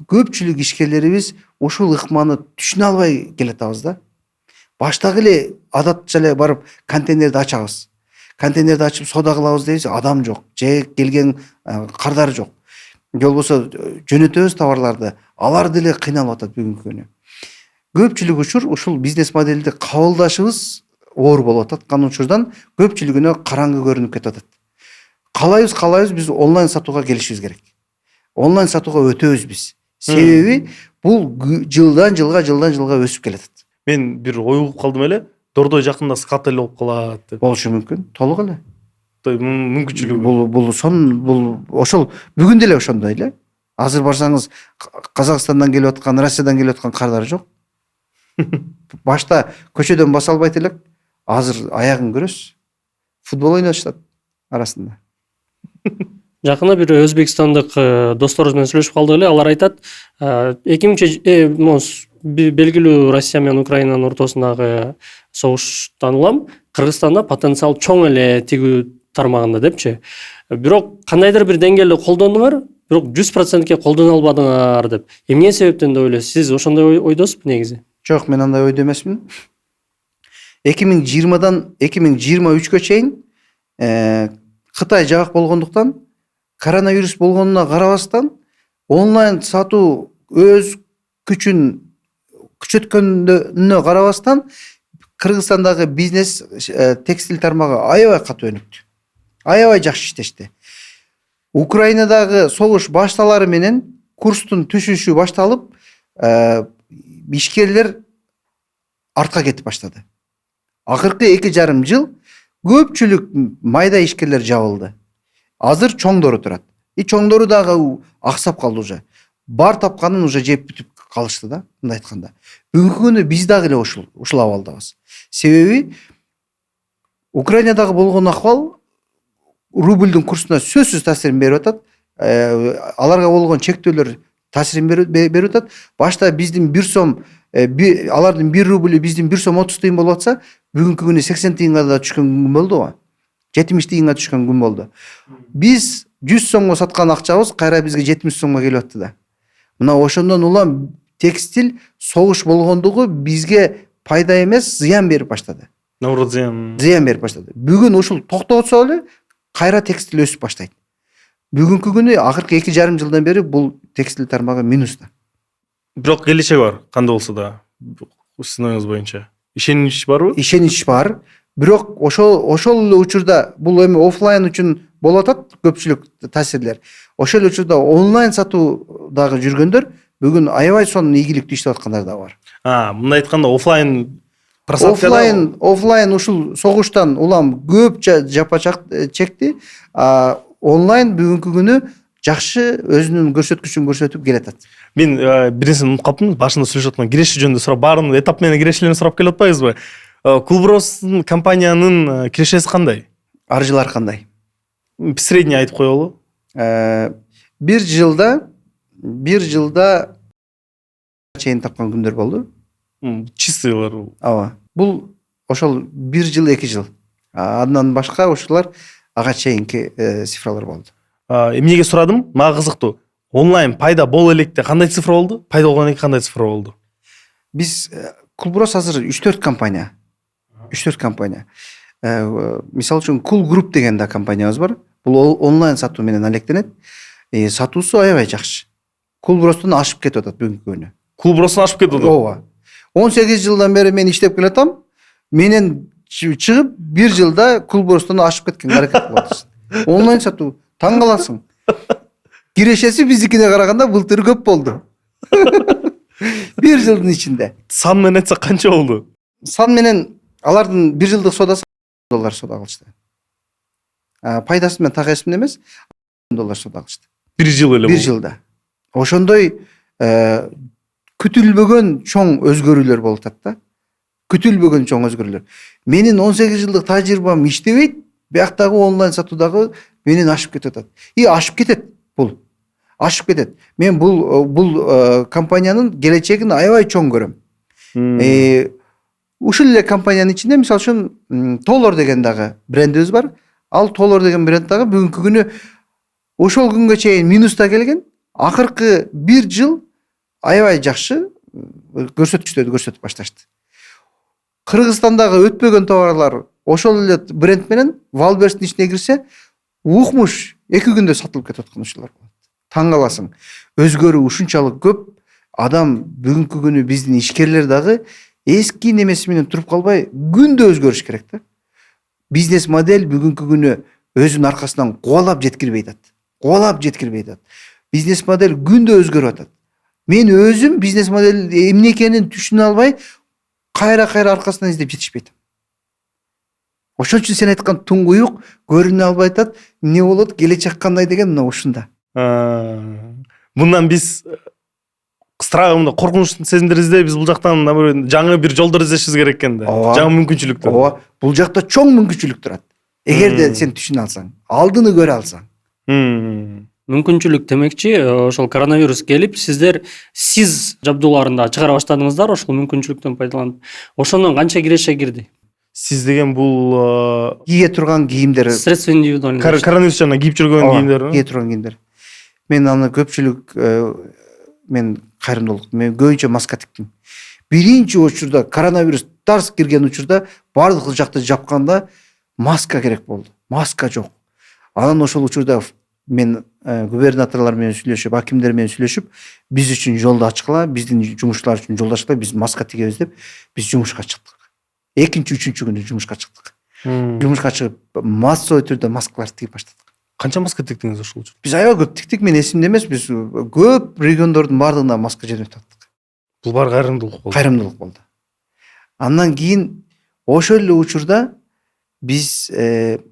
көпчүлүк ишкерлерибиз ушул ыкманы түшүнө албай келатабыз да. Баштагы эле адатча эле барып контейнерди ачабыз. Контейнерди ачып соода кылабыз дейбиз, адам жок, же келген кардар жок. Же болбосо жөнөтөбүз товарларды, алар деле кыйналып атат бүгүнкү күнү. Көпчүлүк учур ушул бизнес модельди кабылдашыбыз оор болуп аткан учурдан көпчүлүгүнө караңгы көрүнүп кетип атат. Калайбыз биз онлайн сатууга келишибиз керек. Онлайн сатууга өтөбүз биз. Себеби бул жылдан жылга өсүп келатат. Мен бир ой угуп калдым эле, Дордой жакында склад эле болуп калат деп. Болушу мүмкүн, толук эле. Мүмкүнчүлүгү. Бул ошол бүгүн деле ошондой эле. Азыр барсаңыз Казакстандан келип аткан, Россиядан келип аткан кардар жок. Башта көчөдөн баса албайт элек, азыр аягын көрөсүз. Футбол ойношот арасында. Жакында бир өзбекстандык досторубуз менен сүйлөшүп калдык эле. Алар айтат, 2000 белгилүү Россия менен Украинанын ортосундагы согуштан улам Кыргызстанда потенциал чоң эле тигүү тармагында депчи. Бирок кандайдыр бир деңгээлде колдондуңар, бирок 100%ке колдоно албадыңар деп. Эмне себептен деп ойлойсуз? Сиз ошондой ойдосузбу негизи? Жок, мен андай ойдо эмесмин. 2020-дан 2023-кө чейин Кытай жабык болгондуктан, коронавирус болгонуна карабастан, онлайн сатуу өз күчүн күчөткөнүнө карабастан, Кыргызстандагы бизнес текстиль тармагы аябай катуу өнүктү. Аябай жакшы иштешти. Украинадагы согуш башталары менен курстун түшүшү башталып, ишкерлер артка кетип баштады. Акыркы 2,5 жыл көпчүлүк майда ишкерлер жабылды. Азыр чоңдору турат. Чоңдору дагы аксап калды уже. Бар тапканын уже жеп бүтүп калышты да, мындай айтканда. Бүгүнкү күнү биз дагы эле ушул абалдабыз. Себеби Украинадагы болгон акыбал рубльдүн курсуна сөзсүз таасирин берип атат. Аларга болгон чектөөлөр таасирин берип атат. Башта биздин 1 сом, алардын 1 рубль биздин 1 сом 30 тыйын болуп атса, бүгүнкү күнү 80 тыйынга да түшкөн күн болду. 70 тыйынга түшкөн күн болду. Биз 100 сомго саткан акчабыз кайра бизге 70 сомго келип атты да. Мына ошондон улам текстиль согуш болгондугу бизге пайда эмес, зыян берип баштады. Наоборот, зыян берип баштады. Бүгүн ушул токтотсо эле кайра текстиль өсүп баштайт. Бүгүнкү күнү акыркы 2,5 жылдан бери бул текстиль тармагы минуста. Бирок келечек бар, кандай болсо да. Сиздин оюңуз боюнча. Ишенич барбы? Ишенич бар. Бирок ошол эле учурда бул эми офлайн үчүн болуп атат көпчүлүк таасирлер. Ошол эле учурда онлайн сатуудагы жүргөндөр бүгүн аябай сонун ийгиликтүү иштеп аткандар да бар. Мындай айтканда офлайн Офлайн ушул согуштан улам көп жапа чекти. Онлайн бүгүнкү күнү жакшы өзүнүн көрсөткүчүн көрсөтүп келатат. Мен биринесин унутуп калыптым, башында сүйлөшүп аткан киреши жөнүндө сурап, баарын этап менен кирешелерин сурап келип атпайбызбы? Кулбростун компаниянын кирешеси кандай? Ар жыл ар кандай. Средний айтып коелу. Бир жылда чейин тапкан күндөр болду. Чистыйлар. Ооба. Бул ошол 1 жыл 2 жыл. Андан башка ушулар ага чейинки цифралар болду. Эмнеге сурадым? Мага кызыктуу. Онлайн пайда боло электе кандай цифра болду? Пайда болгондон кийин кандай цифра болду? Биз Кулброс азыр 3-4 компания. 3-4 компания. Мисалы үчүн Cool Group деген да компаниябыз бар. Бул онлайн сатуу менен алектенет. Сатуусу аябай жакшы. Кулбростон ашып кетип атат бүгүнкү күнү. Кулбростон ашып кетип атат. Ооба. 18 жылдан бери мен иштеп келатам. Менен чыгып 1 жылда Кулбростон ашып кеткен аракет кылып атасың. Онлайн сатуу таң каласың. Кирешеси биздикине караганда былтыр көп болду. 1 жылдын ичинде. Сан менен айтсак канча болду? Сан менен алардын 1 жылдык содасы $1 сода кылышты. Пайдасы менен так эсимде эмес, $1 сода кылышты. 1 жыл эле. 1 жылда. Ошондой күтүлбөгөн чоң өзгөрүүлөр болуп атат да. Күтүлбөгөн чоң өзгөрүүлөр. Менин 18 жылдык тажрыйбам иштебейт, бияктагы онлайн сатуудагы менен ашып кетип атат. Ашып кетет бул. Ашып кетет. Мен бул компаниянын келечегин аябай чоң көрөм. Ушул эле компаниянын ичинде мисалы үчүн Толор деген дагы брендибиз бар. Ал Толор деген бренд дагы бүгүнкү күнү ошол күнгө чейин минуста келген. Акыркы 1 жыл аябай жакшы көрсөткүчтөрдү көрсөтүп башташты. Кыргызстандагы өтпөгөн товарлар ошол эле бренд менен Валберстин ичине кирсе, укмуш 2 күндө сатылып кетип аткан ушулар болот. Таң каласың. Өзгөрүү ушунчалык көп. Адам бүгүнкү күнү биздин ишкерлер дагы эски немеси менен туруп калбай, күндө өзгөрүш керек да. Бизнес модель бүгүнкү күнү өзүнүн аркасынан кубалап жеткирбей атат. Бизнес модель күндө өзгөрүп атат. Мен өзүм бизнес модель эмне экенин түшүнө албай, кайра аркасынан издеп жетишпейт. Ошон үчүн сен айткан туңгуюк көрүнө албай атат. Эмне болот, келечек кандай деген мына ушунда. Мындан биз кыстыраагы коркунуч сезимдерибизде биз бул жактан жаңы бир жолдор издешибиз керек экен да. Жаңы мүмкүнчүлүктөр. Ооба, бул жакта чоң мүмкүнчүлүк турат. Эгерде сен түшүнө алсаң, алдыны көрө алсаң. Мүмкүнчүлүк демекчи, ошол коронавирус келип, сиз жабдууларында чыгара баштадыңыздар, ошол мүмкүнчүлүктөн пайдаланып. Ошондон канча киреше кирди? Сиз деген бул Кие турган кийимдер, Средства индивидуальный. коронавирус жана кийип жүргөн кийимдер. Кие турган кийимдер. Мен аны көпчүлүк мен кайрымдуулук, мен көбүнчө маска тиктим. Биринчи учурда коронавирус тарс кирген учурда бардык жакты жапканда маска керек болду. Маска жок. Анан ошол учурда мен губернаторлор менен сүйлөшүп, акимдер менен сүйлөшүп, биз үчүн жолду ачкыла, биздин жумушчулар үчүн жолду ачкыла, биз маска тигебиз деп, биз жумушка чыктык. Экинчи, үчүнчү күнү жумушка чыктык. Жумушка чыгып, массовый түрдө маскалар тигип баштадык. Канча маска тиктиңиз ошол учурда? Биз аябай көп тиктик, мен эсимде эмес, биз көп региондордун бардыгына маска жөнөтүп аттык. Бул бар кайрымдуулук болду. Кайрымдуулук болду. Андан кийин ошол эле учурда биз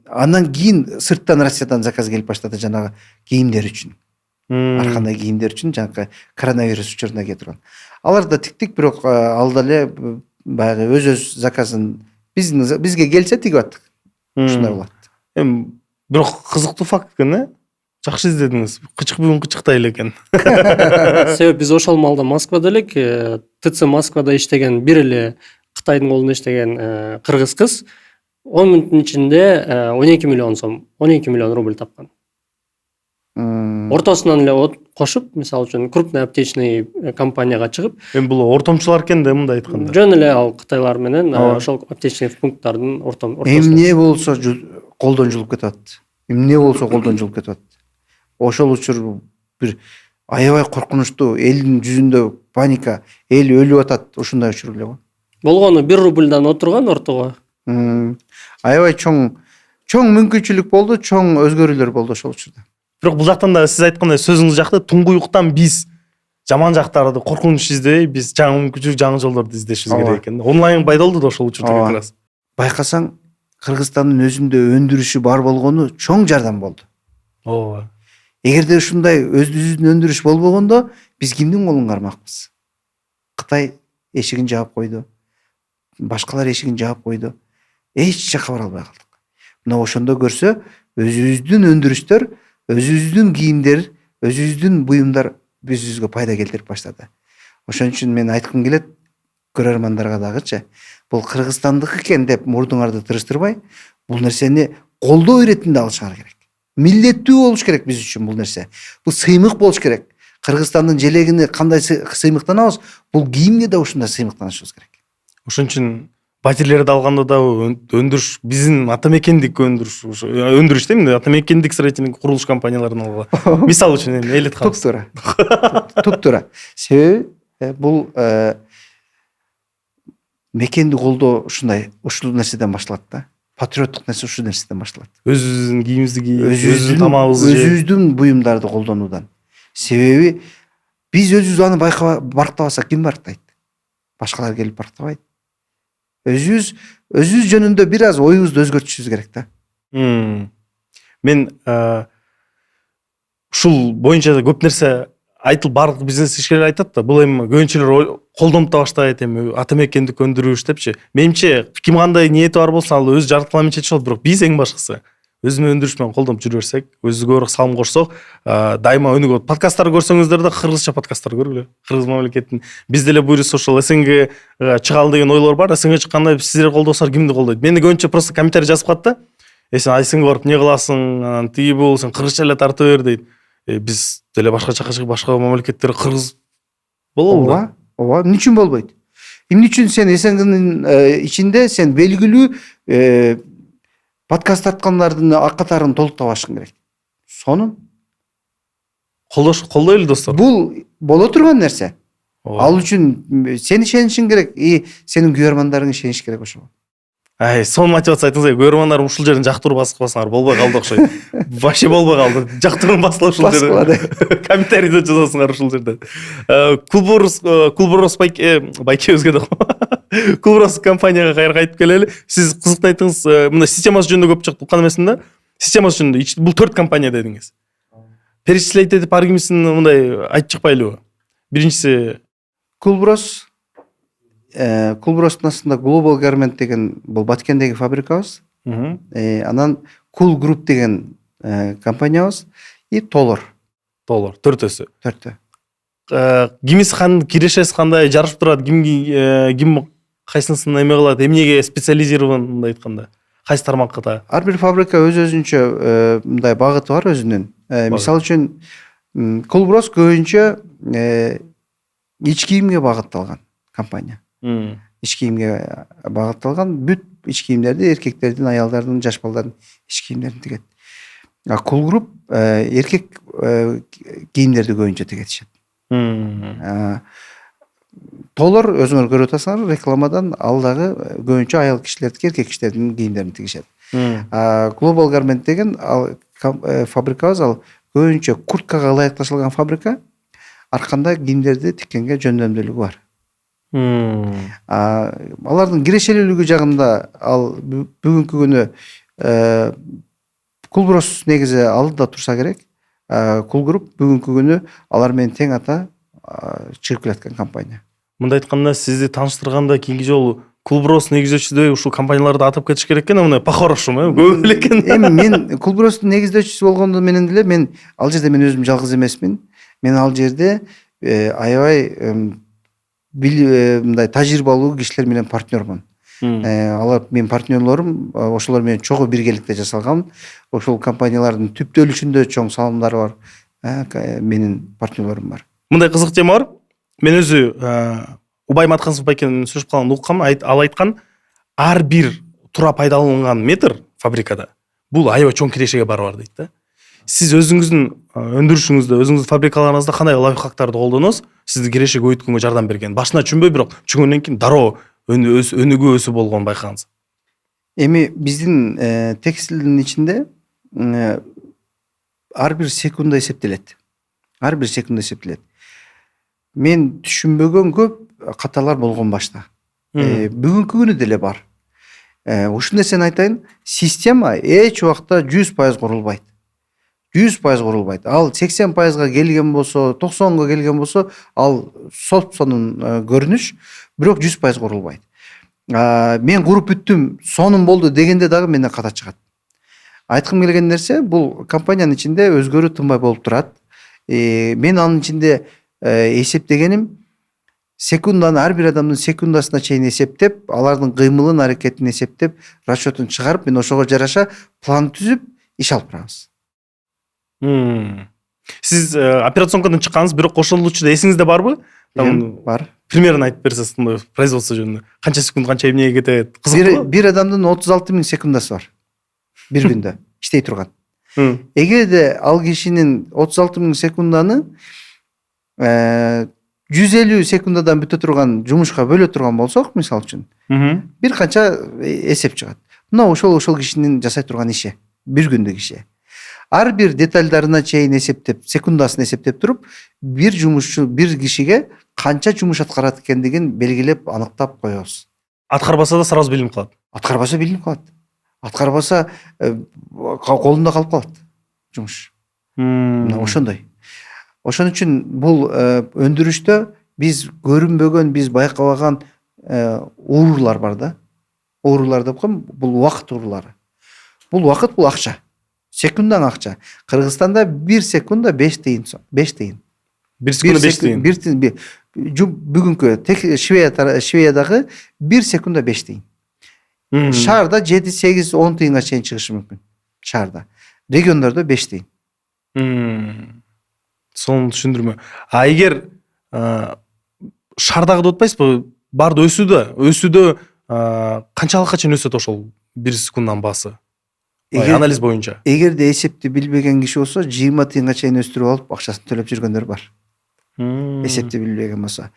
андан кийин сырттан Россиядан заказ келип баштады жанагы кийимдер үчүн. Ар кандай кийимдер үчүн жанагы коронавирус учурунда келе турган. Аларда тиктик, бирок алда эле баягы өз заказын бизге келсе тигип аттык. Ушундай болот. Бирок кызыктуу факт экен, жакшы издедиңиз. Бүгүн кычыктай эле экен. Себеп биз ошол маалда Москвада элек, ТЦ Москвада иштеген бир эле Кытайдын колунда иштеген кыргыз кыз 10 мүнөттүн ичинде 12 миллион сом, 12 миллион рубль тапкан. Ортосунан эле кошуп, мисалы үчүн крупный аптечный компанияга чыгып, Бул ортомчулар экен да, мындай айтканда. Жөн эле ал кытайлар менен ошол аптечный пункттардын ортосунда. Эмне болсо колдон жулуп кетет. Эмне болсо колдон жулуп кетет. Ошол учур бир аябай коркунучтуу, элдин жүзүндө паника, эл өлүп атат, ушундай учур эле го. Болгону 1 рубльдан отурган ортого. Аябай чоң мүмкүнчүлүк болду, чоң өзгөрүүлөр болду ошол учурда. Бирок бул жактан да сиз айткандай сөзүңүз жакты, туңгуюктан биз жаман жактарды, коркунуч издебей, биз жаңы мүмкүнчүлүк, жаңы жолдорду издешибиз керек экен. Онлайн пайдалуу да ошол учурда как раз. Эгерде ушундай өзүбүздүн өндүрүш болбогондо биз кимдин колун кармакпыз? Кытай эшигин жаап койду. Башкалар эшигин жаап койду. Эч жакка бара албай калдык. Мына ошондо көрсө өзүбүздүн өндүрүштөр, өзүбүздүн кийимдер, өзүбүздүн буюмдар бизге пайда келтирип баштады. Ошон үчүн мен айткым келет көрөрмандарга дагычы, бул Кыргызстандыкы экен деп мурдуңарды тырыштырбай, бул нерсени колдоо иретинде алышыңар керек. Милдеттүү болуш керек биз үчүн бул нерсе. Бул сыймык болуш керек. Кыргызстандын желегине кандай сыймыктанабыз, бул кийимге да ушундай сыймыктанышыбыз керек. Ошон үчүн батирлерди алганда да өндүрүш биздин ата мекендик өндүрүш дейм, ата мекендик строительный курулуш компанияларын алгыла. Мисалы үчүн эми Элит Хаус. Туп туура. Себеби бул мекенди колдоо ушул нерседен башталат да. Патриоттук нерсе ушул нерседен башталат. Өзүбүздүн кийимибизди кийип, өзүбүздүн тамагыбызды жеп, өзүбүздүн буюмдарды колдонуудан. Себеби биз өзүбүз аны барктабасак ким барктайт? Башкалар келип барктабайт. Өзүбүз жөнүндө бир аз оюбузду өзгөртүшүбүз керек да. Мен ушул боюнча көп нерсе айтылып, баардык бизнес ишкерлер айтат да, бул эми көбүнчөлөр колдонуп да баштайт эми ата мекендик өндүрүш депчи. Менимче ким кандай ниети бар болсо ал өз жараткыла менен чечип алат, бирок биз эң башкысы өзүбүздүн өндүрүш менен колдонуп жүрө берсек, өзүбүзгө көбүрөөк салым кошсок, дайыма өнүгөт. Подкасттарды көрсөңүздөр да кыргызча подкасттар көргүлө. Кыргыз мамлекетинин бизде эле буюрса ошол СНГ чыгалы деген ойлор бар. СНГ чыкканда сиздер колдосоңор кимди колдойт? Мени көбүнчө просто комментарий жазып калат да. Сен СНГ барып эмне кыласың? Анан тиги бул, сен кыргызча эле тарта бер дейт. Биз деле башка жакка чыгып башка мамлекеттер кыргыз болобу да? Ооба, эмне үчүн болбойт? Эмне үчүн сен СНГнын ичинде сен белгилүү подкаст тарткандардын катарын толуктабашың керек. Сонун Колдойлу достор. Бул боло турган нерсе. Ал үчүн сен ишенишиң керек, сенин күйөрмандарың ишениш керек ошого. Сонун мотивация айтыңыз, көрөрмандарым ушул жерден жактыруу баскыбасаңар болбой калды окшойт. Вообще болбой калды. Жактыруу басыла ушул жерде. Комментарийде жазасыңар ушул жерде. Кулбурос байке өзгөдө. Кулбурос компанияга кайра кайтып келели. Сиз кызыктуу айтыңыз, мына системасы жөнүндө көп чыкты уккан эмесмин да. Системасы жөнүндө бул 4 компания дедиңиз. Перечислейт этип ар кимисин мындай айтып чыкпайлыбы? Биринчиси Кулбуростун астында Global Garment деген бул Баткендеги фабрикабыз. Анан Cool Group деген компаниябыз и Толор. Төртөөсү. Кимиси кирешеси кандай жарышып турат, ким кайсынысын эме кылат, эмнеге специализирован мындай айтканда? Кайсы тармакта? Ар бир фабрика өзүнчө мындай багыты бар өзүнүн. Мисалы үчүн Кулбурос көбүнчө ич кийимге багытталган компания. Ич кийимге багытталган, бүт ич кийимдерди эркектердин, аялдардын, жаш балдардын ич кийимдерин тигет. Cool Group эркек кийимдерди көбүнчө тигетишет. Толор өзүңөр көрүп атасыңар рекламадан, ал дагы көбүнчө аял кишилердики, эркек кишилердин кийимдерин тигишет. Global Garment деген фабрикабыз, ал көбүнчө курткага ылайыкташылган фабрика. Арканда кийимдерди тиккенге жөндөмдүүлүгү бар. Алардын кирешелүүлүгү жагында ал бүгүнкү күнү Кулбурос негизи алдыда турса керек. Cool Group бүгүнкү күнү алар менен тең ата чыгып келаткан компания. Мындай айтканда, сизди тааныштырганда кийинки жолу Кулбурос негиздөөчүсү ушул компанияларды атап кетиш керек экен, мына по-хорошему, көп эле экен. Эми мен Кулбуростун негиздөөчүсү болгондо менен деле мен ал жерде мен өзүм жалгыз эмесмин. Мен ал жерде аябай мындай тажрыйбалуу кишилер менен партнермун. Алар менин партнерлорум, ошолор менен чогуу биргеликте жасалган. Ошол компаниялардын түптөлүшүндө чоң салымдары бар. Менин партнерлорум бар. Мындай кызык тема бар. Мен өзү Убай Маткансов байкенин сүрүп калган уккам, ал айткан, ар бир туура пайдаланган метр фабрикада бул аябай чоң кирешеге барабар дейт да. Сиз өзүңүздүн өндүрүшүңүздө, өзүңүздүн фабрикаларыңызда кандай лайфхактарды колдоносуз? Сизди киреше көбөйткөнгө жардам берген. Башына түшүнбөй, бирок түшүнгөндөн кийин дароо өнүгүү өсүү болгонун байкагансыз. Эми биздин текстилдин ичинде ар бир секунда эсептелет. Мен түшүнбөгөн көп каталар болгон башта. Бүгүнкү күнү деле бар. Ушул нерсени айтайын, система эч убакта 100% курулбайт. 100% курулбайт. Ал 80%га келген болсо, 90га келген болсо, ал сонун көрүнүш, бирок 100% курулбайт. Мен куруп бүттүм, сонун болду дегенде дагы менден ката чыгат. Айткым келген нерсе, бул компаниянын ичинде өзгөрүү тынбай болуп турат. Мен анын ичинде эсептегеним, секунданы, ар бир адамдын секундасына чейин эсептеп, алардын кыймылын, аракетин эсептеп, расчетун чыгарып, мен ошого жараша план түзүп, иш алып барабыз. Сиз операционкадан чыккансыз, бирок ошол учурда эсиңизде барбы? Бар. Примерно айтып берсеңиз, мындай производство жөнүндө. Канча секунд, канча эмнеге кетет? Кызыктуу. Бир адамдын 36.000 секундасы бар. Бир күндө иштей турган. Эгерде ал кишинин 36.000 секунданы 150 секундадан бүтө турган жумушка бөлө турган болсок, мисалы үчүн, бир канча эсеп чыгат. Мына ошол кишинин жасай турган иши, бир күндүк иши. Ар бир детальдарына чейин эсептеп, секундасын эсептеп туруп, бир жумушчу, бир кишиге канча жумуш аткарат экендигин белгилеп, аныктап коебуз. Аткарбаса да сразу билинип калат. Аткарбаса билинип калат. Аткарбаса колунда калып калат жумуш. Мына ошондой. Ошон үчүн бул өндүрүштө биз көрүнбөгөн, биз байкабаган уурулар бар да. Уурулар деп коем, бул убакыт уурулары. Бул убакыт, бул акча. Секундаң акча. Кыргызстанда 1 секунда 5 тыйын. 5 тыйын. 1 секунда 5 тыйын. Бүгүнкү Швеядагы 1 секунда 5 тыйын. Шаарда 7, 8, 10 тыйынга чейин чыгышы мүмкүн. Шаарда. Региондордо 5 тыйын. Сонун түшүндүрмө. Эгер шаардагы деп атпайсызбы, барды өсүүдө канчалыкка чейин өсөт ошол 1 секунддын баасы? Анализ боюнча. Эгерде эсепти билбеген киши болсо, 20 тыйынга чейин өстүрүп алып, акчасын төлөп жүргөндөр бар. Эсепти билбеген болсо.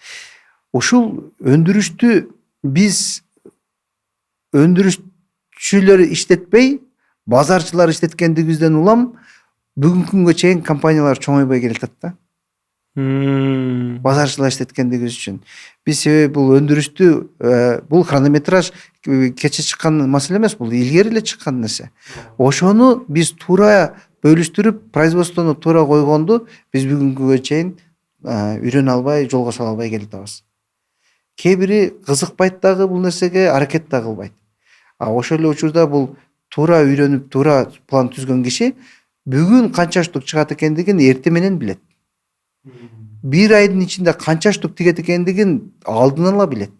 Ушул өндүрүштү биз өндүрүшчүлөр иштетпей, базарчылар иштеткендигибизден улам, бүгүнкү күнгө чейин компаниялар чоңойбой келатат да. Базарчылар иштеткендигибиз үчүн. Биз себеби бул өндүрүштү, бул хронометраж кече чыккан маселе эмес, бул илгери эле чыккан нерсе. Ошону биз туура бөлүштүрүп, производствону туура койгонду биз бүгүнкүгө чейин үйрөнө албай, жолго сала албай келатабыз. Кээ бири кызыкпайт дагы бул нерсеге, аракет да кылбайт. Ошол эле учурда бул туура үйрөнүп, туура план түзгөн киши бүгүн канча штук чыгат экендигин эртең менен билет. Бир айдын ичинде канча штук тигет экендигин алдын ала билет.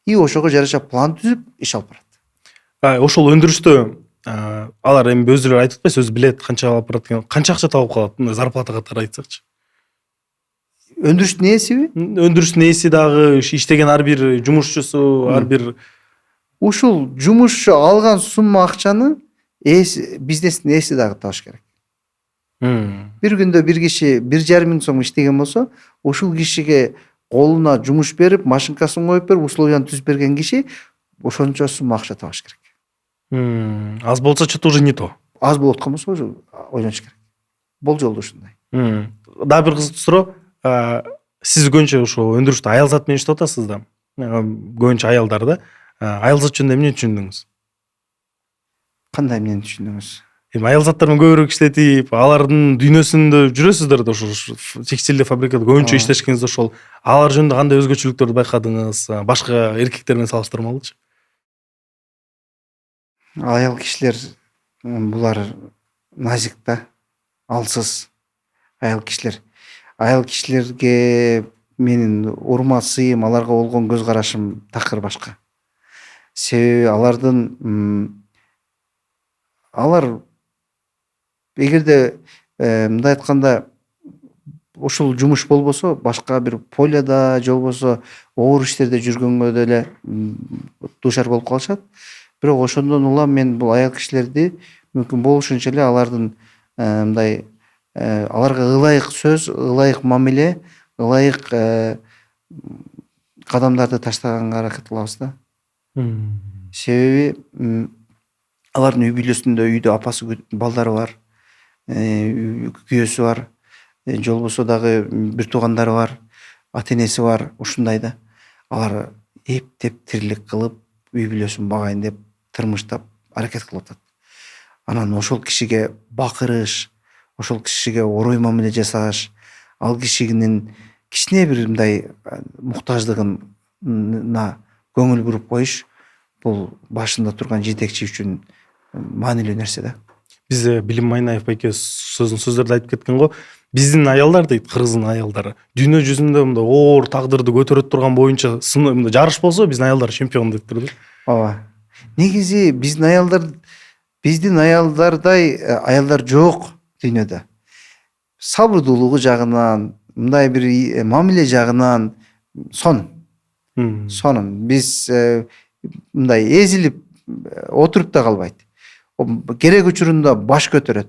И ошого жараша план түзүп, иш алып барат. Ошол өндүрүштө алар эми өздөрү айтып атпайсыз, өзү билет канча алып барат экен, канча акча табып калат, зарплата катары айтсакчы. Өндүрүштүн ээсиби? Өндүрүштүн ээси дагы, иштеген ар бир жумушчусу, ар бир ушул жумушчу алган сумма акчаны бизнестин ээси дагы табыш керек. Бир күндө бир киши 1,5 миң сом иштеген болсо, ушул кишиге колуна жумуш берип, машинкасын коюп берип, условияны түзүп берген киши ошончо сумма акча табыш керек. Аз болсо что-то уже не то. Аз болуп аткан болсо уже ойлонуш керек. Болжолдо ушундай. Дагы бир кызыктуу суроо. Сиз көбүнчө ошо өндүрүштө аял зат менен иштеп атасыз да. Көбүнчө аялдар да. Аял зат жөнүндө эмне түшүндүңүз? Кандай эмнени түшүндүңүз? Эми аял заттар менен көбүрөөк иштетип, алардын дүйнөсүндө жүрөсүздөр да, ошо текстилде, фабрикада көбүнчө иштешкенинизде ошол алар жөнүндө кандай өзгөчөлүктөрдү байкадыңыз? Башка эркектер менен салыштырмалычы? Аял кишилер булар назик да, алсыз аял кишилерге менин урмат сыйым, аларга болгон көз карашым такыр башка. Себеби алар эгерде мындай айтканда ушул жумуш болбосо, башка бир полияда же болбосо оор иштерде жүргөнгө деле дуушар болуп калышат. Бирок ошондон улам мен бул аял кишилерди мүмкүн болушунча эле алардын мындай аларга ылайык сөз, ылайык мамиле, ылайык кадамдарды таштаганга аракет кылабыз да. Себеби алардын үй бүлөсүндө, үйдө апасы, балдары бар, күйөөсү бар, же болбосо дагы бир туугандары бар, ата энеси бар, ушундай да. Алар эптеп тирилик кылып, үй бүлөсүн багайын деп, тырмыштап аракет кылып атат. Анан ошол кишиге бакырыш, ошол кишиге орой мамиле жасаш, ал кишинин кичине бир мындай муктаждыгына көңүл буруп коюш бул башында турган жетекчи үчүн маанилүү нерсе да. Бизде Билим Майнаев байке сөздөрдө айтып кеткен го. Биздин аялдар дейт, кыргыздын аялдары. Дүйнө жүзүндө мындай оор тагдырды көтөрө турган боюнча мындай жарыш болсо, биздин аялдар чемпион деп турду. Ооба. Негизи биздин аялдардай аялдар жок дүйнөдө. Сабырдуулугу жагынан, мындай бир мамиле жагынан сонун. Биз мындай эзилип отуруп да калбайт. Керек учурунда баш көтөрөт.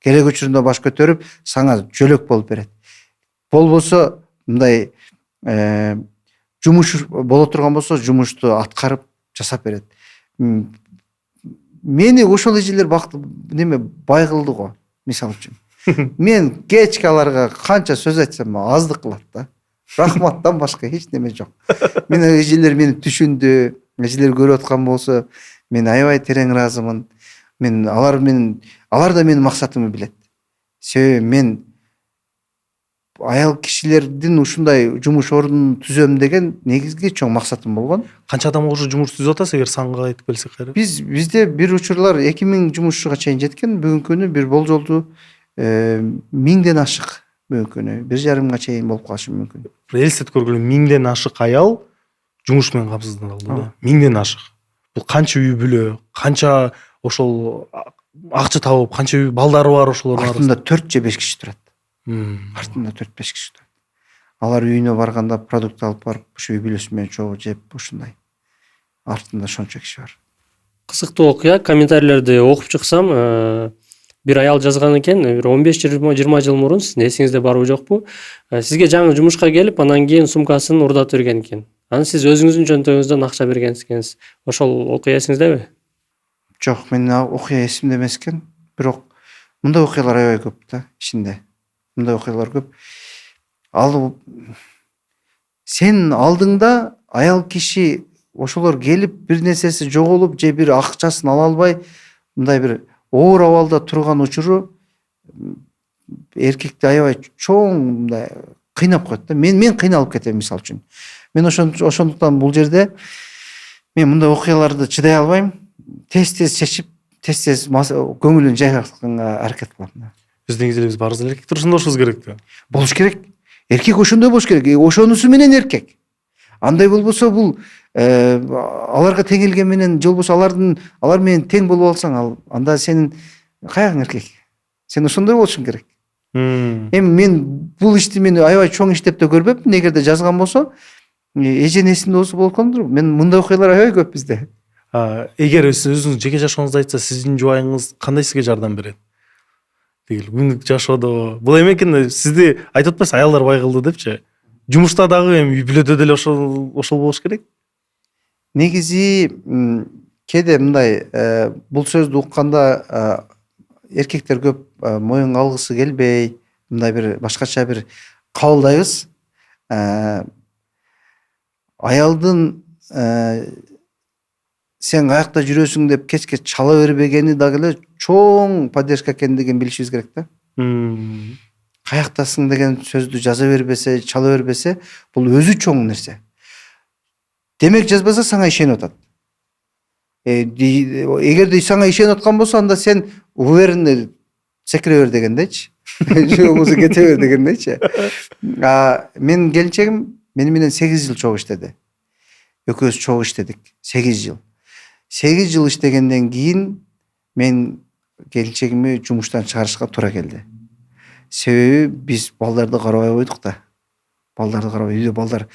Керек учурунда баш көтөрүп, сага жөлөк болуп берет. Болбосо мындай жумуш боло турган болсо, жумушту аткарып жасап берет. Мени ошол эжелер бай кылды го, мисалы үчүн. Мен кечке аларга канча сөз айтсам аздык кылат да. Рахматтан башка эч неме жок. Мен эжелер мени түшүндү, эжелер көрүп аткан болсо, мен аябай терең ыраазымын. Алар да менин максатымды билет. Себеби мен аял кишилердин ушундай жумуш ордун түзөм деген негизги чоң максатым болгон. Канча адам уже жумуш түзүп атасыз, эгер санга айтып келсек кайра? Бизде бир учурлар 2000 жумушчуга чейин жеткен. Бүгүнкү күнү бир болжолду 1000ден ашык. Бүгүнкү күнү 1,5 чейин болуп калышы мүмкүн. Элестет көргүлө 1000ден ашык аял жумуш менен камсыздандырылды да. 1000ден ашык. Бул канча үй бүлө, канча ошол акча табып, канча үй балдары бар ошолордун арасында 4 же 5 киши турат. Артында 4-5 киши турат. Алар үйүнө барганда продукт алып барып, ошо үй бүлөсү менен чогуу жеп, ушундай. Артында ошончо киши бар. Кызыктуу окуя, комментарийлерди окуп чыксам, бир аял жазган экен, бир 15-20 жыл мурун, сиздин эсиңизде барбы жокпу? Сизге жаңы жумушка келип, анан кийин сумкасын урдатып берген экен. Анан сиз өзүңүздүн чөнтөгүңүздөн акча бергенсиз экенсиз. Ошол окуя эсиңиздеби? Жок, мен окуя эсимде эмес экен. Бирок мындай окуялар аябай көп да ичинде. Мындай окуялар көп. Ал сен алдыңда аял киши ошолор келип бир нерсеси жоголуп же бир акчасын ала албай мындай бир оор абалда турган учуру эркекти аябай чоң мындай кыйнап коет да. Мен кыйналып кетем мисалы үчүн. Мен ошондуктан бул жерде мен мындай окуяларды чыдай албайм. Тез чечип, тез көңүлүн жайгатканга аракет кылам. Биз негизи биз барыбыз эркек турушунда болушубуз керек да. Болуш керек. Эркек ошондой болуш керек. Ошонусу менен эркек. Андай болбосо бул аларга тең келген менен, же болбосо алар менен тең болуп алсаң, анда сенин каягаң эркек. Сен ошондой болушуң керек. Эми мен бул ишти аябай чоң иш деп да көрбөпмүн. Эгерде жазган болсо, эженин эсинде болсо болуп калдыр. Мен мындай окуялар аябай көп бизде. Эгер сиз өзүңүз жеке жашооңузду айтса, сиздин жубайыңыз кандай сизге жардам берет? Дегил күндүк жашоодо бул эме экен, сизди айтып атпайсыз, аялдар бай кылды депчи. Жумушта дагы эми үй бүлөдө деле ошол болуш керек. Негизи кээде мындай бул сөздү укканда эркектер көп моюнга алгысы келбей, мындай бир башкача бир кабылдайбыз. Аялдын сен каякта жүрөсүң деп кечке чала бербегени дагы эле чоң поддержка экендигин билишибиз керек да. Каяктасың деген сөздү жаза бербесе, чала бербесе, бул өзү чоң нерсе. Демек жазбаса сага ишенип атат. Эгерде сага ишенип аткан болсо, анда сен уверенный секире бер дегендейчи. Же болбосо кете бер дегендейчи. Менин келинчегим мени менен 8 жыл чогуу иштеди. Экөөбүз чогуу иштедик 8 жыл. 8 жыл иштегенден кийин мен келинчегими жумуштан чыгарышка туура келди. Себеби биз балдарды карабай койдук да. Балдарды карабай, үйдө балдар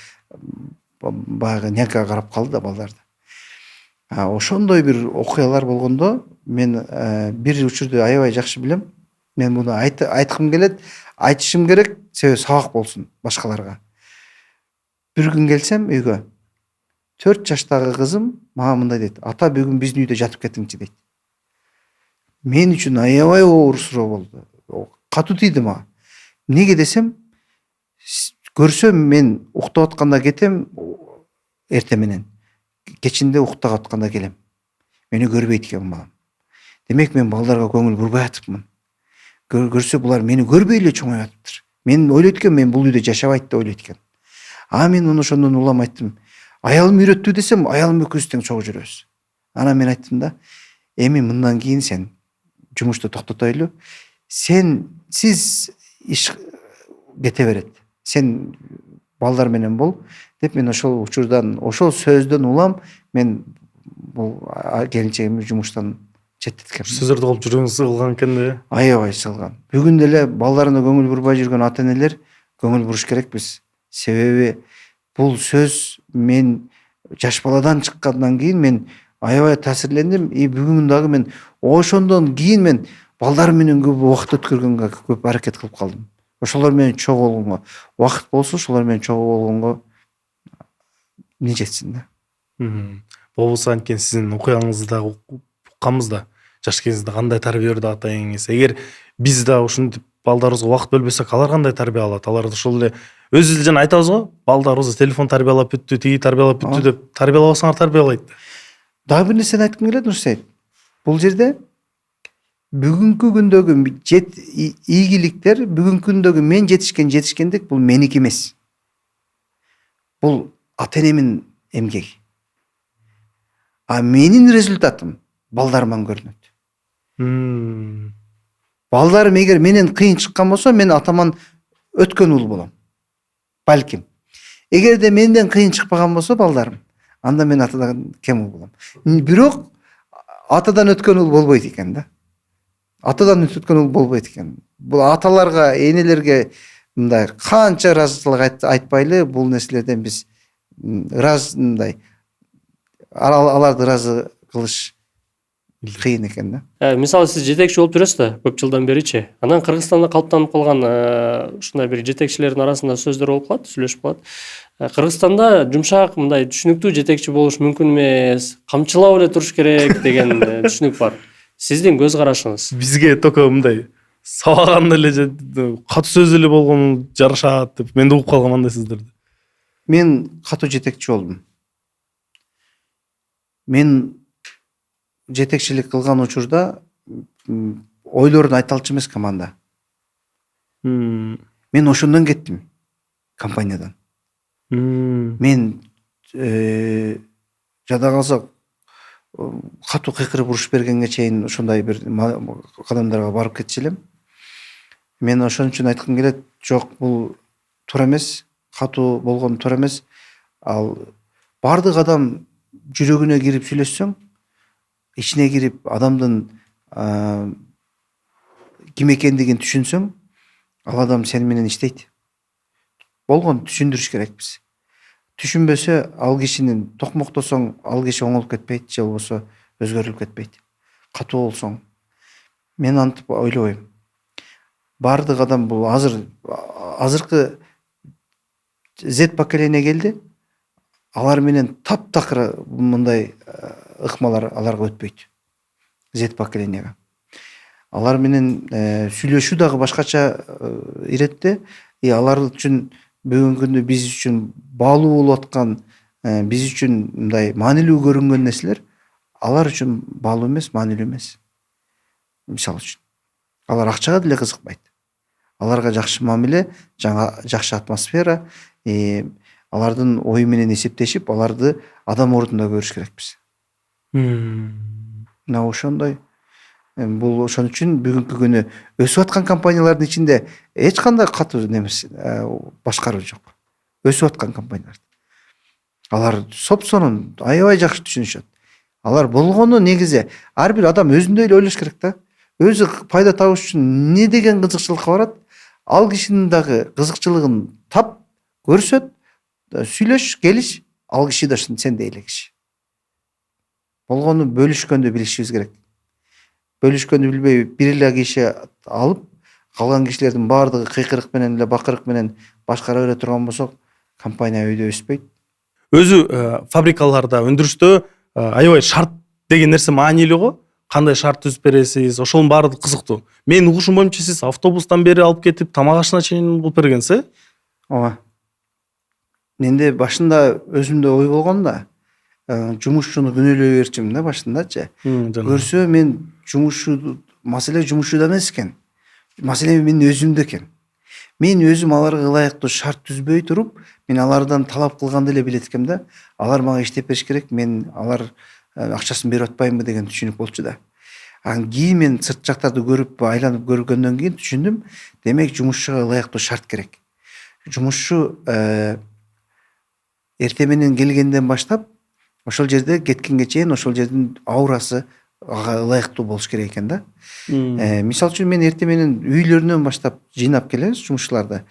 баягы нянька карап калды да балдарды. Ошондой бир окуялар болгондо мен бир учурду аябай жакшы билем. Мен муну айткым келет, айтышым керек, себеби сабак болсун башкаларга. Бир күн келсем үйгө, 4 жаштагы кызым мага мындай дейт: "Ата, бүгүн биздин үйдө жатып кетиңчи" дейт. Мен үчүн аябай оор суроо болду. Катуу тийди мага. Неге десем, көрсөм мен уктап атканда кетем эрте менен. Кечинде уктап атканда келем. Мени көрбөйт экен балам. Демек мен балдарга көңүл бурбай атыпмын. көрсө булар мени көрбөй эле чоңоюп атыптыр. Мен ойлойт экен, мен бул үйдө жашабайт деп ойлойт экен. Мен уну ошондон улам айттым. Аялым үйрөттү десем, аялым экөөбүз тең чогуу жүрөбүз. Анан мен айттым да, эми мындан кийин сен жумушту токтотойлу. Сиз иш кете берет. Сен балдар менен бол деп мен ошол учурдан, ошол сөздөн улам мен бул келинчегимди жумуштан четтеткем. Сөздөрдү кылып жүрөгүңүз сыгылган экен да. Аябай сылган. Бүгүн деле балдарына көңүл бурбай жүргөн ата энелер көңүл буруш керекпиз. Себеби бул сөз мен жаш баладан чыккандан кийин мен аябай таасирлендим. Бүгүн дагы мен ошондон кийин мен балдар менен көп убакыт өткөргөнгө көп аракет кылып калдым. Ошолор менен чогуу болгонго убакыт болсо, ошолор менен чогуу болгонго эмне жетсин да. Болбосо анткени сиздин окуяңызды дагы укканбыз да. Жаш кезинизде кандай тарбия берди ата энеңиз? Эгер биз да ушинтип балдарыбызга убакыт бөлбөсөк, алар кандай тарбия алат? Алар ошол эле өзүбүз жана айтабыз го, балдарыбызды телефон тарбиялап бүттү, тиги тарбиялап бүттү деп тарбиялабасаңар тарбиялайт. Дагы бир нерсени айткым келет Нурсейит. Бул жерде бүгүнкү күндөгү ийгиликтер, бүгүнкү күндөгү мен жетишкендик бул меники эмес. Бул ата энемдин эмгеги. Менин результатым балдарыман көрүнөт. Балдарым эгер менен кыйын чыккан болсо, мен атаман өткөн уул болом. Балким. Эгерде менден кыйын чыкпаган болсо балдарым, анда мен атадан кем уул болом. Бирок атадан өткөн уул болбойт экен да. Атадан өткөн уул болбойт экен. Бул аталарга, энелерге мындай канча ыраазычылык айтпайлы, бул нерселерден биз мындай аларды ыраазы кылыш кыйын экен да. Мисалы сиз жетекчи болуп жүрөсүз да көп жылдан беричи. Анан Кыргызстанда калыптанып калган ушундай бир жетекчилердин арасында сөздөр болуп калат, сүйлөшүп калат. Кыргызстанда жумшак, мындай түшүнүктүү жетекчи болуш мүмкүн эмес, камчылап эле туруш керек деген түшүнүк бар. Сиздин көз карашыңыз? Бизге только мындай сабаган эле катуу сөз эле болгон жарашат деп мен да угуп калгам андай сөздөрдү. Мен катуу жетекчи болдум. Мен жетекчилик кылган учурда ойлорун айта алчу эмес команда. Мен ошондон кеттим компаниядан. Мен жада калса катуу кыйкырып уруш бергенге чейин ошондой бир кадамдарга барып кетчү элем. Мен ошон үчүн айткым келет, жок, бул туура эмес, катуу болгон туура эмес. Ал бардык адам жүрөгүнө кирип сүйлөшсөң, ичине кирип адамдын ким экендигин түшүнсөң, ал адам сени менен иштейт. Болгон түшүндүрүш керекпиз. Түшүнбөсө, ал кишинин токмоктосоң, ал киши оңолуп кетпейт, же болбосо өзгөрүлүп кетпейт. Катуу болсоң. Мен антип ойлобойм. Бардык адам бул азыркы Z поколение келди. Алар менен таптакыр мындай ыкмалар аларга өтпөйт. Z поколениега. Алар менен сүйлөшүү дагы башкача иретте. Алар үчүн бүгүнкү күндө биз үчүн баалуу болуп аткан, биз үчүн мындай маанилүү көрүнгөн нерселер алар үчүн баалуу эмес, маанилүү эмес. Мисалы үчүн, алар акчага деле кызыкпайт. Аларга жакшы мамиле, жакшы атмосфера, алардын ою менен эсептешип, аларды адам ордунда көрүш керекпиз. Мына ошондой. Бул ошон үчүн бүгүнкү күнү өсүп аткан компаниялардын ичинде эч кандай катуу немес башкаруу жок. Өсүп аткан компаниялар. Алар сопсонун аябай жакшы түшүнүшөт. Алар болгону негизи ар бир адам өзүндөй эле ойлош керек да. Өзү пайда табыш үчүн эмне деген кызыкчылыкка барат, ал кишинин дагы кызыкчылыгын тап, көрсөт, сүйлөш, келиш, ал киши да сендей эле киши. Болгону бөлүшкөндү билишибиз керек. Бөлүшкөндү билбей бир эле киши алып, калган кишилердин баардыгы кыйкырык менен эле, бакырык менен башкара бере турган болсок, компания өйдө өспөйт. Өзү фабрикаларда, өндүрүштө аябай шарт деген нерсе маанилүү го. Кандай шарт түзүп бересиз? Ошонун баары кызыктуу. Менин угушум боюнча сиз автобустан бери алып кетип, тамак ашына чейин кылып бергенсиз, Ооба. Менде башында өзүмдө ой болгон да, жумушчуну күнөөлөй берчүмүн да башындачы. Көрсө мен жумушчу маселе жумушчуда эмес экен. маселе менин өзүмдө экен. Мен өзүм аларга ылайыктуу шарт түзбөй туруп, мен алардан талап кылганды эле билет экем да. Алар мага иштеп бериш керек, мен алар акчасын берип атпаймынбы деген түшүнүк болчу да. Анан кийин мен сырт жактарды көрүп, айланып көргөндөн кийин түшүндүм, демек жумушчуга ылайыктуу шарт керек. Жумушчу эртең менен келгенден баштап ошол жерде кеткенге чейин ошол жердин аурасы ага ылайыктуу болуш керек экен да. Мисалы үчүн мен эртең менен үйлөрүнөн баштап жыйнап келебиз жумушчуларды.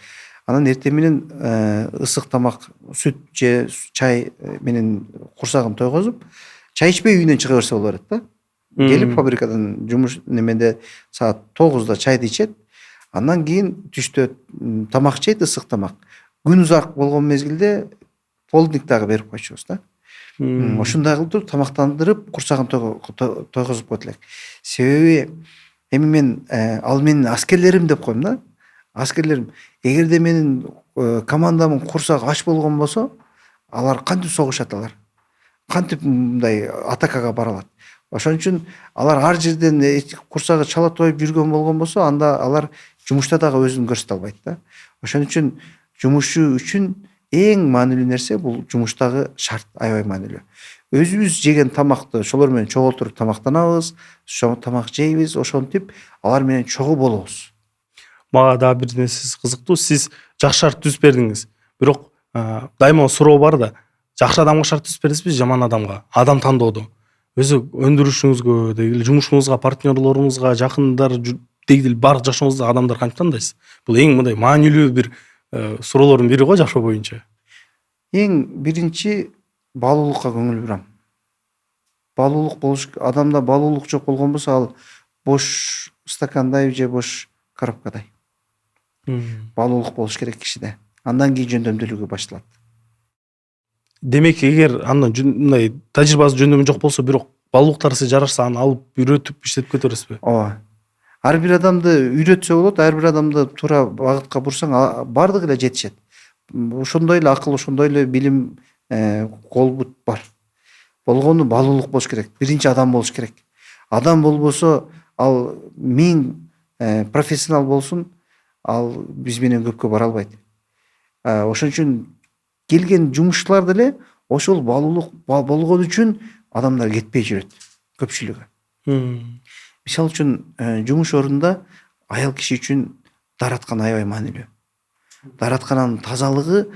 Анан эртең менен ысык тамак, сүт же чай менен курсагын тойгозуп, чай ичпей үйүнөн чыга берсе боло берет да. Келип фабрикадан жумуш неменде саат 9-да чайды ичет. Андан кийин түштө тамак жейт, ысык тамак. Күн узак болгон мезгилде полдник дагы берип койчубуз да. Ошондой кылып туруп тамактандырып, курсагын тойгозуп койот элек. Себеби эми мен ал менин аскерлерим деп коем да. Аскерлерим, эгерде менин командамдын курсагы ач болгон болсо, алар кантип согушат алар? Кантип мындай атакага бара алат? Ошон үчүн алар ар жерден курсагы чала тоюп жүргөн болгон болсо, анда алар жумушта дагы өзүн көрсөтө албайт да. Ошон үчүн жумушчу үчүн эң маанилүү нерсе бул жумуштагы шарт аябай маанилүү. Өзүбүз жеген тамакты ошолор менен чогултуруп тамактанабыз, ошо тамак жейбиз, ошентип алар менен чогуу болобуз. Мага дагы бир нерсеси кызыктуу. Сиз жакшы шарт түзүп бердиңиз. Бирок дайыма суроо бар да. Жакшы адамга шарт түзүп бересизби, жаман адамга? Адам тандоодо. Өзү өндүрүшүңүзгө, деги жумушуңузга, партнерлоруңузга, жакындар, деги баардык жашооңуздагы адамдар кантип тандайсыз? Бул эң мындай маанилүү бир суроолордун бири го жашоо боюнча. Эң биринчи баалуулукка көңүл бурам. Баалуулук болуш, адамда баалуулук жок болгон болсо, ал бош стакандай же бош коробкадай. Баалуулук болуш керек кишиде. Андан кийин жөндөмдүүлүгү башталат. Демек, эгер андан мындай тажрыйбасы жөндөмү жок болсо, бирок баалуулуктар сизге жарашса, аны алып үйрөтүп иштетип кетерсизби? Ооба. Ар бир адамды үйрөтсө болот, ар бир адамды туура багытка бурсаң, бардыгы эле жетишет. Ошондой эле акыл, ошондой эле билим, кол бут бар. Болгону баалуулук болуш керек. Биринчи адам болуш керек. Адам болбосо, ал 1000 профессионал болсун, ал биз менен көпкө бара албайт. Ошон үчүн келген жумушчулар деле ошол баалуулук болгон үчүн адамдар кетпей жүрөт, көпчүлүгү. Мисалы үчүн жумуш орунда аял киши үчүн дараткан аябай маанилүү. Даратканын тазалыгы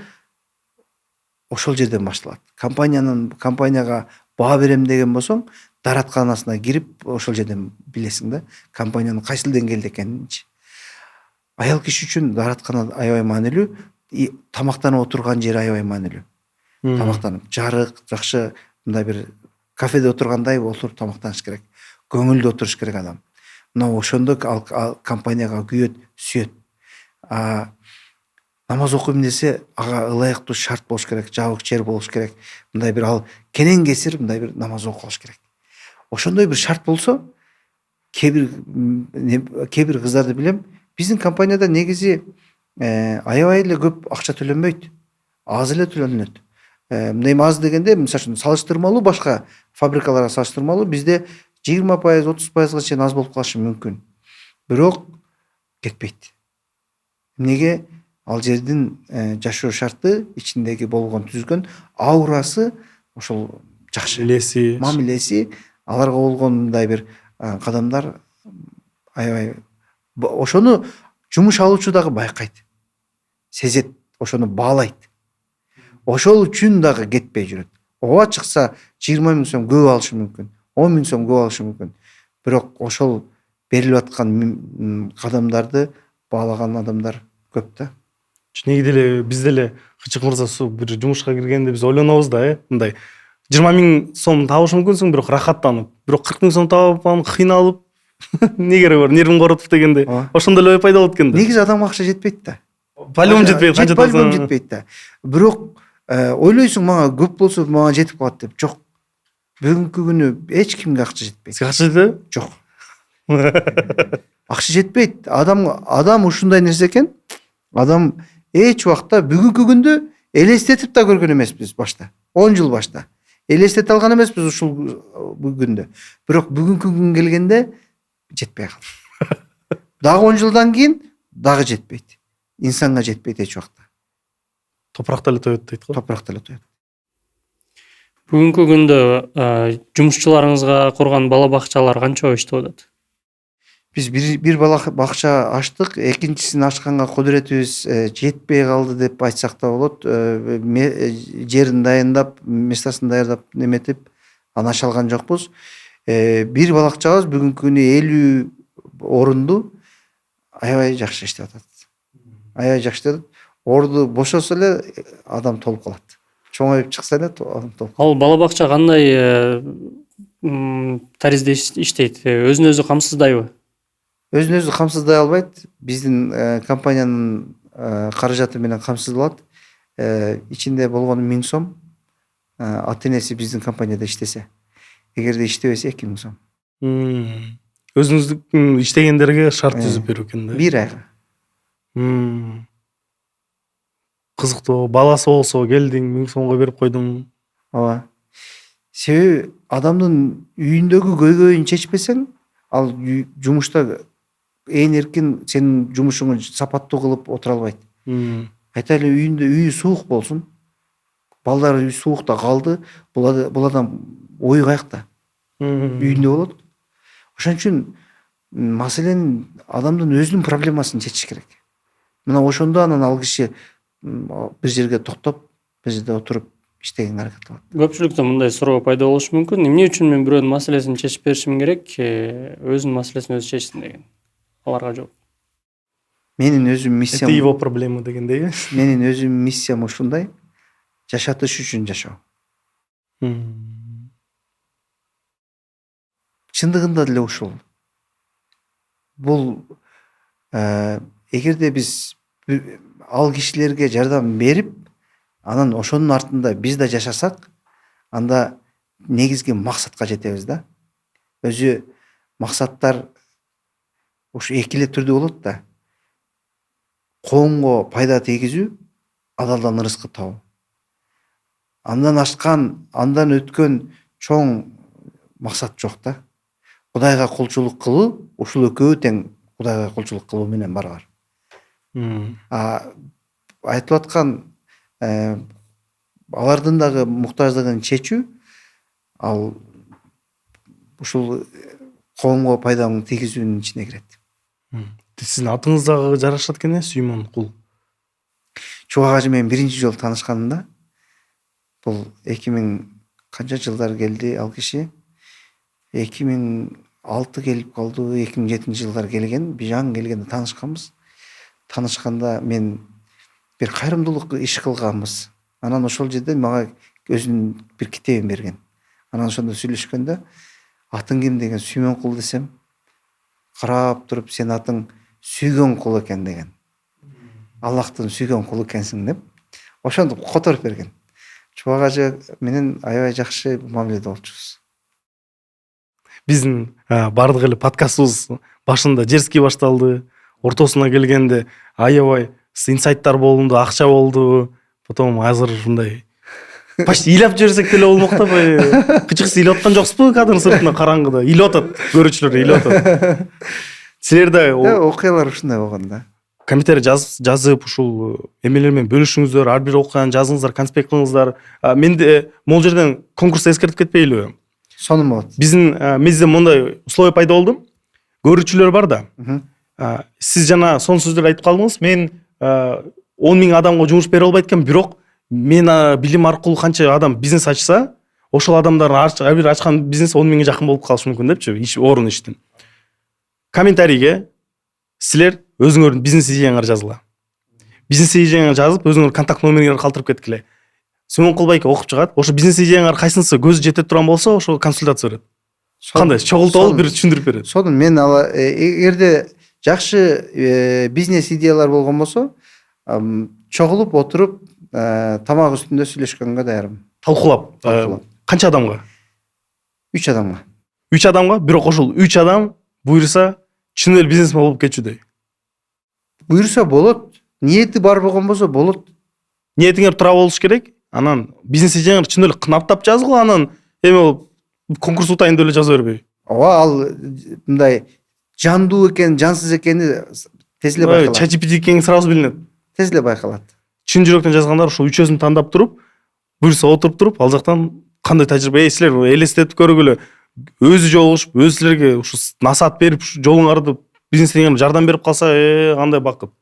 ошол жерден башталат. Компанияга баа берем деген болсоң, даратканасына кирип ошол жерден билесиң да, компаниянын кайсыл деңгээлде экенинчи. Аял киши үчүн дараткана аябай маанилүү, тамактанып отурган жери аябай маанилүү. Тамактанып, жарык, жакшы мындай бир кафеде отургандай отуруп тамактаныш керек. Көңүлдүү отуруш керек адам. Мына ошондо ал компанияга күйөт, сүйөт. Намаз окуйм десе, ага ылайыктуу шарт болуш керек, жабык жер болуш керек. Мындай бир ал кенен кесир мындай бир намаз окуш керек. Ошондой бир шарт болсо, кээ бир кыздарды билем, биздин компанияда негизи аябай эле көп акча төлөнбөйт. Аз эле төлөнөт. Мындай аз дегенде, мисалы үчүн салыштырмалуу башка фабрикаларга салыштырмалуу бизде 20%, 30%га чейин аз болуп калышы мүмкүн. Бирок кетпейт. Эмнеге? Ал жердин жашоо шарты, ичиндеги болгон түзгөн аурасы ошол жакшы. Мамилеси, аларга болгон мындай бир кадамдар аябай. Ошону жумуш алуучу дагы байкайт. Сезет, ошону баалайт. Ошол үчүн дагы кетпей жүрөт. Ооба чыкса 20 000 сом көп алышы мүмкүн. 10 000 сом көп алышы мүмкүн. Бирок ошол берилип аткан кадамдарды баалаган адамдар көп да. Чынеги деле биз деле Кычык мырза бир жумушка киргенде биз ойлонобуз да, мындай 20 000 сом табыш мүмкүнсүң, бирок рахаттанып, бирок 40 000 сом таап анан кыйналып, не керек бар, нервин коротуп дегенде, ошондой эле ой пайда болот экен да. Негизи адамга акча жетпейт да. По-любому жетпейт, канча табсаң. По-любому жетпейт да. Бирок ойлойсуң, мага көп болсо мага жетип калат деп. Жок. Бүгүнкү күнү эч кимге акча жетпейт. Сизге акча жетеби? Жок. Акча жетпейт. Адам ушундай нерсе экен. Адам эч убакта бүгүнкү күндү элестетип да көргөн эмеспиз башта. 10 жыл башта. Элестете алган эмеспиз ушул күндө. Бирок бүгүнкү күн келгенде жетпей калды. Дагы 10 жылдан кийин дагы жетпейт. Инсанга жетпейт эч убакта. Топуракта эле тоет дейт го. Топуракта эле тоет. Бүгүнкү күндө жумушчуларыңызга курган бала бакчалар канча иштеп атат? Биз бир бала бакча ачтык, экинчисин ачканга кудуретибиз жетпей калды деп айтсак да болот. Жерин дайындап, местасын даярдап неметип, аны ача алган жокпуз. Бир балакчабыз бүгүнкү күнү 50 орунду аябай жакшы иштеп атат. Аябай жакшы иштеп атат. Орду бошосо эле адам толуп калат. Чоңоюп чыкса эле адам толуп. Ал бала бакча кандай таризде иштейт? Өзүн өзү камсыздайбы? Өзүн өзү камсыздай албайт. Биздин компаниянын каражаты менен камсыздалат. Ичинде болгону 1000 сом. Ата энеси биздин компанияда иштесе. Эгерде иштебесе 2000 сом. Өзүңүздүн иштегендерге шарт түзүп берүү экен да. Бир айга. Кызыктуу. Баласы болсо келдиң, 1000 сомго берип койдуң. Ооба. Себеби адамдын үйүндөгү көйгөйүн чечпесең, ал жумушта ээн эркин сенин жумушуңду сапаттуу кылып отура албайт. Айта эле үйү суук болсун. Балдары суукта калды. Бул адам ою каякта? Үйүндө болот. Ошон үчүн маселенин адамдын өзүнүн проблемасын чечиш керек. Мына ошондо анан ал киши бир жерге токтоп, бир жерде отуруп иштегенге аракет кылат. Көпчүлүктө мындай суроо пайда болушу мүмкүн. Эмне үчүн мен бирөөнүн маселесин чечип беришим керек, өзүнүн маселесин өзү чечсин деген. Аларга жооп. Менин өзүм миссиям. Это его проблема дегендей. Менин өзүм миссиям ушундай. Жашатыш үчүн жашоо. Чындыгында деле ушул. Бул эгерде биз ал кишилерге жардам берип, анан ошонун артында биз да жашасак, анда негизги максатка жетебиз да. Өзү максаттар ушу экиле түрдүү болот да. Коомго пайда тийгизүү, адалдан ырыскы табуу. Андан ашкан, андан өткөн чоң максат жок да. Кудайга кулчулук кылуу, ушул экөө тең Кудайга кулчулук кылуу менен барабар. Айтылып аткан алардын дагы муктаждыгын чечүү, ал ушул коомго пайданы тийгизүүнүн ичине кирет. Сиздин атыңыз дагы жарашат экен, Сүймөн Кул. Чубак ажы менен биринчи жолу таанышканымда, бул 2000 канча жылдар келди ал киши. 2006 келип калды, 2007 жылдар келген, бижан келгенде таанышканбыз. Таанышканда мен бир кайрымдуулук иш кылганбыз. Анан ошол жерде мага өзүнүн бир китебин берген. Анан ошондо сүйлөшкөндө, атың ким деген, Сүймөн Кул десем, карап туруп, сен атың сүйгөн кул экен деген. Аллахтын сүйгөн кулу экенсиң деп, ошондо которуп берген. Чубак ажы менен аябай жакшы мамиледе болчубуз. Биздин бардык эле подкастыбыз башында жерский башталды, ортосуна келгенде аябай инсайттар болду, акча болду, потом азыр ушундай почти ыйлап жиберсек деле болмок да, кычкысы ыйлап аткан жоксузбу кадрдын сыртына караңгыда? Ыйлап атат, көрүүчүлөр ыйлап атат. Силер да окуялар ушундай болгон да. комментарий жазып, ушул эмелер менен бөлүшүңүздөр, ар бир окуяны жазыңыздар, конспект кылыңыздар. Менде могул жерден конкурста эскертип кетпейлиби? Сонун болот. Бизде мындай условия пайда болду. Көрүүчүлөр бар да. Сиз жана сонун сөздөр айтып калдыңыз. Мен 10 000 адамга жумуш бере албайт экенмин, бирок мен билим аркылуу канча адам бизнес ачса, ошол адамдар ар бир ачкан бизнес 10 000ге жакын болуп калышы мүмкүн депчи, орун иштин. Комментарийге силер өзүңөрдүн бизнес идеяңарды жазгыла. Бизнес идеяңарды жазып, өзүңөр контакт номериңерди калтырып кеткиле. Сүймөн Кул байке окуп чыгат. Ошо бизнес идеяңар кайсынысы көзү жете турган болсо, ошо консультация берет. Кандай чогултуп бир түшүндүрүп берет. Сонун мен эгерде жакшы бизнес идеялар болгон болсо, чогулуп отуруп тамак үстүндө сүйлөшкөнгө даярмын. Талкуулап. Канча адамга? 3 адамга. 3 адамга, бирок ошол 3 адам буйруса, чын эле бизнесмен болуп кетчүдөй. Буйруса болот. Ниети бар болгон болсо болот. Ниетиңер тура болуш керек. Анан бизнес идеяңарды чын эле кынаптап жазгыла, анан эме конкурс утайын деп эле жаза бербей. Ооба, ал мындай жандуу экени жансыз экени тез эле байкалат. ChatGPT экени сразу билинет. Тез эле байкалат. Чын жүрөктөн жазгандар ушул үчөөсүн тандап туруп, буюрса отуруп туруп, ал жактан кандай тажрыйба, силер элестетип көргүлө. Өзү жолугушуп, өзү силерге ушу насаат берип, жолуңарды бизнесиңерге жардам берип калса, кандай бакыт.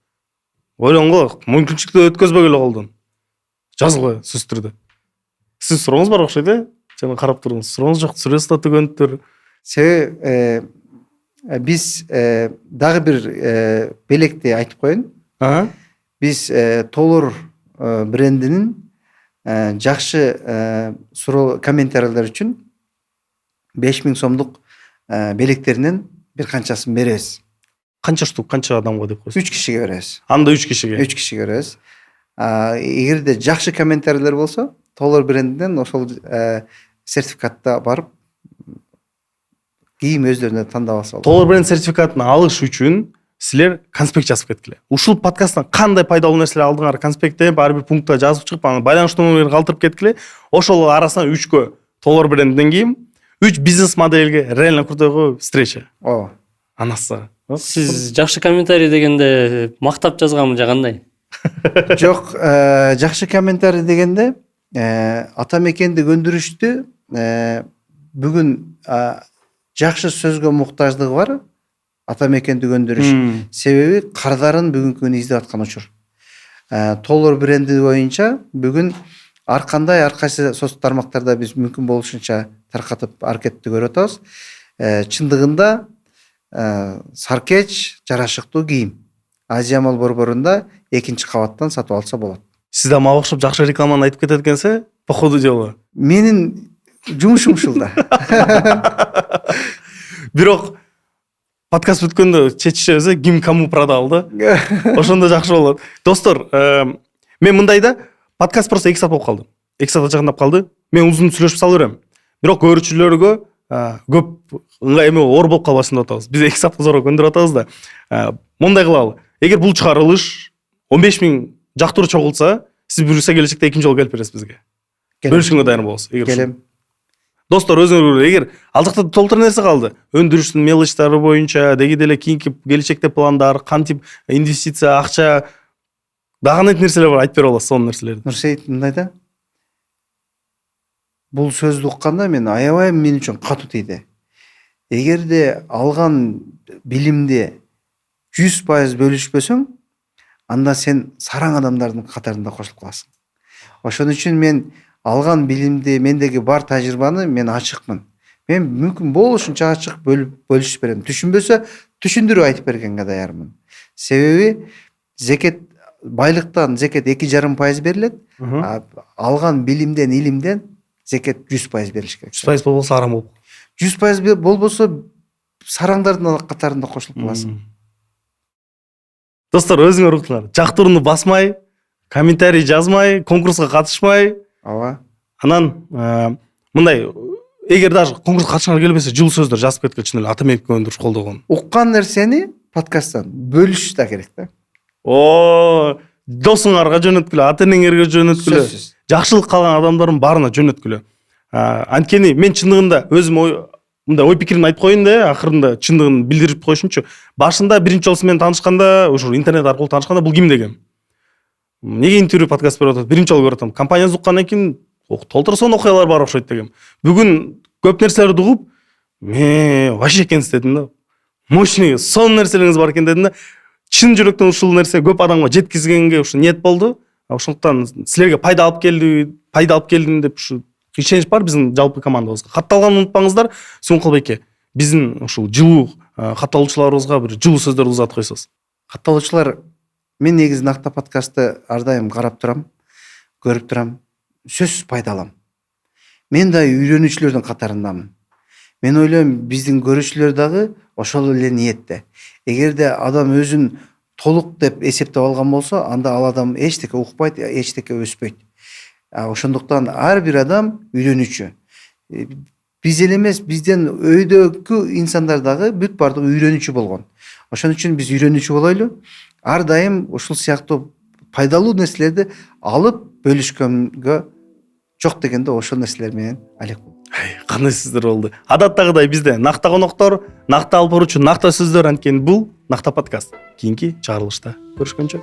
Ойлонгула, мүмкүнчүлүктү өткөзбөгүлө колдон. Жазгыла сөзсүз түрдө. Сиз сурооңуз бар окшойт, жана карап туруңуз. Сурооңуз жок, сүрөсү да түгөнүптүр. Себеби биз дагы бир белекти айтып коеюн. Биз Толор брендинин жакшы суроо комментарийлер үчүн 5000 сомдук белектеринен бир канчасын беребиз. Канча штук, канча адамга деп койсуз? 3 кишиге беребиз. Анда 3 кишиге. 3 кишиге беребиз. Эгерде жакшы комментарийлер болсо, Толор брендинен ошол сертификатта барып кийим өздөрүнө тандап алса болот. Толор бренд сертификатын алыш үчүн силер конспект жазып кеткиле. Ушул подкасттан кандай пайдалуу нерселер алдыңар конспектте ар бир пунктка жазып чыгып, анан байланыш номерин калтырып кеткиле. Ошол арасынан 3кө Толор брендинен кийим, 3 бизнес модельге реально крутойго встреча. Ооба. Анасы. Сиз жакшы комментарий дегенде мактап жазганбы же кандай? Жок, жакшы комментарий дегенде атамекенди көндүрүштү бүгүн жакшы сөзгө муктаждыгы бар. Атамекенди көндүрүш. Себеби кардарын бүгүнкү күнү издеп аткан учур. Толор бренди боюнча бүгүн ар кайсы соц тармактарда биз мүмкүн болушунча таркатып аракетти көрүп атабыз. Чындыгында саркеч жарашыктуу кийим Азия Мол борборунда 2-кабаттан сатып алса болот. Сиз да мага окшоп жакшы рекламаны айтып кетет экенсиз, походу жолу. Менин жумушум ушул да. Бирок подкаст бүткөндө чечишебиз, ким кому продал да. Ошондо жакшы болот. Достор, мен мындай да, подкаст просто 2 саат болуп калды. 2 саатка жакындап калды. Мен узун сүйлөшүп сала берем. Бирок көрүүчүлөргө көп эме оор болуп калбасын деп атабыз. Биз 2 саатка зор көндүрүп атабыз да. Мындай кылалы. Эгер бул чыгарылыш 15 000 жактыруу чогултса, сиз буюрса келечекте экинчи жолу келип бересиз бизге. Бөлүшкөнгө дайын болосуз. Келем. Достор, өзүңөр эгер ал жакта толтур нерсе калды, өндүрүштүн мелочтары боюнча, деги деле кийинки келечекте пландар, кантип инвестиция, акча, дагы нерселер бар, айтып бере аласыз сонун нерселерди. Нурсейит мындай да. Бул сөздү укканда мен аябай мен үчүн катуу тийди. Эгерде алган билимди 100% бөлүшпөсөң, анда сен сараң адамдардын катарында кошулуп каласың. Ошон үчүн мен алган билимди, мендеги бар тажрыйбаны мен ачыкмын. Мен мүмкүн болушунча ачык бөлүшүп берем. Түшүнбөсө түшүндүрүп айтып бергенге даярмын. Себеби зекет байлыктан зекет 2,5% берилет. Алган билимден, илимден зекет 100% берилиш керек. 100% болбосо арам болуп. 100% болбосо сараңдардын катарында кошулуп каласың. Достор, өзүңөр уктуңар. Жактырууну басмай, комментарий жазмай, конкурска катышмай, ооба. Анан мындай, эгер даже конкурска катышкыңар келбесе, жылуу сөздөр жазып кеткиле, чын эле атамекенди көндүрүш колдогон. Уккан нерсени подкасттан бөлүш да керек да. Досуңарга жөнөткүлө, ата-энеңерге жөнөткүлө, Сөзсүз. жакшылык калган адамдардын баарына жөнөткүлө. Анткени мен чындыгында өзүм мындай ой пикиримди айтып коеюн да, акырында чындыгын билдирип коюшунчу. Башында биринчи жолу менен таанышканда, ушул интернет аркылуу таанышканда, бул ким дегем. Неге интервью подкаст берип атат? Биринчи жолу көрүп атам. Компанияны уккандан кийин толтура сонун окуялар бар окшойт дегем. Бүгүн көп нерселерди угуп, вообще экенсиз дедим да. Мощный, сонун нерселериңиз бар экен дедим да. Чын жүрөктөн ушул нерсе көп адамга жеткизгенге ушу ниет болду. Ошондуктан силерге пайда алып келдим деп ушу ишенич бар биздин жалпы командабызга. Катталганын унутпаңыздар. Суңкул бейке, биздин ушул жылуу катталуучуларыбызга бир жылуу сөздөрдү узатып койсоңуз. Катталуучулар, мен негизи Накта подкастты ар дайым карап турам, көрүп турам. Сөзсүз пайда алам. Мен да үйрөнүүчүлөрдүн катарындамын. Мен ойлойм, биздин көрүүчүлөр дагы ошол эле ниетте. Эгерде адам өзүн толук деп эсептеп алган болсо, анда ал адам эчтеке укпайт, эчтеке өспөйт. Ошондуктан ар бир адам үйрөнүүчү. Биз эле эмес, бизден өйдөгү инсандар дагы бүт бардыгы үйрөнүүчү болгон. Ошон үчүн биз үйрөнүүчү болойлу. Ар дайым ушул сыяктуу пайдалуу нерселерди алып бөлүшкөнгө жок дегенде ошол нерселер менен алек. Кандай сөздөр болду. Адаттагыдай бизде накта коноктор, накта алып баруучу накта сөздөр, анткени бул накта подкаст. Кийинки чыгарылышта көрүшкөнчө.